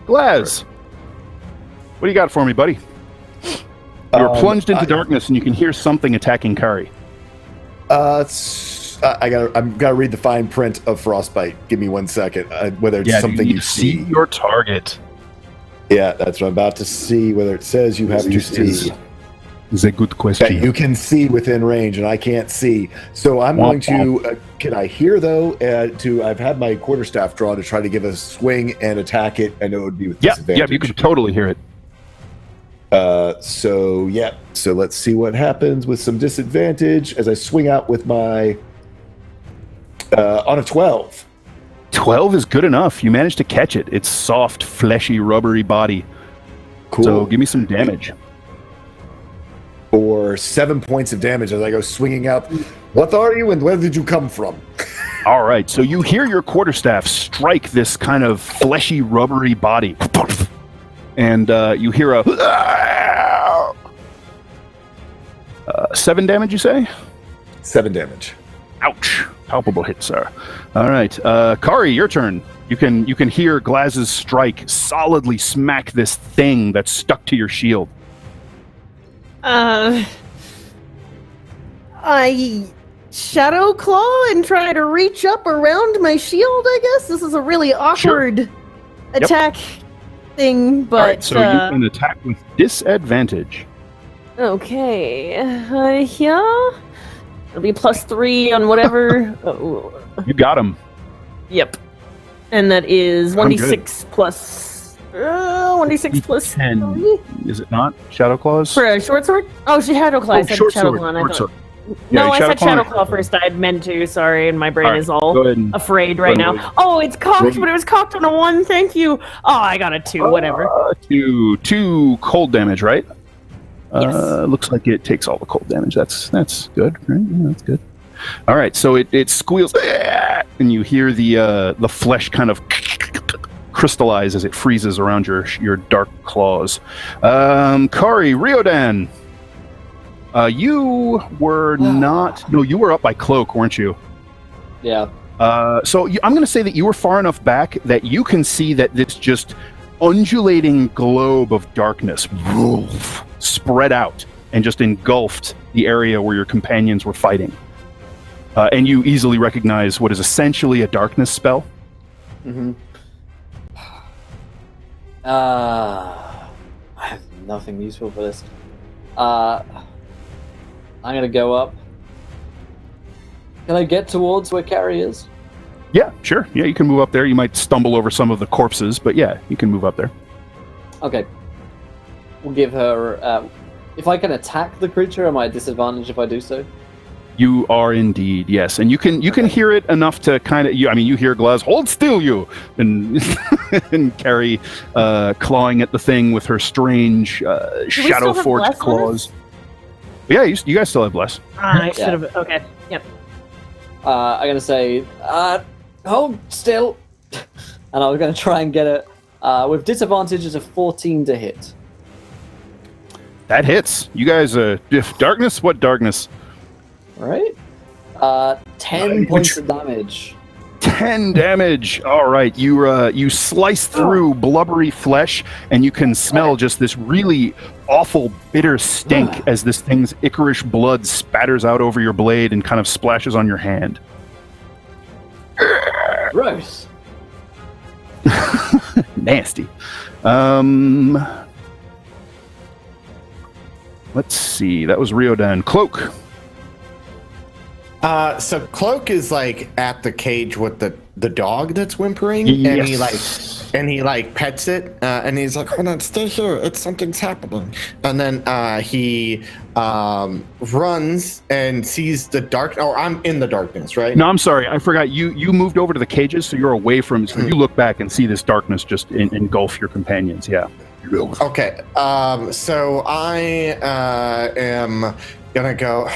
Glaz, what do you got for me, buddy? You're plunged into darkness, and you can hear something attacking Kari. I gotta read the fine print of Frostbite. Give me 1 second. Whether it's something you see. Your target. Yeah, that's what I'm about to see. Whether it says you have to see. Is a good question. Yeah, you can see within range, and I can't see. So I'm going to. Can I hear though? I've had my quarterstaff drawn to try to give a swing and attack it. I know it would be with disadvantage. Yeah, you can totally hear it. So let's see what happens with some disadvantage as I swing out with my on a 12. 12 is good enough. You managed to catch it. It's soft, fleshy, rubbery body. Cool. So give me some damage. For 7 points of damage as I go swinging out. What are you and where did you come from? All right, so you hear your quarterstaff strike this kind of fleshy, rubbery body. And you hear a 7 damage, you say? 7 damage. Ouch. Palpable hit, sir. All right, Kari, your turn. You can hear Glaz's strike solidly smack this thing that's stuck to your shield. I shadow claw and try to reach up around my shield, I guess. This is a really awkward attack thing, but... All right, so you can attack with disadvantage. Okay. Yeah? It'll be +3 on whatever... You got him. Yep. And that is 1d6 plus... 1d6 plus 10. 3? Is it not? Shadow Claws? For a short sword? Oh, Shadow Claw. I said short Shadow sword. Claw. Short sword. No, I said Shadow Claw. Claw first. I had meant to. Sorry, and my brain is all go ahead and- afraid right go now. ahead. Oh, it's cocked, but it was cocked on a 1. Thank you. Oh, I got a 2. Whatever. Two cold damage, right? Yes. Looks like it takes all the cold damage. That's good, right? Yeah, that's good. All right, so it squeals, and you hear the flesh kind of crystallize as it freezes around your dark claws. Kari, Riodan, you were not... No, you were up by Cloak, weren't you? Yeah. So I'm going to say that you were far enough back that you can see that this just undulating globe of darkness spread out and just engulfed the area where your companions were fighting. And you easily recognize what is essentially a darkness spell. Mm-hmm. I have nothing useful for this. I'm gonna go up. Can I get towards where Carrie is? Yeah, sure. Yeah, you can move up there. You might stumble over some of the corpses, but yeah, you can move up there. Okay. We'll give her... if I can attack the creature, am I at disadvantage if I do so? You are indeed, yes, and you can hear it enough to kind of. You hear Glaz, hold still, you, and and Carrie clawing at the thing with her strange shadow forged claws. Yeah, you guys still have bless. I should have. Okay. Yep. I'm gonna say, hold still, and I was gonna try and get it with disadvantage. It's a 14 to hit. That hits. You guys, darkness. What darkness? All right. 10 points of damage. 10 damage. All right. You slice through blubbery flesh, and you can smell just this really awful, bitter stink as this thing's ichorish blood spatters out over your blade and kind of splashes on your hand. Gross. Nasty. Let's see. That was Riodan. Cloak. So Cloak is like at the cage with the dog that's whimpering, Yes. and he like and he like pets it, and he's like, "Hold on, stay here. Something's happening." And then he runs and sees the dark. Oh, I'm in the darkness, right? No, I'm sorry. I forgot. You moved over to the cages, so you're away from. So you look back and see this darkness just engulf your companions. Yeah. Okay. So I am gonna go.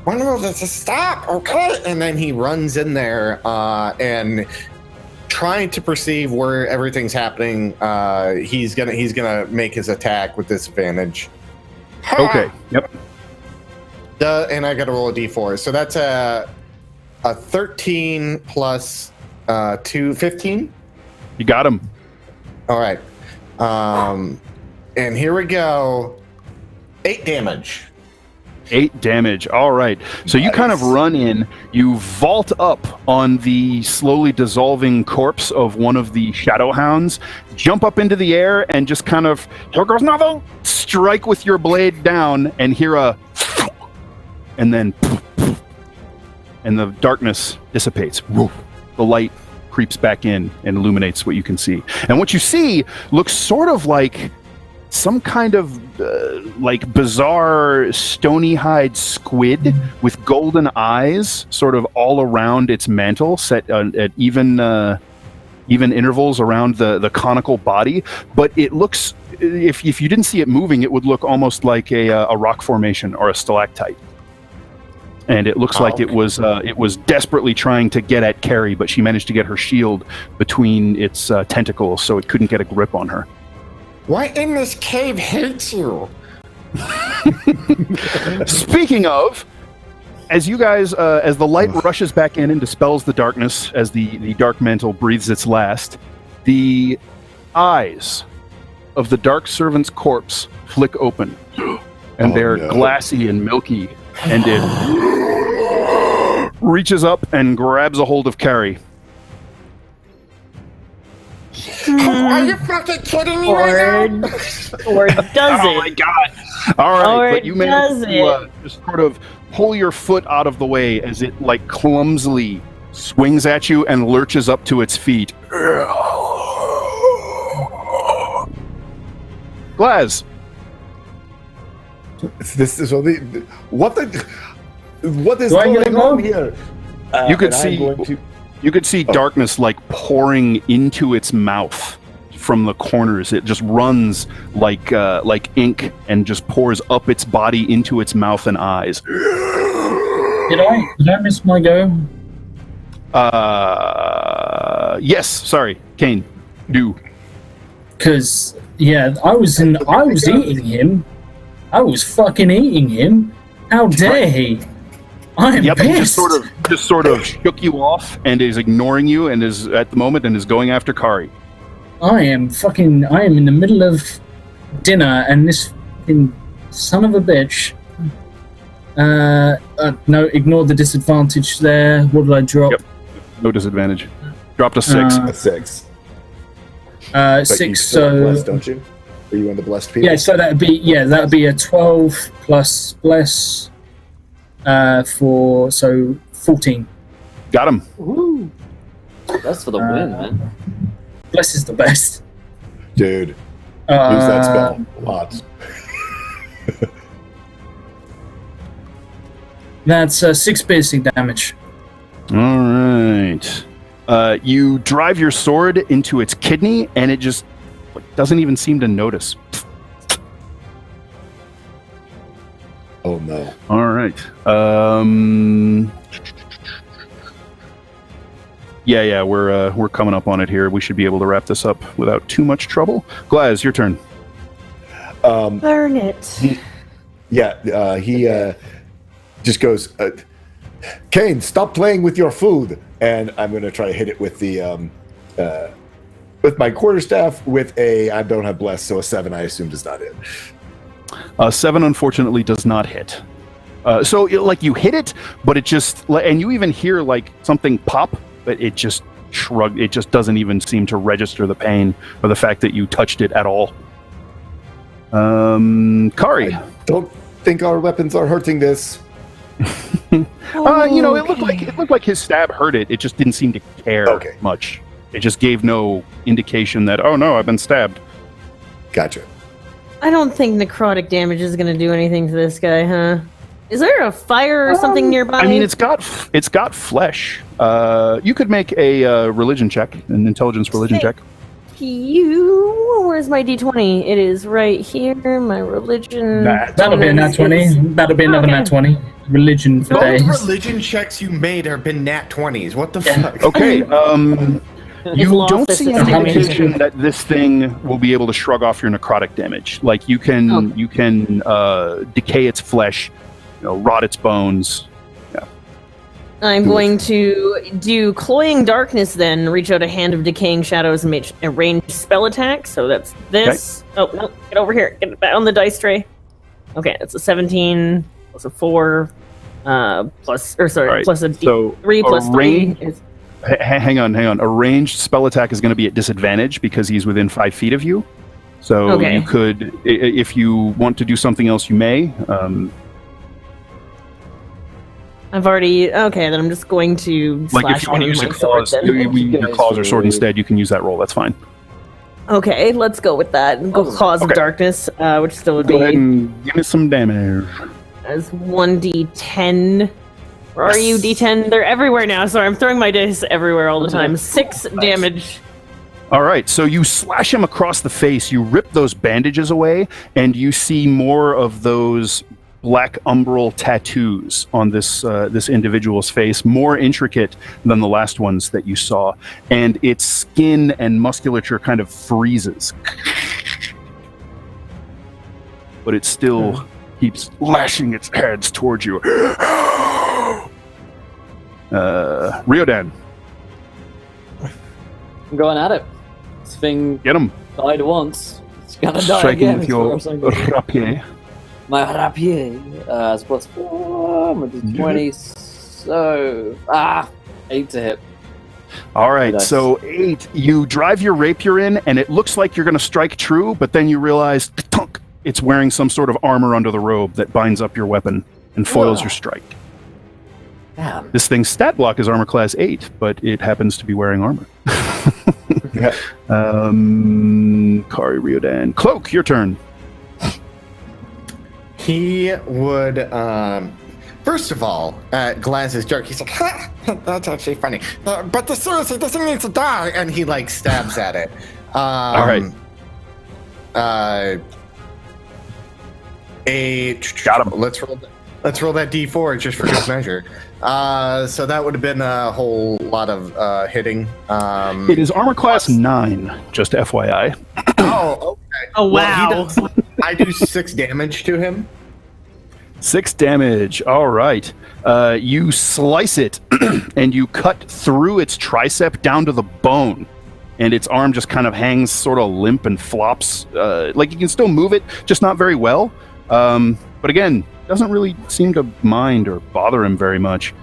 When will this stop? Okay. And then he runs in there and trying to perceive where everything's happening. He's gonna make his attack with disadvantage. Okay. Yep. And I got to roll a d4. So that's a 13 plus 2, 15. You got him. All right. And here we go. 8 damage. 8 damage. All right. So you kind of run in, you vault up on the slowly dissolving corpse of one of the shadow hounds, jump up into the air, and just kind of, here goes nothing, strike with your blade down, and hear a, and then, and the darkness dissipates. The light creeps back in and illuminates what you can see. And what you see looks sort of like some kind of like bizarre stony-hide squid with golden eyes sort of all around its mantle, set at even intervals around the conical body. But it looks, if you didn't see it moving, it would look almost like a rock formation or a stalactite. And it looks like it was desperately trying to get at Carrie, but she managed to get her shield between its tentacles, so it couldn't get a grip on her. What in this cave hates you? Speaking of, as you guys, as the light rushes back in and dispels the darkness, as the dark mantle breathes its last, the eyes of the dark servant's corpse flick open, and they're glassy and milky, and it reaches up and grabs a hold of Carrie. Are you fucking kidding me right now? Or does it? Oh my god! All right, Or but you managed to just sort of pull your foot out of the way as it like clumsily swings at you and lurches up to its feet. Glaz. This is what is Do I get going to go? on here? You could and I'm see. going to- You could see darkness like pouring into its mouth from the corners. It just runs like ink and just pours up its body into its mouth and eyes. Did I miss my go? Yes. Sorry, Kane. Do. Because I was eating him. I was fucking eating him. How dare he? I'm Yep. pissed. He just sort of shook you off and is ignoring you and is at the moment and is going after Kari. I am in the middle of dinner and this fucking son of a bitch. No, ignore the disadvantage there. What did I drop? Yep. No disadvantage. Dropped a 6. A 6. But 6. you still have So blessed, don't you? Are you in the blessed people? yeah, so that'd be a 12 plus bless. For 14. Got him. Woo! That's for the win, man. Bless is the best. Dude, use that spell a lot. That's 6 piercing damage. All right. You drive your sword into its kidney, and it just doesn't even seem to notice. Oh no! All right. Yeah. We're coming up on it here. We should be able to wrap this up without too much trouble. Glaz, your turn. Burn it. He just goes, Kane, stop playing with your food, and I'm going to try to hit it with the with my quarterstaff with I don't have blessed, so a 7 I assume does not hit. 7 unfortunately does not hit. So you hit it, but it just, and you even hear like something pop, but it just shrugged. It just doesn't even seem to register the pain or the fact that you touched it at all. Kari. I don't think our weapons are hurting this. It looked like his stab hurt it. It just didn't seem to care much. It just gave no indication that, oh no, I've been stabbed. Gotcha. I don't think necrotic damage is going to do anything to this guy, huh? Is there a fire or something nearby? I mean, it's got flesh. You could make a religion check, an intelligence religion check. Where's my d20? It is right here. My religion. That'll be a nat 20. That'll be another nat 20. Religion for days. Both religion checks you made have been nat 20s. What the fuck? Okay. You lost don't this see at any some indication that this thing will be able to shrug off your necrotic damage. Like you can decay its flesh, rot its bones. Yeah. I'm going to do Cloying Darkness then, reach out a Hand of Decaying Shadows and make a ranged spell attack. So that's this. Okay. Oh, no, get over here. Get it back on the dice tray. Okay, it's a 17 plus a 4 plus a D3 plus 3 is... Hang on. A ranged spell attack is going to be at disadvantage because he's within 5 feet of you. So you could, if you want to do something else, you may. I've already... Okay, then I'm just going to like if you want to use a claws, your claws or sword instead, you can use that roll. That's fine. Okay, let's go with that. Go Claws of Darkness, which still would Go be... ahead and give me some damage. As 1d10. Where are you, d10? They're everywhere now. Sorry, I'm throwing my dice everywhere all the time. 6 damage. All right, so you slash him across the face. You rip those bandages away, and you see more of those black umbral tattoos on this individual's face, more intricate than the last ones that you saw. And its skin and musculature kind of freezes. But it still keeps lashing its heads towards you. Riodan. I'm going at it. This thing Get him. died once. It's gonna die Striking again. with your rapier. My rapier is plus 4, my d20, so... 8 to hit. All right, so 8. You drive your rapier in, and it looks like you're going to strike true, but then you realize, tunk, it's wearing some sort of armor under the robe that binds up your weapon and foils your strike. Damn. This thing's stat block is armor class 8, but it happens to be wearing armor. Kari, Riodan. Cloak, your turn. He would, first of all, Glaz's joke, he's like, ha, that's actually funny. But seriously, this thing needs to die. And he, stabs at it. All right. Got him. Let's roll that D4 just for good measure. So that would have been a whole lot of hitting. It is armor class 9, just FYI. Oh, okay. Oh, wow. Well, I do 6 damage to him. 6 damage. All right. You slice it, and you cut through its tricep down to the bone. And its arm just kind of hangs sort of limp and flops. You can still move it, just not very well. But again, doesn't really seem to mind or bother him very much.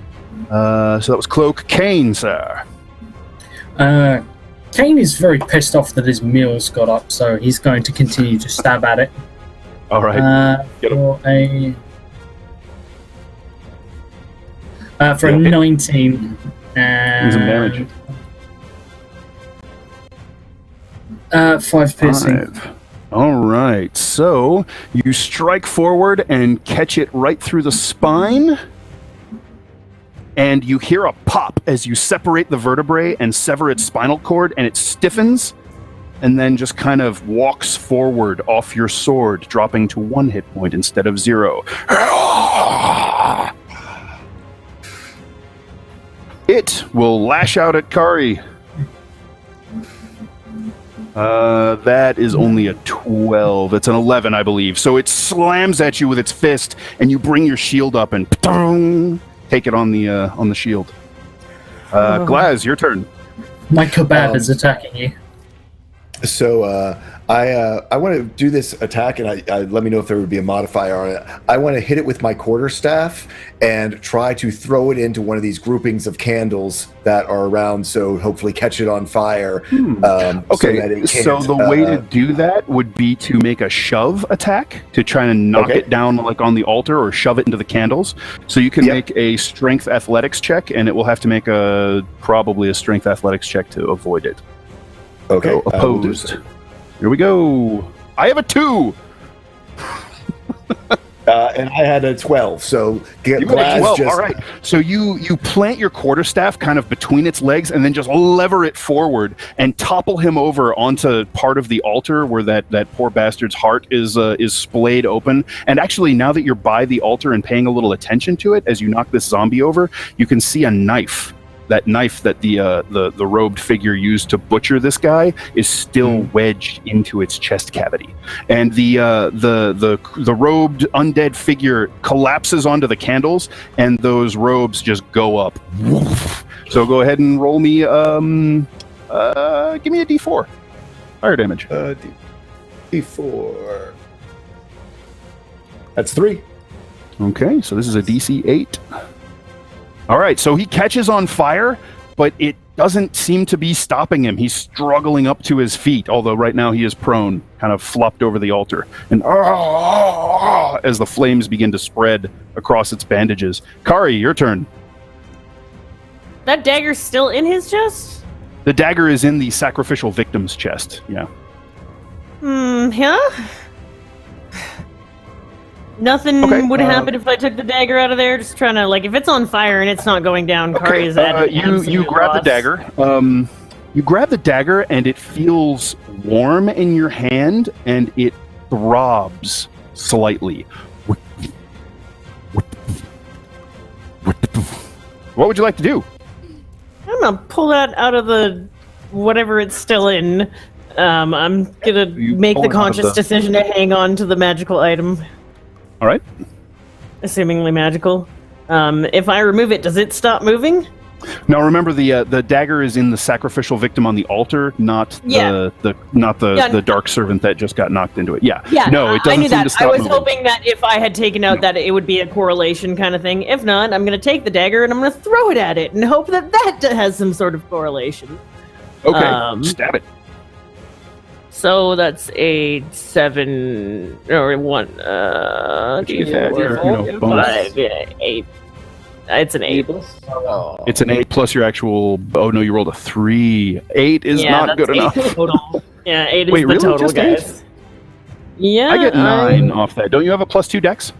So that was Cloak. Kane, sir. Kane is very pissed off that his meal's got up, so he's going to continue to stab at it. All right. Get him. For a 19. And some damage. 5 piercing. 5. All right. So you strike forward and catch it right through the spine. And you hear a pop as you separate the vertebrae and sever its spinal cord, and it stiffens and then just kind of walks forward off your sword, dropping to 1 hit point instead of 0. It will lash out at Kari. That is only a 12. It's an 11, I believe. So it slams at you with its fist, and you bring your shield up and take it on the shield. Glaz, your turn. My kebab is attacking you. So I want to do this attack, and I let me know if there would be a modifier on it. I want to hit it with my quarterstaff and try to throw it into one of these groupings of candles that are around, so hopefully catch it on fire. Okay, so the way to do that would be to make a shove attack to try and knock it down like on the altar or shove it into the candles. So you can make a strength athletics check, and it will have to make probably a strength athletics check to avoid it. Okay, so opposed. Here we go. I have a 2. And I had a 12. So you got a 12. All right. So you plant your quarterstaff kind of between its legs, and then just lever it forward and topple him over onto part of the altar where that poor bastard's heart is splayed open. And actually, now that you're by the altar and paying a little attention to it, as you knock this zombie over, you can see a knife. That knife that the robed figure used to butcher this guy is still wedged into its chest cavity, and the robed undead figure collapses onto the candles, and those robes just go up. So go ahead and roll me. Give me a D4 fire damage. D4. That's 3. Okay, so this is a DC 8. All right, so he catches on fire, but it doesn't seem to be stopping him. He's struggling up to his feet, although right now he is prone, kind of flopped over the altar. And as the flames begin to spread across its bandages. Kari, your turn. That dagger's still in his chest? The dagger is in the sacrificial victim's chest, yeah. Yeah? Nothing would happen if I took the dagger out of there. Just trying to, like, if it's on fire and it's not going down, Kari is at you grab the dagger. You grab the dagger, and it feels warm in your hand, and it throbs slightly. What would you like to do? I'm gonna pull that out of the whatever it's still in. I'm gonna make the conscious decision to hang on to the magical item. All right. Assumingly magical. If I remove it, does it stop moving? Now remember, the dagger is in the sacrificial victim on the altar, not the dark servant that just got knocked into it. Yeah. No, it doesn't. I knew that. To stop I was moving. hoping that if I had taken out that it would be a correlation kind of thing. If not, I'm going to take the dagger and I'm going to throw it at it and hope that has some sort of correlation. Okay. Stab it. So that's a 7 or 1. Bonus. 8. It's an 8. It's an 8 plus your actual. Oh no, you rolled a 3. 8 is not good enough. Total. Yeah, 8 is Wait, the really? total, Just guys. 8? Yeah, I get 9 off that. Don't you have a +2 dex?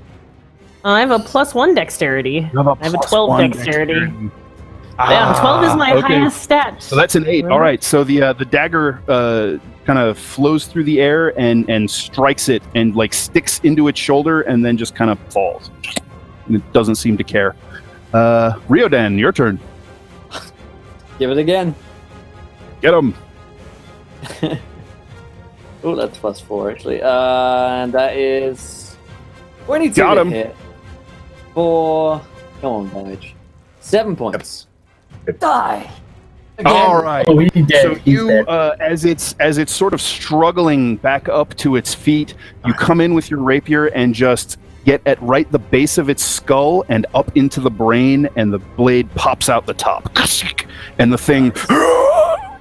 I have a +1 dexterity. I have a 12 dexterity. Yeah, 12 is my highest stat. So that's an 8. All right. So the dagger kind of flows through the air and strikes it and like sticks into its shoulder and then just kind of falls. And it doesn't seem to care. Riodan, your turn. Give it again. Get him. Oh, that's +4 actually. And that is 22 Got him. hit for come on damage. 7 points. Die. Again. All right. Oh, he's dead. So He's you, dead. as it's sort of struggling back up to its feet, you come in with your rapier and just get at right the base of its skull and up into the brain, and the blade pops out the top, and the thing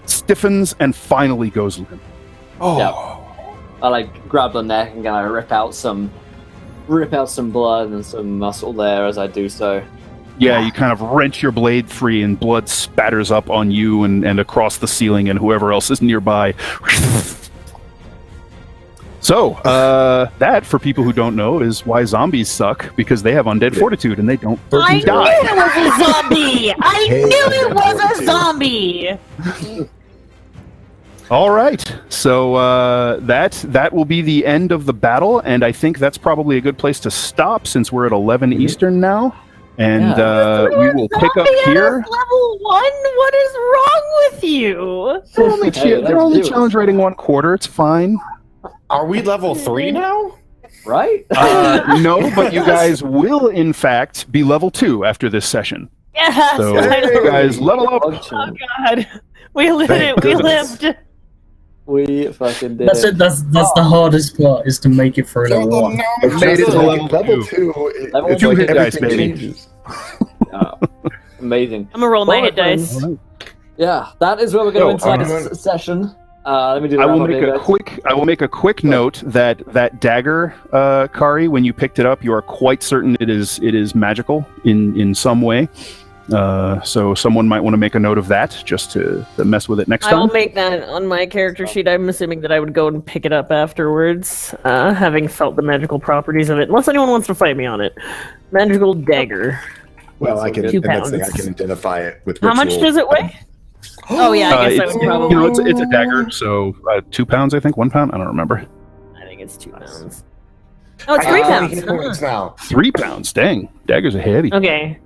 stiffens and finally goes limp. Oh. Yeah. I like grab the neck and kind of rip out some blood and some muscle there as I do so. Yeah, you kind of wrench your blade free, and blood spatters up on you and across the ceiling and whoever else is nearby. So, that, for people who don't know, is why zombies suck, because they have undead fortitude and they don't I die. knew it was a zombie! I knew it was a zombie! All right, so that will be the end of the battle, and I think that's probably a good place to stop since we're at 11 Eastern now. And we will pick up here. Level 1? What is wrong with you? They're only challenge rating 1/4. It's fine. Are we level 3 now? Right? No, but you guys will, in fact, be level 2 after this session. Yes! So, I know. you guys level up. Oh, God. We lived it. We lived. We fucking did That's it. it. That's the hardest part is to make it through level 1. We've made it to level level 2. 2. Level It's two like hit dice, everything baby. changes. Amazing. I'm gonna roll my Well, hit dice. All right. Yeah, that is where we're going to Oh, end I'm tonight's session. Let me do the I will wrap-up make here, a guys. quick. I will make a quick note that dagger, Kari. When you picked it up, you are quite certain it is magical in some way. So someone might want to make a note of that just to mess with it next I will time. make that on my character sheet. I'm assuming that I would go and pick it up afterwards, having felt the magical properties of it. Unless anyone wants to fight me on it. Magical dagger. Well, I can. 2 And that's the thing, I pounds. can identify it with. How much ritual. does it weigh? Oh yeah, I guess I It's, would probably. it's a dagger, so 2 pounds, I think, 1 pound. I don't remember. I think it's 2 pounds. Oh, it's I 3 got pounds. 20 hit points now. 3 pounds. Dang, daggers are heavy. Okay.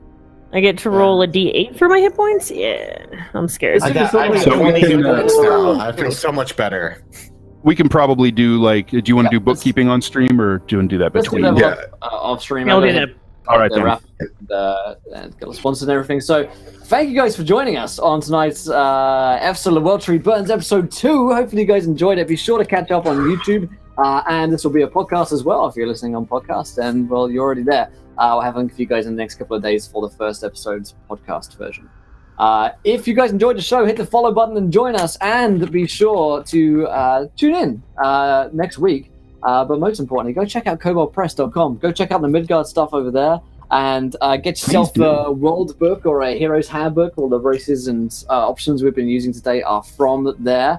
I get to roll a d8 for my hit points? Yeah. I'm scared. I got So 20 we hit can, points now. I feel so much better. We can probably do like. Do you want to do bookkeeping on stream, or do you want to do that Let's do between? that Yeah. off stream. I'll do that. All right then. And get the sponsors and everything. So, thank you guys for joining us on tonight's episode of World Tree Burns, episode 2. Hopefully, you guys enjoyed it. Be sure to catch up on YouTube, and this will be a podcast as well if you're listening on podcast. And well, you're already there. We'll have a link for you guys in the next couple of days for the first episode's podcast version. If you guys enjoyed the show, hit the follow button and join us, and be sure to tune in next week. But most importantly, go check out koboldpress.com. Go check out the Midgard stuff over there, and get yourself a world book or a hero's handbook. All the races and options we've been using today are from there.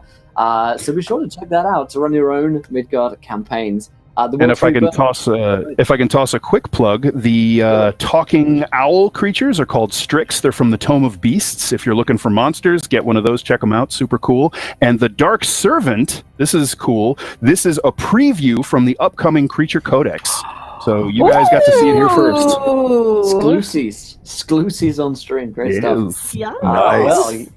So be sure to check that out to run your own Midgard campaigns. And if I can toss a quick plug, the talking owl creatures are called Strix. They're from the Tome of Beasts. If you're looking for monsters, get one of those. Check them out. Super cool. And the Dark Servant. This is cool. This is a preview from the upcoming Creature Codex. So you guys got to see it here first. Exclusives on stream. Great stuff. Yeah. Nice. Well,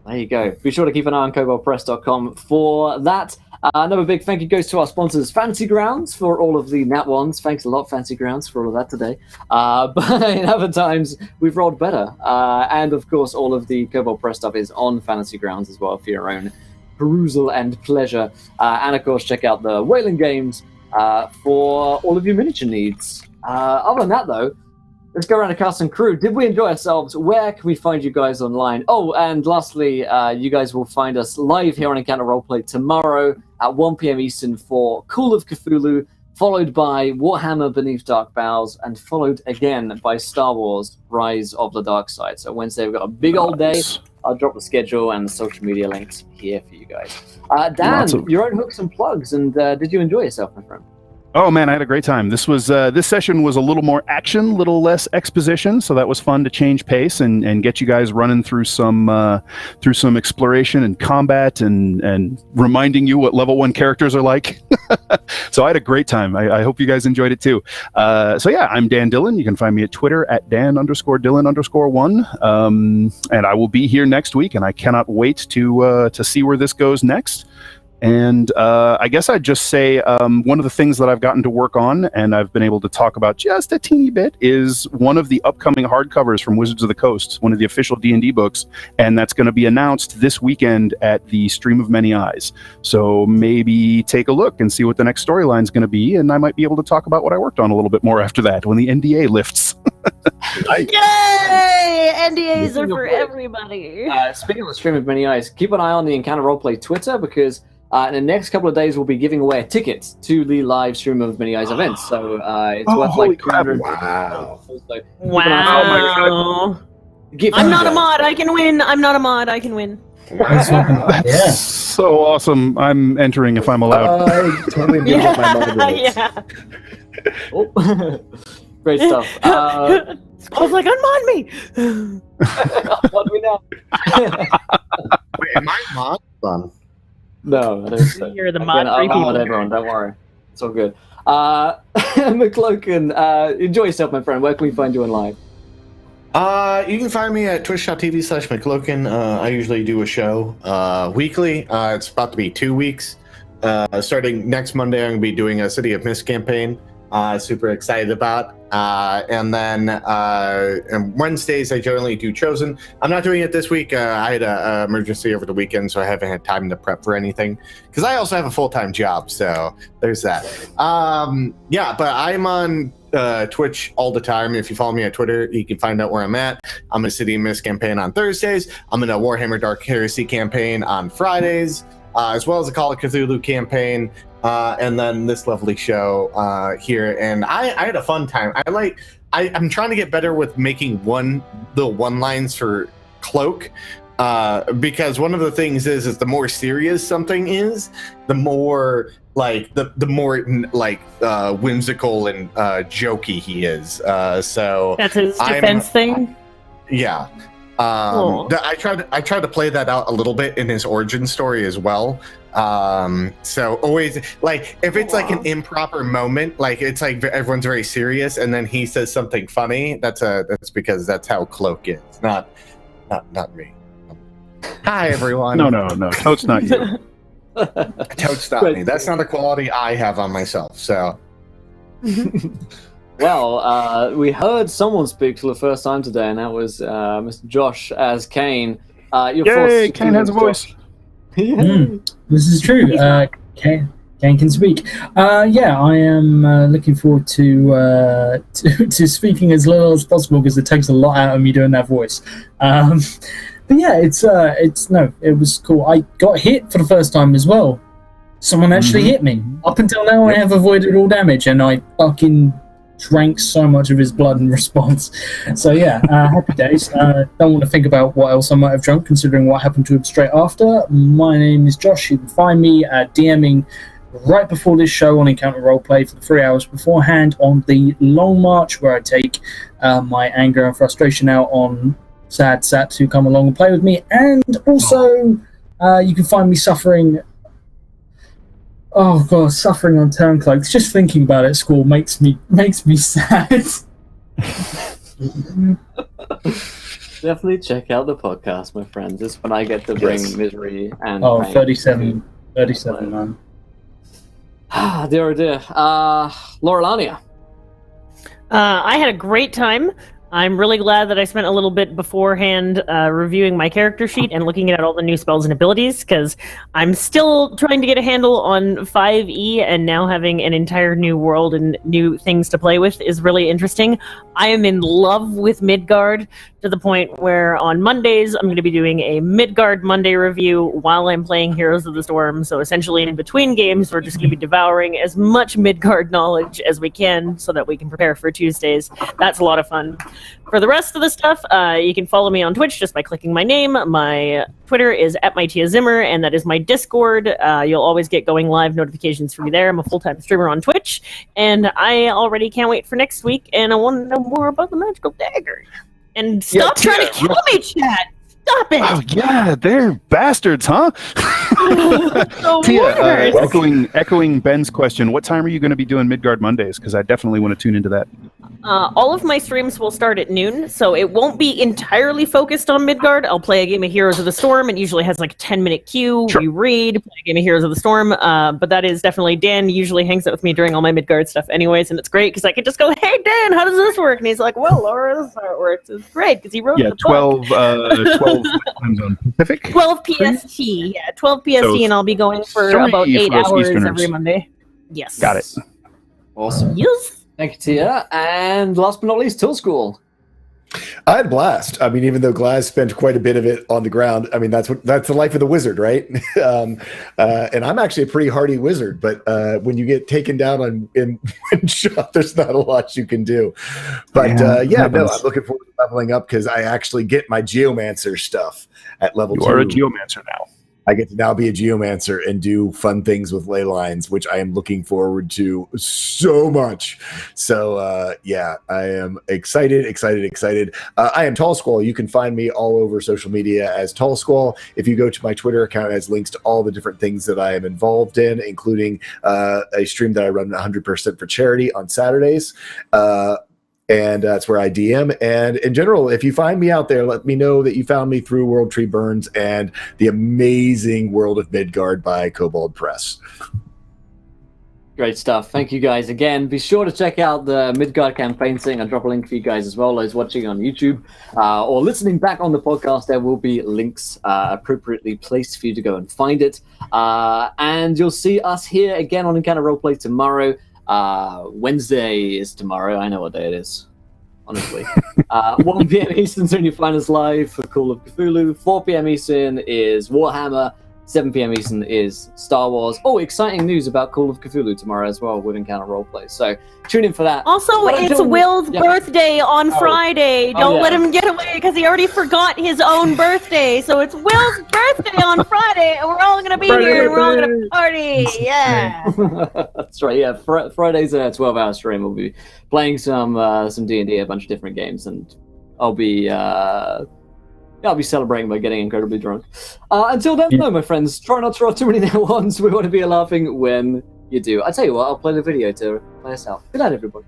there you go. Be sure to keep an eye on koboldpress.com for that. Another big thank you goes to our sponsors, Fantasy Grounds, for all of the Nat 1s. Thanks a lot, Fantasy Grounds, for all of that today. But in other times, we've rolled better. And of course, all of the Kobold Press stuff is on Fantasy Grounds as well for your own perusal and pleasure. And of course, check out the Wayland Games for all of your miniature needs. Other than that, though, let's go around to cast and crew. Did we enjoy ourselves? Where can we find you guys online? Oh, and lastly, you guys will find us live here on Encounter Roleplay tomorrow at 1 p.m. Eastern for Call of Cthulhu, followed by Warhammer Beneath Dark Boughs, and followed again by Star Wars Rise of the Dark Side. So Wednesday, we've got a big old day. I'll drop the schedule and the social media links here for you guys. Dan, your own hooks and plugs, and did you enjoy yourself, my friend? Oh man, I had a great time. This session was a little more action, little less exposition, so that was fun to change pace and get you guys running through some exploration and combat and reminding you what level 1 characters are like. So I had a great time. I hope you guys enjoyed it too. So yeah, I'm Dan Dillon. You can find me at Twitter at Dan_Dillon_1. And I will be here next week, and I cannot wait to see where this goes next. And I guess I'd just say one of the things that I've gotten to work on and I've been able to talk about just a teeny bit is one of the upcoming hardcovers from Wizards of the Coast, one of the official D&D books, and that's going to be announced this weekend at the Stream of Many Eyes. So maybe take a look and see what the next storyline is going to be, and I might be able to talk about what I worked on a little bit more after that when the NDA lifts. Yay! NDAs are for everybody. Speaking of the Stream of Many Eyes, keep an eye on the Encounter Roleplay Twitter, because in the next couple of days, we'll be giving away a ticket to the live Stream of Many Eyes event. So it's worth holy like crap. Wow. So Wow. I'm not a mod. I can win. I'm not a mod. I can win. That's so awesome. I'm entering if I'm allowed. I totally agree with my mother. Yeah. Oh. Great stuff. I was like, unmod me. What do we know? Wait, am I mod? Hold No, I don't think so. You're the Again, mod I'll free mod people. everyone, don't worry. It's all good. McCloakin, enjoy yourself, my friend. Where can we find you online? You can find me at twitch.tv/McCloakin. I usually do a show weekly. It's about to be 2 weeks. Starting next Monday, I'm going to be doing a City of Mist campaign. Super excited about. And then and Wednesdays, I generally do Chosen. I'm not doing it this week. I had an emergency over the weekend, so I haven't had time to prep for anything. Because I also have a full-time job, so there's that. Yeah, but I'm on Twitch all the time. If you follow me on Twitter, you can find out where I'm at. I'm in a City of Mist campaign on Thursdays. I'm in a Warhammer Dark Heresy campaign on Fridays, as well as a Call of Cthulhu campaign. And then this lovely show here, and I had a fun time. I'm trying to get better with making the one-lines for Cloak, because one of the things is the more serious something is, the more the more whimsical and jokey he is. So that's his defense thing. Yeah. I tried to play that out a little bit in his origin story as well. So always if it's like an improper moment, it's like everyone's very serious and then he says something funny, that's because that's how Cloak is, not me. Hi everyone. No, Toad's not you. Toad's not me. That's not a quality I have on myself. So well, we heard someone speak for the first time today, and that was Mr. Josh as Kane. Yay, Kane has a voice. This is true. Kane can speak. Yeah, I am looking forward to speaking as little as possible because it takes a lot out of me doing that voice. But yeah, it was cool. I got hit for the first time as well. Someone actually hit me. Up until now, I have avoided all damage, and I fucking drank so much of his blood in response. So yeah, happy days. Don't want to think about what else I might have drunk, considering what happened to him straight after. My name is Josh. You can find me DMing right before this show on Encounter Roleplay for the 3 hours beforehand on the Long March, where I take my anger and frustration out on sad saps who come along and play with me. And also, you can find me suffering... Oh god, suffering on Turncloaks. Just thinking about it, school makes me sad. Definitely check out the podcast, my friends. It's when I get to bring misery and pain. 37, man. Ah, dear, oh dear. Laurelania. I had a great time. I'm really glad that I spent a little bit beforehand reviewing my character sheet and looking at all the new spells and abilities, because I'm still trying to get a handle on 5E, and now having an entire new world and new things to play with is really interesting. I am in love with Midgard to the point where on Mondays I'm going to be doing a Midgard Monday review while I'm playing Heroes of the Storm. So essentially in between games, we're just going to be devouring as much Midgard knowledge as we can so that we can prepare for Tuesdays. That's a lot of fun. For the rest of the stuff, you can follow me on Twitch just by clicking my name. My Twitter is @MyTiaZimmer, and that is my Discord. You'll always get going live notifications from me there. I'm a full-time streamer on Twitch, and I already can't wait for next week, and I want to know more about the magical dagger. And stop trying to kill me, chat! Stop it! Oh yeah, they're bastards, huh? Tia, echoing Ben's question, what time are you going to be doing Midgard Mondays? Because I definitely want to tune into that. All of my streams will start at noon, so it won't be entirely focused on Midgard. I'll play a game of Heroes of the Storm. It usually has like a 10-minute queue. Sure. We read, play a game of Heroes of the Storm. But that is definitely, Dan usually hangs out with me during all my Midgard stuff anyways, and it's great because I can just go, hey, Dan, how does this work? And he's like, well, Laura, this is how it works. It's great because he wrote the book. 12 time zone Pacific. 12 PST. Yeah, 12 PST, So and I'll be going for about 8 for us hours Easterners. every Monday. Yes. Got it. Awesome. Yes. Thank you, Tia. And last but not least, Till School. I had a blast. I mean, even though Glaz spent quite a bit of it on the ground, I mean, that's the life of the wizard, right? And I'm actually a pretty hardy wizard, but when you get taken down in one shot, there's not a lot you can do. But I'm looking forward to leveling up because I actually get my geomancer stuff at level 2. You are a geomancer now. I get to now be a geomancer and do fun things with ley lines, which I am looking forward to so much. So, I am excited. I am Tall Squall. You can find me all over social media as Tall Squall. If you go to my Twitter account, it has links to all the different things that I am involved in, including a stream that I run 100% for charity on Saturdays. And that's where I DM. And in general, if you find me out there, let me know that you found me through World Tree Burns and the amazing World of Midgard by Kobold Press. Great stuff. Thank you guys again. Be sure to check out the Midgard campaign thing. I'll drop a link for you guys as well. Those watching on YouTube or listening back on the podcast, there will be links appropriately placed for you to go and find it. And you'll see us here again on Encounter Roleplay tomorrow. Wednesday is tomorrow. I know what day it is, honestly. 1 p.m. Eastern, when you find us live for Call of Cthulhu. 4 p.m. Eastern is Warhammer. 7 p.m. Eastern is Star Wars. Oh, exciting news about Call of Cthulhu tomorrow as well with Encounter Roleplay. So tune in for that. Also, it's Will's birthday on Friday. Don't let him get away because he already forgot his own birthday. So it's Will's birthday on Friday, and we're all going to be here, and we're all going to party. Yeah. That's right. Yeah, Friday's a 12-hour stream. We'll be playing some D&D, a bunch of different games, and I'll be celebrating by getting incredibly drunk. Until then, no, my friends, try not to roll too many nail ones. We want to be laughing when you do. I tell you what, I'll play the video to play us out. Good night, everybody.